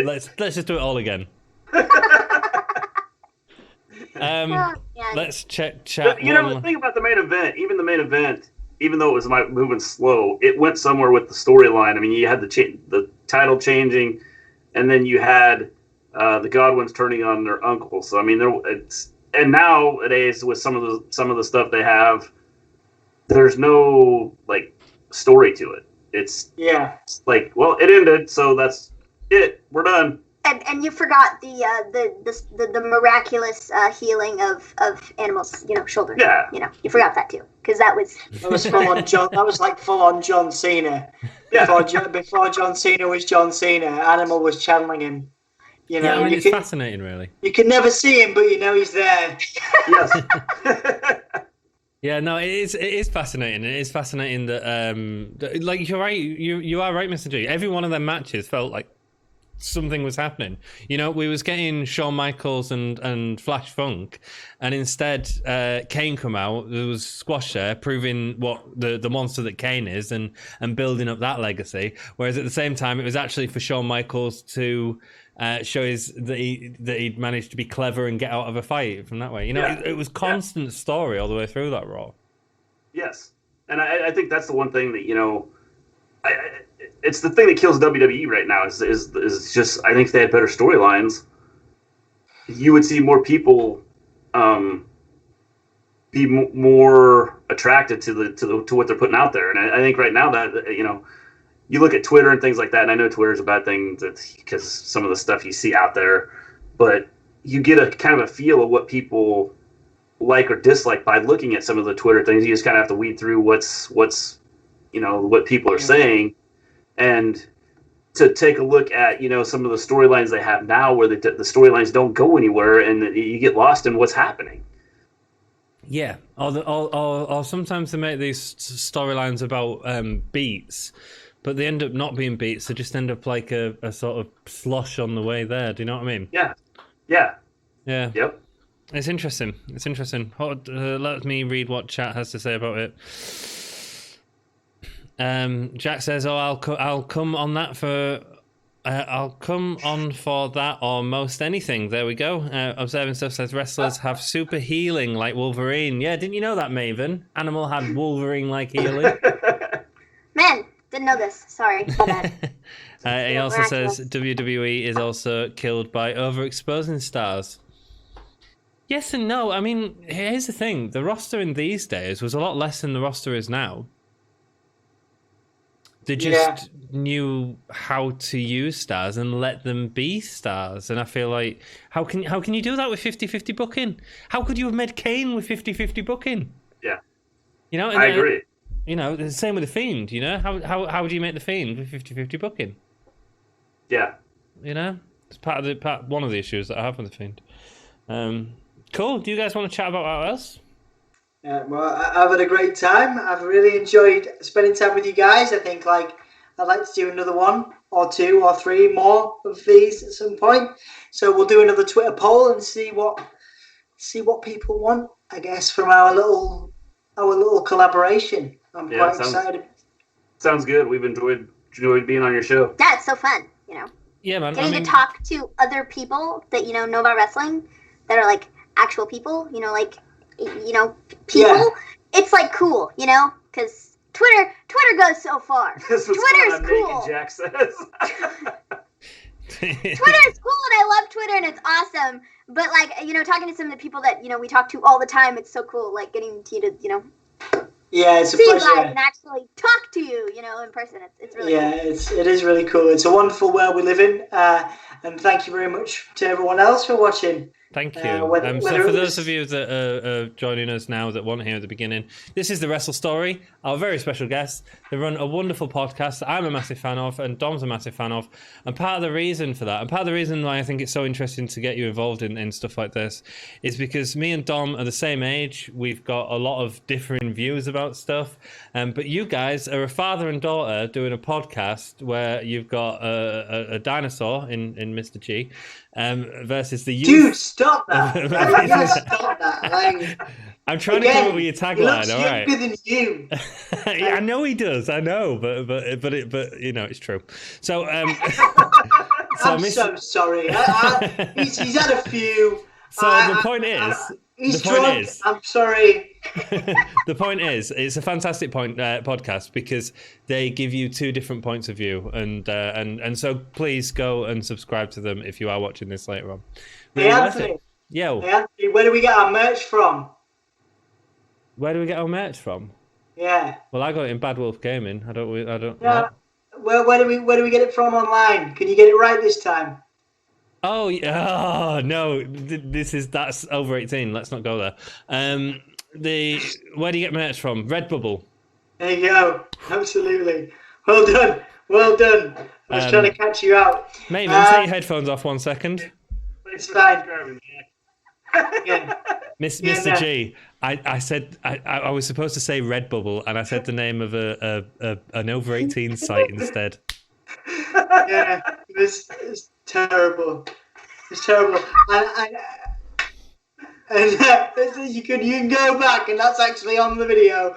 Let's just do it all again. Let's check chat. You know, the thing about the main event, even though it was moving slow, it went somewhere with the storyline. I mean, you had the title changing, and then you had the Godwins turning on their uncle. So I mean, and nowadays with some of the stuff they have, there's no like story to it. It's like, well, it ended, so that's it. We're done. And you forgot the miraculous healing of animals, you know, shoulder. Yeah. You know, you forgot that too, because that was full on John. That was like full on John Cena. Yeah. Before John Cena was John Cena, Animal was channeling him. You know, yeah, I mean, it's fascinating, really. You can never see him, but you know he's there. Yes. Yeah, no, it is fascinating. It is fascinating that, like, you're right. You are right, Mr. G. Every one of them matches felt like something was happening. You know, we was getting Shawn Michaels and Flash Funk, and instead Kane come out. There was squash there, proving what the monster that Kane is, and building up that legacy. Whereas at the same time, it was actually for Shawn Michaels to show that he'd managed to be clever and get out of a fight from that way. You know, it was constant story all the way through that Raw. Yes, and I think that's the one thing that, you know, it's the thing that kills WWE right now is just, I think if they had better storylines, you would see more people be more attracted to what they're putting out there. And I think right now that, you know, you look at Twitter and things like that, and I know Twitter's a bad thing because some of the stuff you see out there, but you get a kind of a feel of what people like or dislike by looking at some of the Twitter things. You just kind of have to weed through what's you know, what people are saying, and to take a look at, you know, some of the storylines they have now where the storylines don't go anywhere and you get lost in what's happening. Yeah, or sometimes they make these storylines about beats, but they end up not being beats. They just end up like a sort of slush on the way there. Do you know what I mean? Yeah. Yep. It's interesting. Let me read what chat has to say about it. Jack says, "Oh, I'll come on that for I'll come on for that or most anything." There we go. Observing Stuff says wrestlers have super healing like Wolverine. Yeah, didn't you know that, Maven? Animal had Wolverine like healing. Man, didn't know this. Sorry. My bad. He also says WWE is also killed by overexposing stars. Yes and no. I mean, here's the thing: the roster in these days was a lot less than the roster is now. They just knew how to use stars and let them be stars. And I feel like, how can you do that with 50-50 booking? How could you have made Kane with 50-50 booking? Yeah. You know, I agree. You know, the same with The Fiend, you know? How do you make The Fiend with 50-50 booking? Yeah. You know? It's one of the issues that I have with The Fiend. Cool. Do you guys want to chat about what else? Well, I've had a great time. I've really enjoyed spending time with you guys. I think I'd like to do another one or two or three more of these at some point. So we'll do another Twitter poll and see what people want, I guess, from our little collaboration. I'm quite excited. Sounds good. We've enjoyed being on your show. Yeah, it's so fun, you know. Yeah, man. Getting to talk to other people that, you know about wrestling, that are like actual people, you know, like, you know, people. Yeah. It's like cool, you know, because Twitter goes so far. Twitter's cool. Jack says. Twitter's cool, and I love Twitter, and it's awesome. But like, you know, talking to some of the people that, you know, we talk to all the time, it's so cool. Like getting to, you know, Yeah, it's a see you pleasure. guys and actually talk to you, in person. It's really cool. It is really cool. It's a wonderful world we live in, and thank you very much to everyone else for watching. Thank you. So for those of you that are joining us now that weren't here at the beginning, this is the Wrestle Story, our very special guest. They run a wonderful podcast that I'm a massive fan of and Dom's a massive fan of. And part of the reason for that, and part of the reason why I think it's so interesting to get you involved in stuff like this, is because me and Dom are the same age. We've got a lot of differing views about stuff. But you guys are a father and daughter doing a podcast where you've got a dinosaur in Mr. G versus the youth. Dude, stop that! Stop that! I'm trying to come up with your tagline. He looks all right. younger than you. I know he does. I know, but it's true. So I'm so sorry. He's had a few. So the point is. He's drunk. I'm sorry. The point is, it's a fantastic podcast because they give you two different points of view, and so please go and subscribe to them if you are watching this later on. Really, hey Anthony. Yo. Hey Anthony, where do we get our merch from? Where do we get our merch from? Yeah. Well, I got it in Bad Wolf Gaming. I don't. Yeah. Where do we get it from online? Can you get it right this time? Oh no! That's over 18. Let's not go there. Where do you get merch from? Redbubble. There you go. Absolutely. Well done. I was trying to catch you out. Maven, take your headphones off 1 second. It's fine. Yeah. Mr. G, I said I was supposed to say Redbubble, and I said the name of an over 18 site instead. Yeah, it's terrible. It's terrible. And you can go back, and that's actually on the video.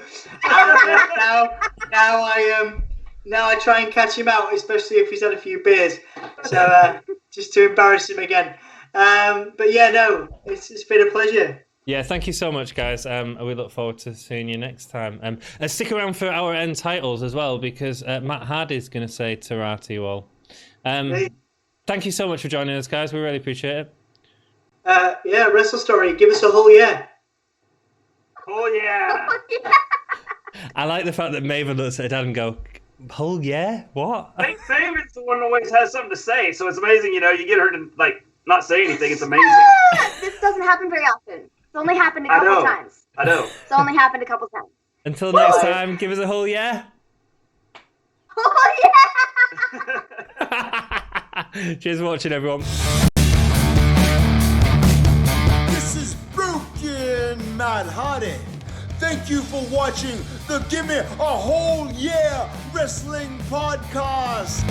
Now I try and catch him out, especially if he's had a few beers. So just to embarrass him again. But yeah, no, it's been a pleasure. Yeah, thank you so much, guys. We look forward to seeing you next time. And stick around for our end titles as well, because Matt Hardy's going to say ta-ra to you all. Thank you so much for joining us, guys. We really appreciate it. Yeah, Wrestle Story. Give us a whole yeah. Oh, yeah. I like the fact that Maven looks at her dad and go, whole yeah? What? Maven's the one who always has something to say, so it's amazing, you get her to, not say anything. It's amazing. This doesn't happen very often. It's only happened a couple times. I know. It's only happened a couple times. Until next time, give us a whole yeah. Oh, yeah! Cheers for watching, everyone. This is Broken Matt Hardy. Thank you for watching the Gimme a Whole Yeah Wrestling Podcast.